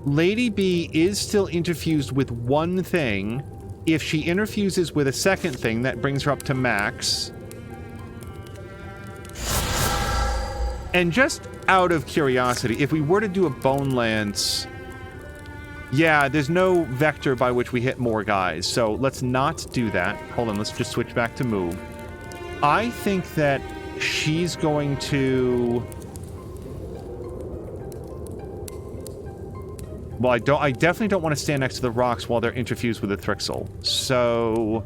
Lady B is still interfused with one thing. If she interfuses with a second thing, that brings her up to max. And just out of curiosity, if we were to do a Bone Lance... Yeah, there's no vector by which we hit more guys, so let's not do that. Hold on, let's just switch back to move. I think that she's going to... Well, I definitely don't want to stand next to the rocks while they're interfused with the Thrixel. So...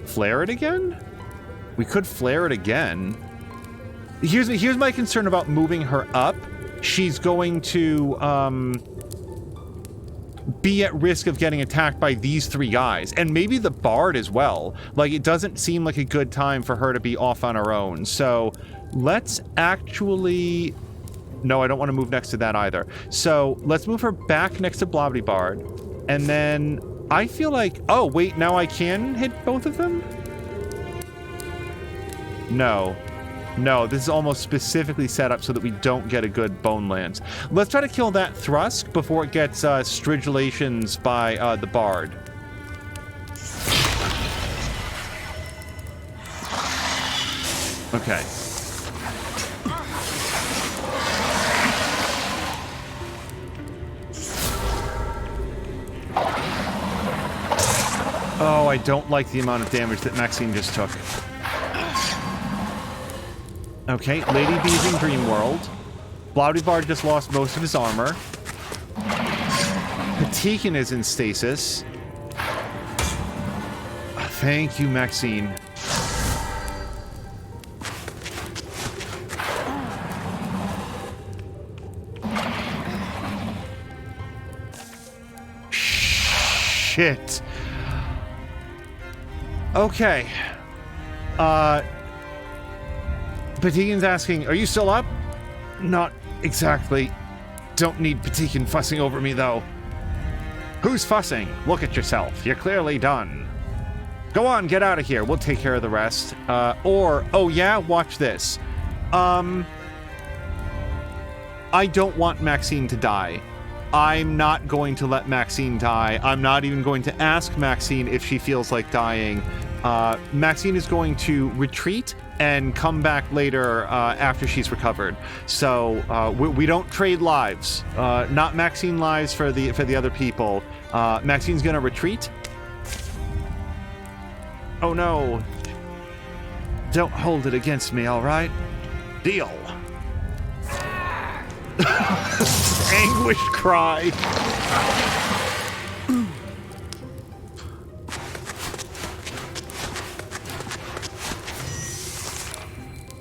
Flare it again? We could flare it again. Here's my concern about moving her up. She's going to, be at risk of getting attacked by these 3 guys, and maybe the bard as well. Like, it doesn't seem like a good time for her to be off on her own. So let's actually... No, I don't want to move next to that either. So let's move her back next to Blobbity-Bard, and then I feel like... Oh, wait, now I can hit both of them? No. No, this is almost specifically set up so that we don't get a good bone lance. Let's try to kill that Thrusk before it gets stridulations by the Bard. Okay. Oh, I don't like the amount of damage that Maxine just took. Okay, Lady B's in Dream World. Blobbity-Bard just lost most of his armor. Patikin is in stasis. Thank you, Maxine. Shit. Okay. Patikin's asking, are you still up? Not exactly. Don't need Patikin fussing over me, though. Who's fussing? Look at yourself. You're clearly done. Go on, get out of here. We'll take care of the rest. Oh yeah, watch this. I don't want Maxine to die. I'm not going to let Maxine die. I'm not even going to ask Maxine if she feels like dying. Maxine is going to retreat and come back later after she's recovered. So we don't trade lives. Not Maxine lives for the other people. Maxine's gonna retreat. Oh no! Don't hold it against me, all right? Deal. Anguished cry.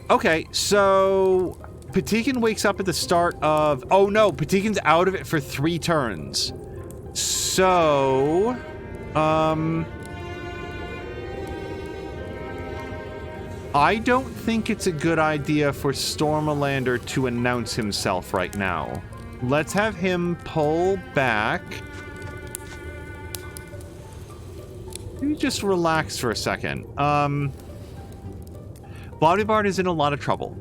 Okay, so Patikin wakes up at the start of... Oh no, Patikin's out of it for 3 turns. So... I don't think it's a good idea for Stormalander to announce himself right now. Let's have him pull back. Maybe just relax for a second. Blobbity-Bard is in a lot of trouble.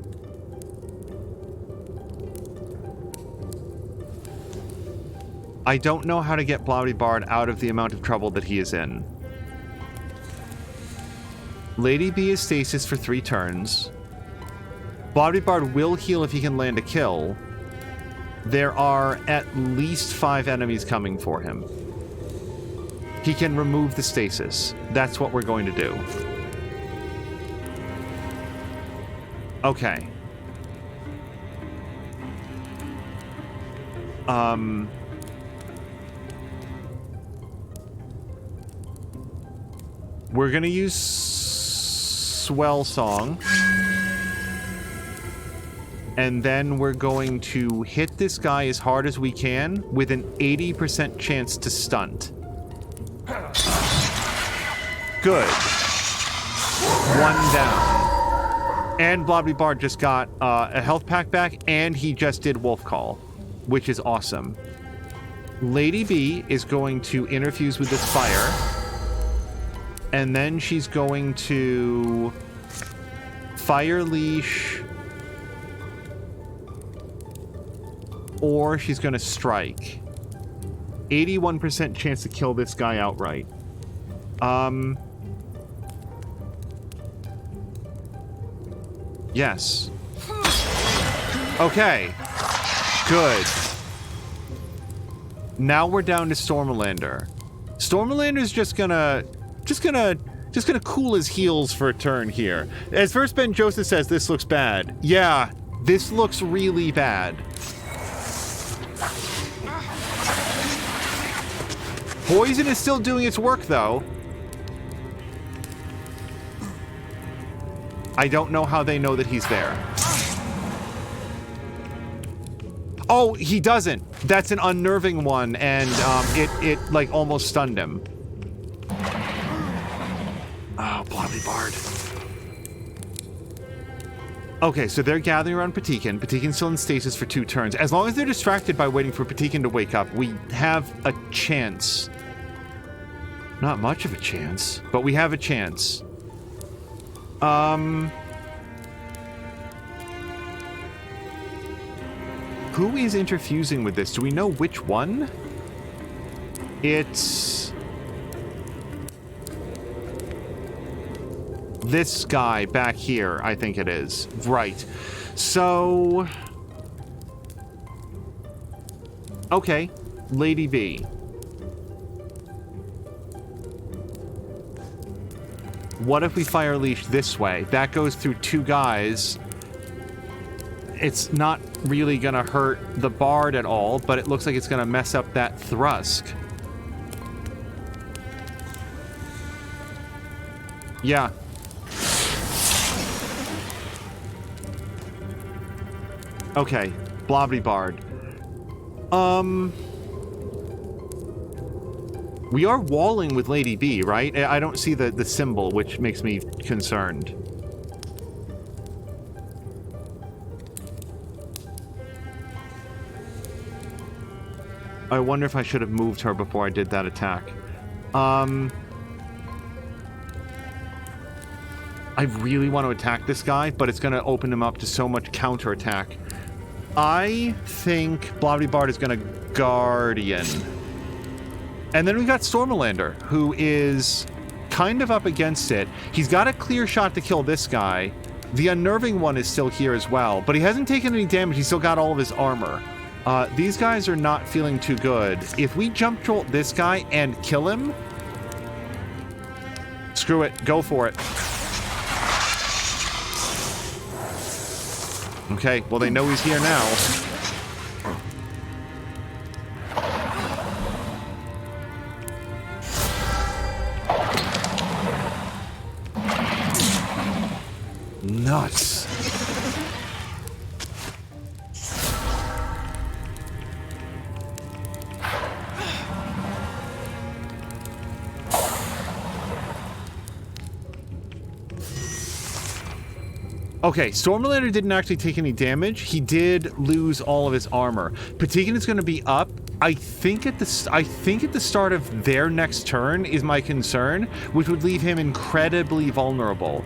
I don't know how to get Blobbity-Bard out of the amount of trouble that he is in. Lady B is stasis for 3 turns. Blobbity-Bard will heal if he can land a kill. There are at least 5 enemies coming for him. He can remove the stasis. That's what we're going to do. Okay. We're gonna use Swell Song. And then we're going to hit this guy as hard as we can with an 80% chance to stunt. Good. 1 down. And Blobbity-Bard just got a health pack back, and he just did Wolf Call, which is awesome. Lady B is going to interfuse with this fire. And then she's going to Fire Leash, or she's going to Strike. 81% chance to kill this guy outright. Yes. Okay. Good. Now we're down to Stormalander. Stormalander's just gonna cool his heels for a turn here. As First Ben Joseph says, this looks bad. Yeah, this looks really bad. Poison is still doing its work, though. I don't know how they know that he's there. Oh, he doesn't. That's an unnerving one, and it like almost stunned him. Oh, Blobby Bard. Okay, so they're gathering around Patikin. Patikin's still in stasis for 2 turns. As long as they're distracted by waiting for Patikin to wake up, we have a chance. Not much of a chance, but we have a chance. Who is interfusing with this? Do we know which one? It's... this guy back here, I think it is. Right. So... okay. Lady B. What if we fire leash this way? That goes through 2 guys. It's not really gonna hurt the Bard at all, but it looks like it's gonna mess up that Thrusk. Yeah. Okay, Blobby Bard. We are walling with Lady B, right? I don't see the symbol, which makes me concerned. I wonder if I should have moved her before I did that attack. I really want to attack this guy, but it's going to open him up to so much counterattack. I think Blobby Bard is going to Guardian. And then we got Stormalander, who is kind of up against it. He's got a clear shot to kill this guy. The unnerving one is still here as well, but he hasn't taken any damage. He's still got all of his armor. These guys are not feeling too good. If we jump jolt this guy and kill him... screw it. Go for it. Okay, well, they know he's here now. Nuts. Okay, Stormalander didn't actually take any damage. He did lose all of his armor. Patikin is going to be up. I think at the start of their next turn is my concern, which would leave him incredibly vulnerable.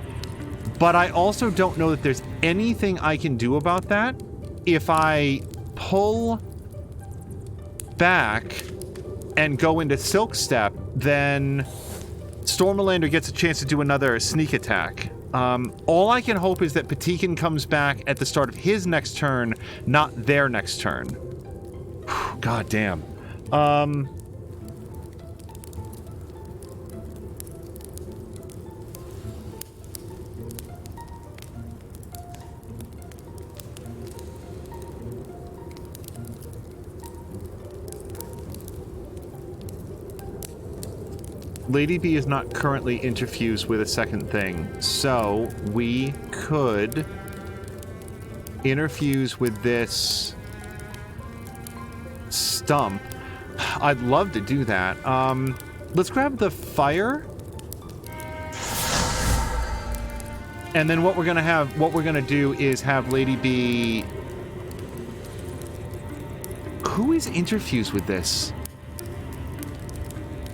But I also don't know that there's anything I can do about that. If I pull back and go into Silk Step, then Stormalander gets a chance to do another sneak attack. All I can hope is that Patikin comes back at the start of his next turn, not their next turn. God damn. Lady B is not currently interfused with a second thing, so we could interfuse with this stump. I'd love to do that. Let's grab the fire. And then what we're gonna do is have Lady B... who is interfused with this?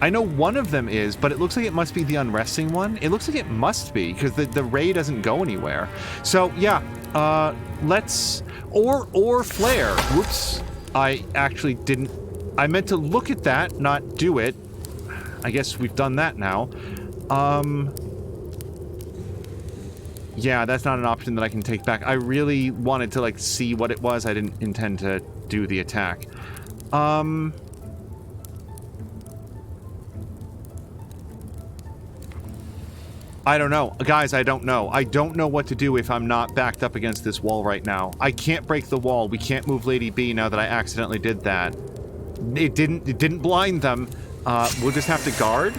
I know one of them is, but it looks like it must be the unresting one. It looks like it must be, because the ray doesn't go anywhere. So, yeah, let's... Or flare. Whoops. I actually didn't... I meant to look at that, not do it. I guess we've done that now. Yeah, that's not an option that I can take back. I really wanted to, like, see what it was. I didn't intend to do the attack. I don't know. Guys, I don't know. I don't know what to do if I'm not backed up against this wall right now. I can't break the wall. We can't move Lady B now that I accidentally did that. It didn't blind them. We'll just have to guard.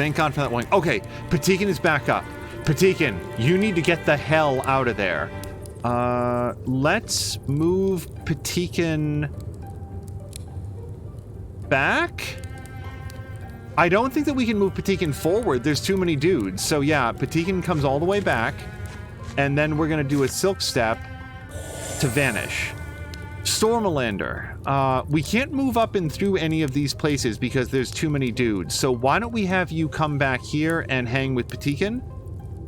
Thank God for that one. Okay, Patikin is back up. Patikin, you need to get the hell out of there. Let's move Patikin back? I don't think that we can move Patikin forward. There's too many dudes. So yeah, Patikin comes all the way back, and then we're going to do a silk step to vanish. Stormalander. We can't move up and through any of these places because there's too many dudes. So why don't we have you come back here and hang with Patikin?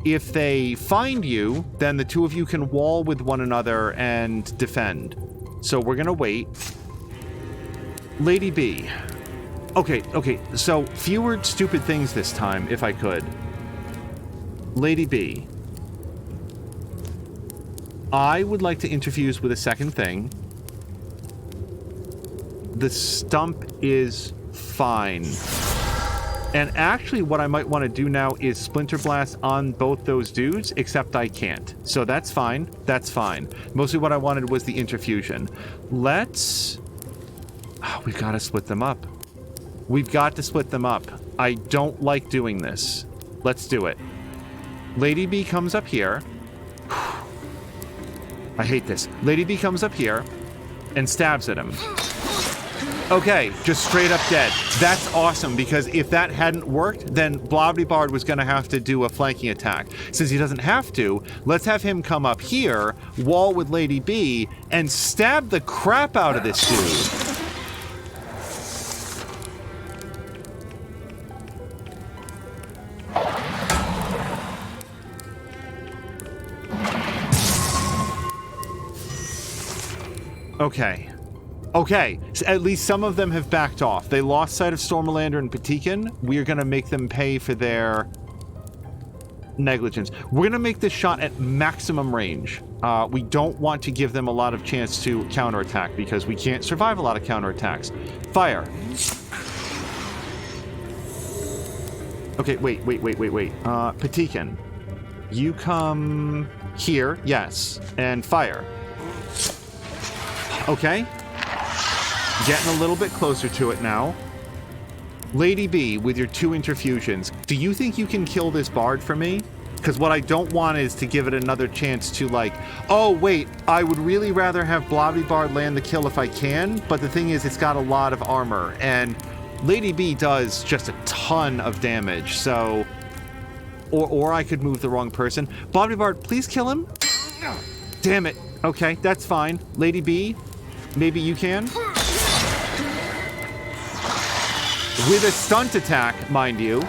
If they find you, then the two of you can wall with one another and defend. So we're going to wait. Lady B. Okay, so fewer stupid things this time, if I could. Lady B. I would like to interfuse with a second thing. The stump is fine. And actually, what I might want to do now is Splinter Blast on both those dudes, except I can't. So that's fine. That's fine. Mostly what I wanted was the interfusion. Let's... Oh, we've got to split them up. We've got to split them up. I don't like doing this. Let's do it. Lady B comes up here. I hate this. Lady B comes up here and stabs at him. Okay, just straight up dead. That's awesome, because if that hadn't worked, then Blobbity was going to have to do a flanking attack. Since he doesn't have to, let's have him come up here, wall with Lady B, and stab the crap out of this dude. Okay, so at least some of them have backed off. They lost sight of Stormalander and Patikin. We are going to make them pay for their negligence. We're going to make this shot at maximum range. We don't want to give them a lot of chance to counterattack because we can't survive a lot of counterattacks. Fire. Okay, wait. Patikin, you come here, yes, and fire. Okay. Getting a little bit closer to it now. Lady B, with your 2 interfusions, do you think you can kill this bard for me? Because what I don't want is to give it another chance to, like, oh, wait, I would really rather have Blobby Bard land the kill if I can, but the thing is, it's got a lot of armor, and Lady B does just a ton of damage, so... Or I could move the wrong person. Blobby Bard, please kill him. Damn it. Okay, that's fine. Lady B, maybe you can? With a stunt attack, mind you.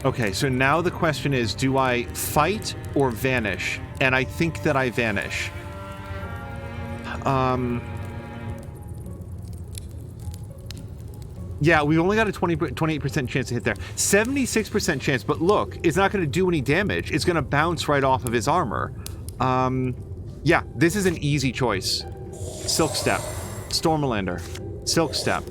Okay, so now the question is, do I fight or vanish? And I think that I vanish. Yeah, we only got a 28% chance to hit there. 76% chance, but look, it's not going to do any damage. It's going to bounce right off of his armor. Yeah, this is an easy choice. Silk Step. Stormalander. Silk Step.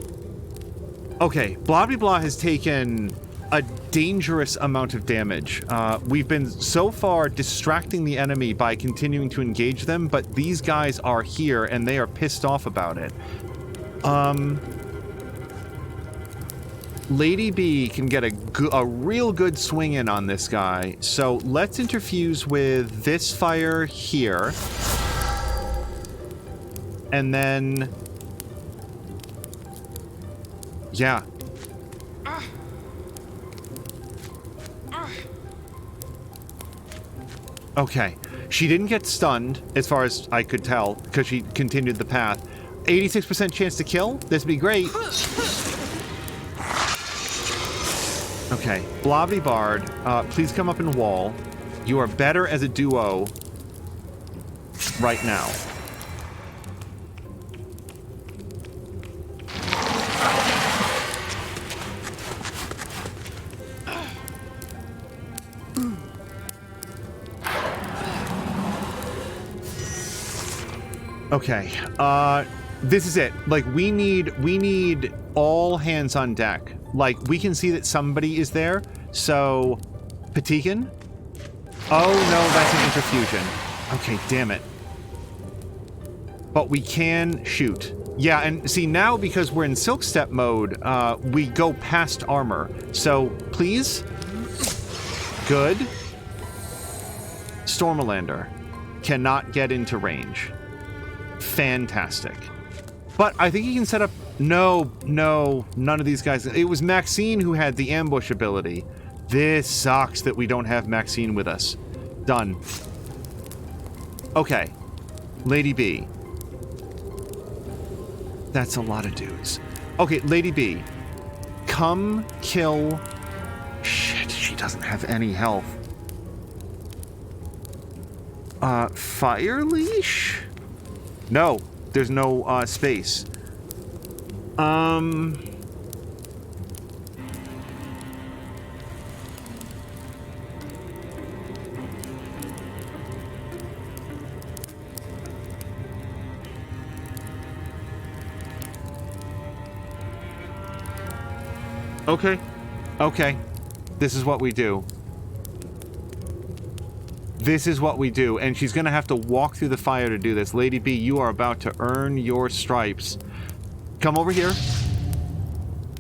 Okay, Blobby Blah has taken a dangerous amount of damage. We've been so far distracting the enemy by continuing to engage them, but these guys are here and they are pissed off about it. Lady B can get a real good swing in on this guy, so let's interfuse with this fire here. And then... yeah. Okay. She didn't get stunned, as far as I could tell, because she continued the path. 86% chance to kill? This'd be great. Okay. Blobbity Bard, please come up and wall. You are better as a duo right now. Okay, this is it. Like, we need all hands on deck. Like, we can see that somebody is there, So, Patikan? Oh no, that's an interfusion. Okay, damn it. But we can shoot. Yeah, and see now because we're in Silk Step mode, we go past armor. So, please. Good. Stormalander cannot get into range. Fantastic. But I think he can set up... No, none of these guys... It was Maxine who had the ambush ability. This sucks that we don't have Maxine with us. Done. Okay. Lady B. That's a lot of dudes. Okay, Lady B. Come kill... Shit, she doesn't have any health. Fire leash? No, there's no, space. Okay. Okay. This is what we do. This is what we do, and she's gonna have to walk through the fire to do this. Lady B, you are about to earn your stripes. Come over here.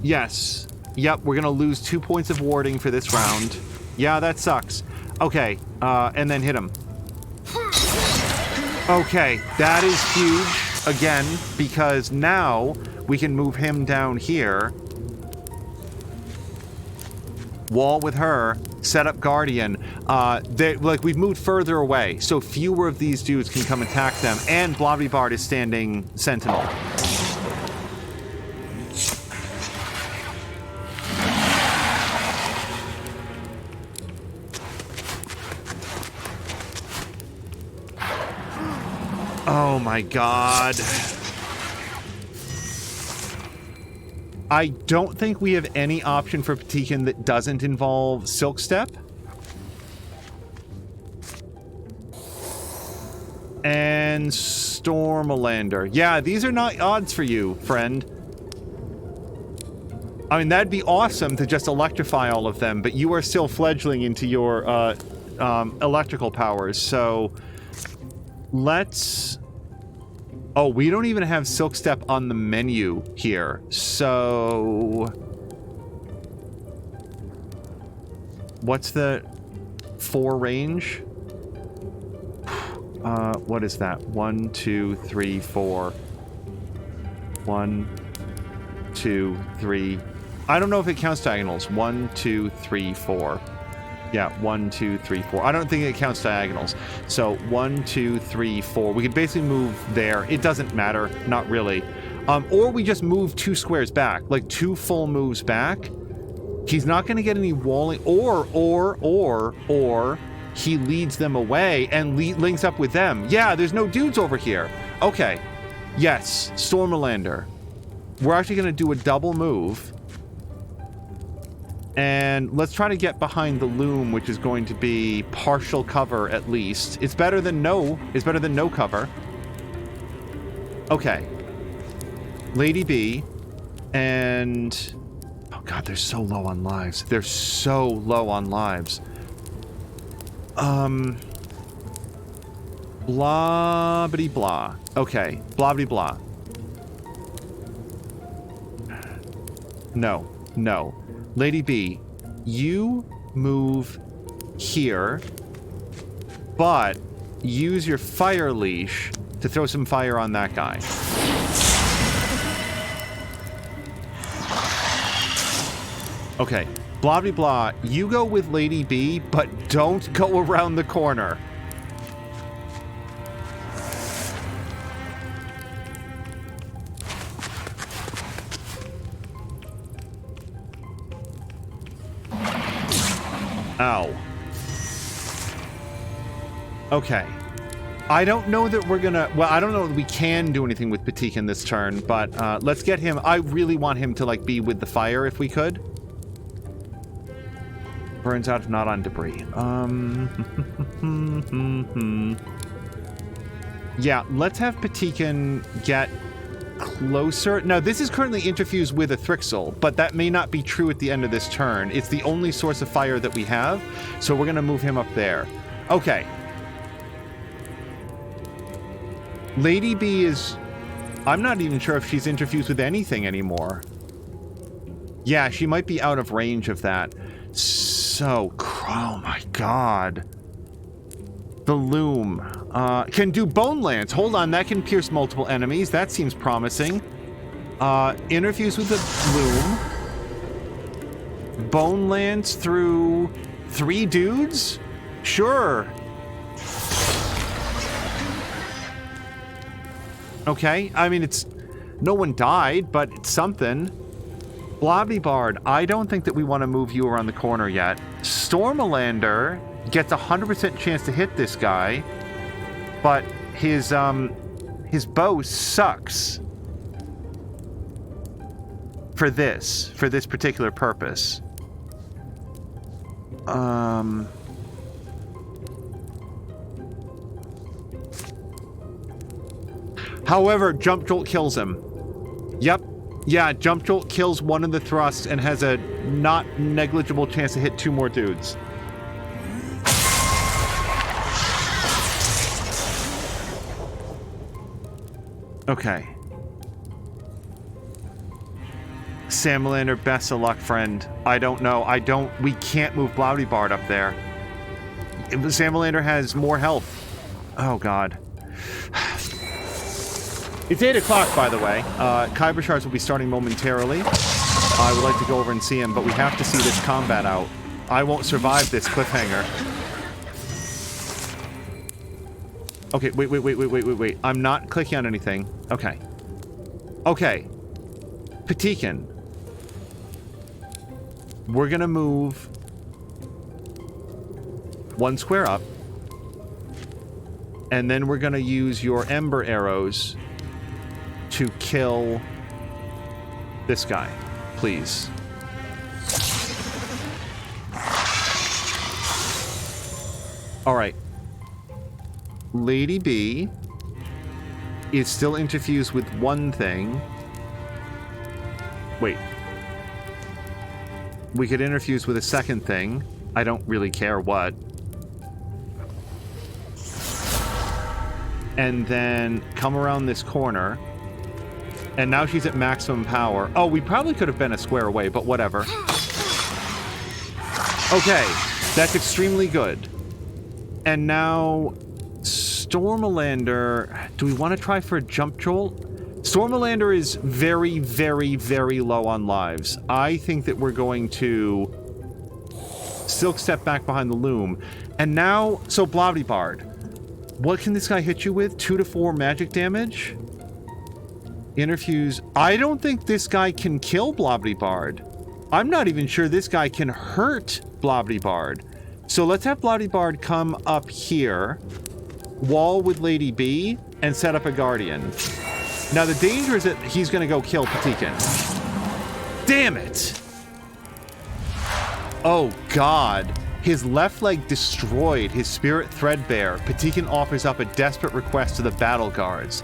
Yes. Yep, we're gonna lose 2 points of warding for this round. Yeah, that sucks. Okay, and then hit him. Okay, that is huge, again, because now we can move him down here. Wall with her, set up Guardian. We've moved further away, so fewer of these dudes can come attack them, and Blobby Bard is standing Sentinel. Oh my god. I don't think we have any option for Patikan that doesn't involve Silk Step. And Stormalander. Yeah, these are not odds for you, friend. I mean, that'd be awesome to just electrify all of them, but you are still fledgling into your electrical powers, so let's... Oh, we don't even have Silk Step on the menu here, so... What's the 4 range? What is that? 1, 2, 3, 4. 1, 2, 3. I don't know if it counts diagonals. 1, 2, 3, 4. Yeah, 1, 2, 3, 4. I don't think it counts diagonals. So 1, 2, 3, 4. We could basically move there. It doesn't matter, not really. Or we just move 2 squares back, like 2 full moves back. He's not going to get any walling. Or he leads them away and links up with them. Yeah, there's no dudes over here. Okay. Yes, Stormalander. We're actually going to do a double move. And let's try to get behind the loom, which is going to be partial cover at least. It's better than no cover. Okay. Lady B and... Oh god, they're so low on lives. They're so low on lives. Blah-bitty blah. Okay, blah-bitty blah. No, no. Lady B, you move here, but use your fire leash to throw some fire on that guy. Okay, blah blah blah, you go with Lady B, but don't go around the corner. Ow. Okay. I don't know that we're gonna... Well, I don't know that we can do anything with Patikan this turn, but let's get him... I really want him to, like, be with the fire if we could. Burns out if not on debris. Yeah, let's have Patikan get closer. Now, this is currently interfused with a Thrixel, but that may not be true at the end of this turn. It's the only source of fire that we have, so we're going to move him up there. Okay. Lady B is... I'm not even sure if she's interfused with anything anymore. Yeah, she might be out of range of that. So, oh my god. The Loom. Can do Bone Lance. Hold on, that can pierce multiple enemies. That seems promising. Interfuse with the Loom. Bone Lance through 3 dudes? Sure. Okay, I mean, it's... No one died, but it's something. Blobby Bard, I don't think that we want to move you around the corner yet. Stormalander gets a 100% chance to hit this guy, but his bow sucks for this particular purpose. However, Jump Jolt kills him. Yep. Yeah, Jump Jolt kills one of the thrusts and has a not negligible chance to hit 2 more dudes. Okay. Salamander, best of luck, friend. I don't know. We can't move Blobby Bard up there. Salamander has more health. Oh, God. It's 8 o'clock, by the way. Kyber Shards will be starting momentarily. I would like to go over and see him, but we have to see this combat out. I won't survive this cliffhanger. Okay, wait. I'm not clicking on anything. Okay. Okay. Patikin. We're gonna move 1 square up. And then we're gonna use your Ember Arrows to kill this guy, please. All right. Lady B is still interfused with one thing. Wait. We could interfuse with a second thing. I don't really care what. And then come around this corner. And now she's at maximum power. Oh, we probably could have been a square away, but whatever. Okay, that's extremely good. And now, Stormalander... Do we want to try for a Jump Jolt? Stormalander is very, very, very low on lives. I think that we're going to Silk Step back behind the Loom. And now, so Blobby Bard. What can this guy hit you with? 2 to 4 magic damage? Interfuse. I don't think this guy can kill Blobby Bard. I'm not even sure this guy can hurt Blobby Bard. So let's have Blobby Bard come up here, wall with Lady B, and set up a Guardian. Now the danger is that he's going to go kill Patikin. Damn it! Oh God. His left leg destroyed, his spirit threadbare. Patikin offers up a desperate request to the battle guards.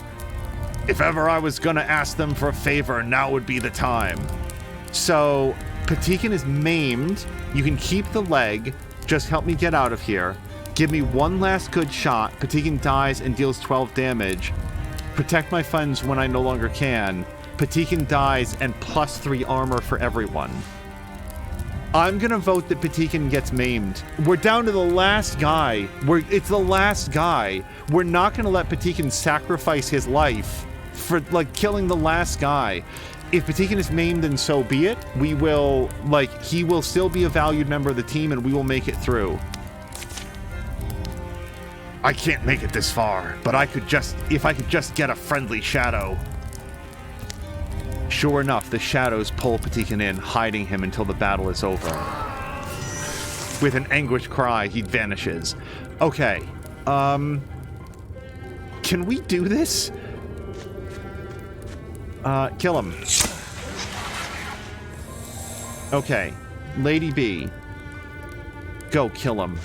If ever I was gonna ask them for a favor, now would be the time. So, Patikin is maimed. You can keep the leg. Just help me get out of here. Give me one last good shot. Patikin dies and deals 12 damage. Protect my funds when I no longer can. Patikin dies and +3 armor for everyone. I'm gonna vote that Patikin gets maimed. We're down to the last guy. It's the last guy. We're not gonna let Patikin sacrifice his life for, like, killing the last guy. If Patikin is maimed, then so be it. We will, like, he will still be a valued member of the team and we will make it through. I can't make it this far, but if I could just get a friendly shadow. Sure enough, the shadows pull Patikin in, hiding him until the battle is over. With an anguished cry, he vanishes. Okay. Can we do this? Kill him. Okay. Lady B. Go kill him.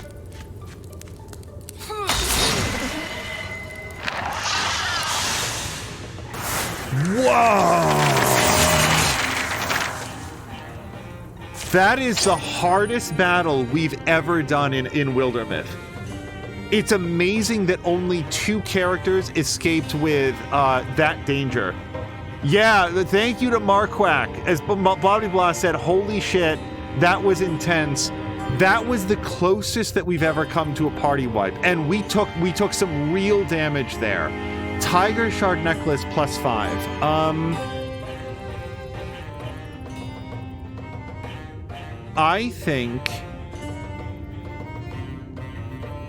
Whoa! That is the hardest battle we've ever done in Wildermyth. It's amazing that only 2 characters escaped with that danger. Yeah, thank you to Marquack. As Blah Blah said, holy shit, that was intense. That was the closest that we've ever come to a party wipe, and we took some real damage there. Tiger Shard Necklace +5. I think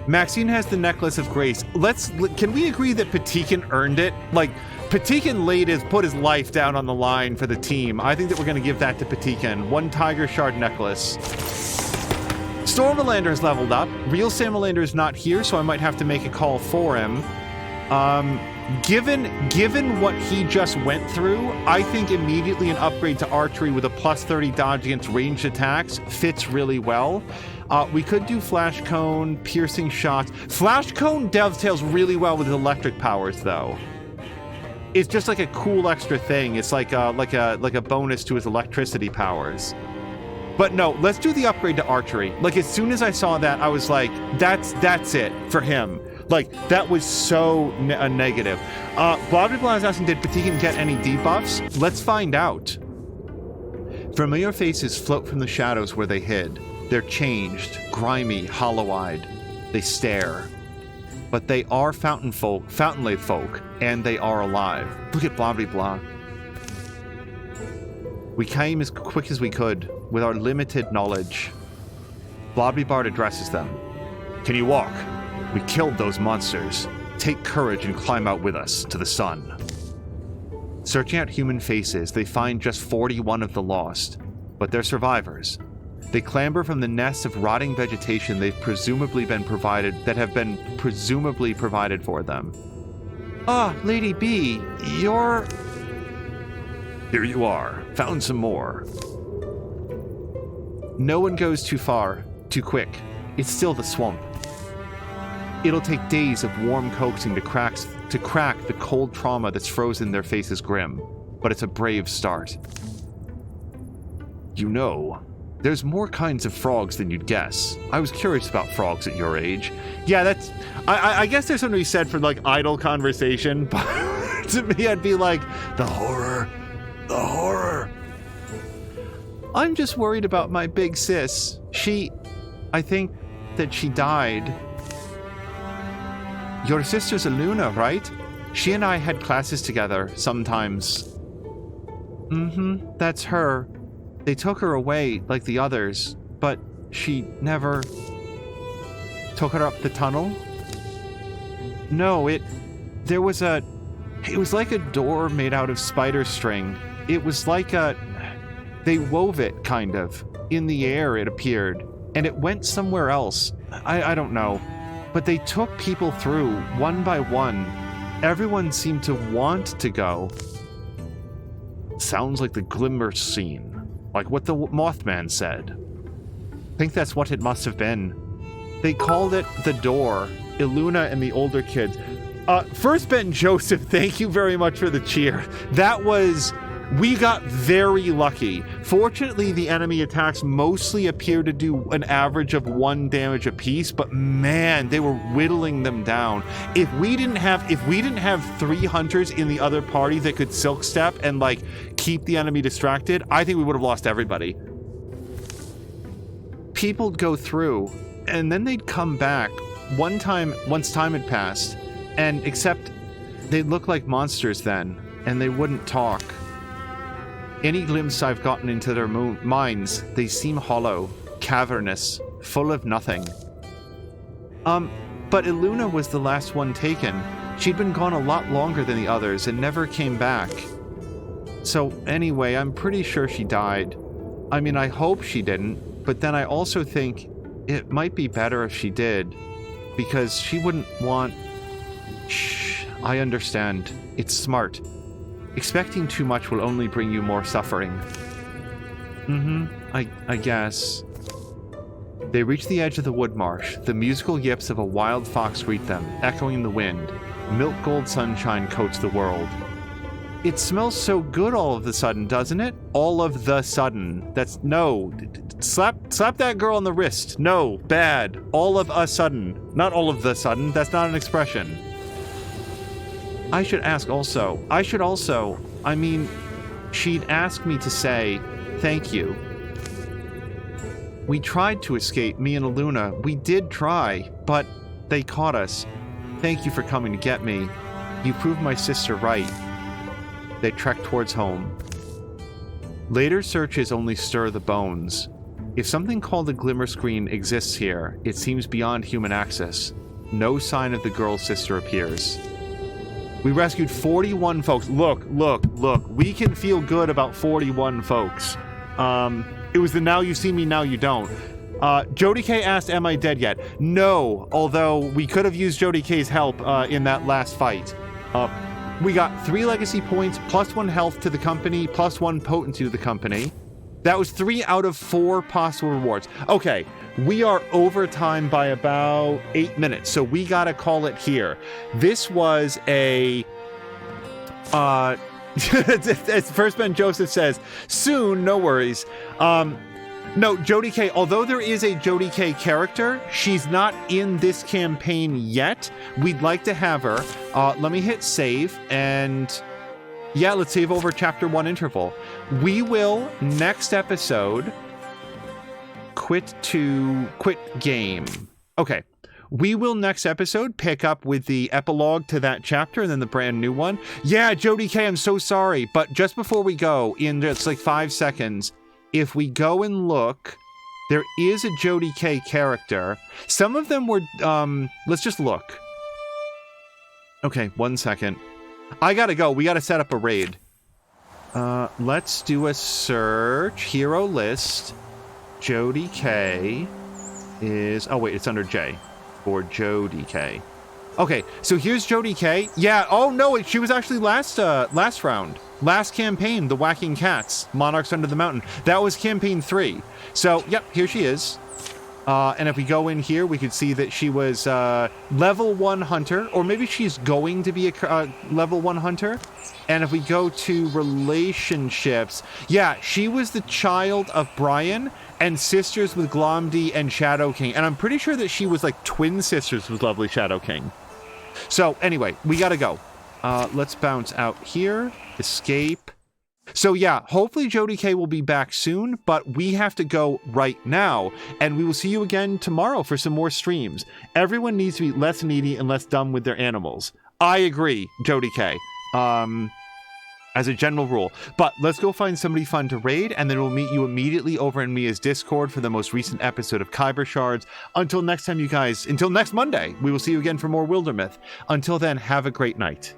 Maxine has the Necklace of Grace. Can we agree that Patikin earned it? Like, Patikin put his life down on the line for the team. I think that we're going to give that to Patikin. 1 Tiger Shard Necklace. Stormalander is leveled up. Real Samalander is not here, so I might have to make a call for him. Given what he just went through, I think immediately an upgrade to archery with a +30 dodge against ranged attacks fits really well. We could do Flash Cone, Piercing Shots. Flash Cone dovetails really well with his electric powers, though. It's just like a cool extra thing. It's like a bonus to his electricity powers. But no, let's do the upgrade to archery. Like, as soon as I saw that, I was like, that's it for him. Like, that was so a negative. Blah is asking, did Patikin get any debuffs? Let's find out. Familiar faces float from the shadows where they hid. They're changed, grimy, hollow-eyed. They stare. But they are Fountainlade folk, and they are alive. Look at Blah. We came as quick as we could, with our limited knowledge. Bard addresses them. Can you walk? We killed those monsters. Take courage and climb out with us to the sun. Searching out human faces, they find just 41 of the lost, but they're survivors. They clamber from the nests of rotting vegetation that have been presumably provided for them. Ah, Lady B, you're... Here you are. Found some more. No one goes too far, too quick. It's still the swamp. It'll take days of warm coaxing to crack the cold trauma that's frozen their faces grim, but it's a brave start. You know, there's more kinds of frogs than you'd guess. I was curious about frogs at your age. Yeah, that's... I guess there's something to be said for, like, idle conversation, but to me I'd be like, the horror. The horror. I'm just worried about my big sis. I think that she died. Your sister's Aluna, right? She and I had classes together sometimes. Mm-hmm, that's her. They took her away like the others, but she never took her up the tunnel? No, it was like a door made out of spider string. It was like they wove it, kind of. In the air, it appeared. And it went somewhere else. I don't know. But they took people through, one by one. Everyone seemed to want to go. Sounds like the Glimmer scene. Like what the Mothman said. I think that's what it must have been. They called it the door. Iluna and the older kids. First Ben Joseph, thank you very much for the cheer. That was... We got very lucky. Fortunately, the enemy attacks mostly appear to do an average of 1 damage apiece, but man, they were whittling them down. If we didn't have 3 hunters in the other party that could silk step and like keep the enemy distracted, I think we would have lost everybody. People'd go through, and then they'd come back once time had passed, and except they'd look like monsters then, and they wouldn't talk. Any glimpse I've gotten into their minds, they seem hollow, cavernous, full of nothing. But Iluna was the last one taken. She'd been gone a lot longer than the others and never came back. So anyway, I'm pretty sure she died. I mean, I hope she didn't, but then I also think it might be better if she did, because she wouldn't want... Shh, I understand. It's smart. Expecting too much will only bring you more suffering. I guess. They reach the edge of the wood marsh. The musical yips of a wild fox greet them, echoing in the wind. Milk gold sunshine coats the world. It smells so good all of the sudden, doesn't it? All of the sudden. That's no. Slap that girl on the wrist. No, bad. All of a sudden. Not all of the sudden. That's not an expression. I should also, I mean, she'd ask me to say thank you. We tried to escape, me and Aluna. We did try, but they caught us. Thank you for coming to get me. You proved my sister right. They trek towards home. Later searches only stir the bones. If something called a glimmer screen exists here, it seems beyond human access. No sign of the girl's sister appears. We rescued 41 folks. Look. We can feel good about 41 folks. It was the now you see me, now you don't. Jody K asked, am I dead yet? No, although we could have used Jody K's help in that last fight. We got 3 legacy points, plus 1 health to the company, plus 1 potency to the company. That was 3 out of 4 possible rewards. Okay, we are over time by about 8 minutes, so we gotta call it here. This was a... as First Ben Joseph says, soon, no worries. No, Jody K, although there is a Jody K character, she's not in this campaign yet. We'd like to have her. Let me hit save, and yeah, let's save over chapter 1 interval. We will, next episode, quit game. Okay. We will next episode pick up with the epilogue to that chapter and then the brand new one. Yeah, Jody K, I'm so sorry, but just before we go, in just like 5 seconds, if we go and look, there is a Jody K character. Some of them were, let's just look. Okay, 1 second. I gotta go. We gotta set up a raid. Let's do a search. Hero list. Jody K is, oh wait, it's under J. For Jody K. Okay, so here's Jody K. Yeah, oh no, she was actually last round. Last campaign, the Whacking Cats, Monarchs Under the Mountain. That was campaign 3. So, yep, here she is. And if we go in here, we could see that she was level 1 hunter, or maybe she's going to be a level 1 hunter. And if we go to relationships, yeah, she was the child of Brian and sisters with Glomdy and Shadow King. And I'm pretty sure that she was like twin sisters with Lovely Shadow King. So anyway, we gotta go. Let's bounce out here. Escape. So yeah, hopefully Jody K will be back soon, but we have to go right now, and we will see you again tomorrow for some more streams. Everyone needs to be less needy and less dumb with their animals. I agree, Jody K. As a general rule. But let's go find somebody fun to raid, and then we'll meet you immediately over in Mia's Discord for the most recent episode of Kyber Shards. Until next time, you guys, until next Monday, we will see you again for more Wildermyth. Until then, have a great night.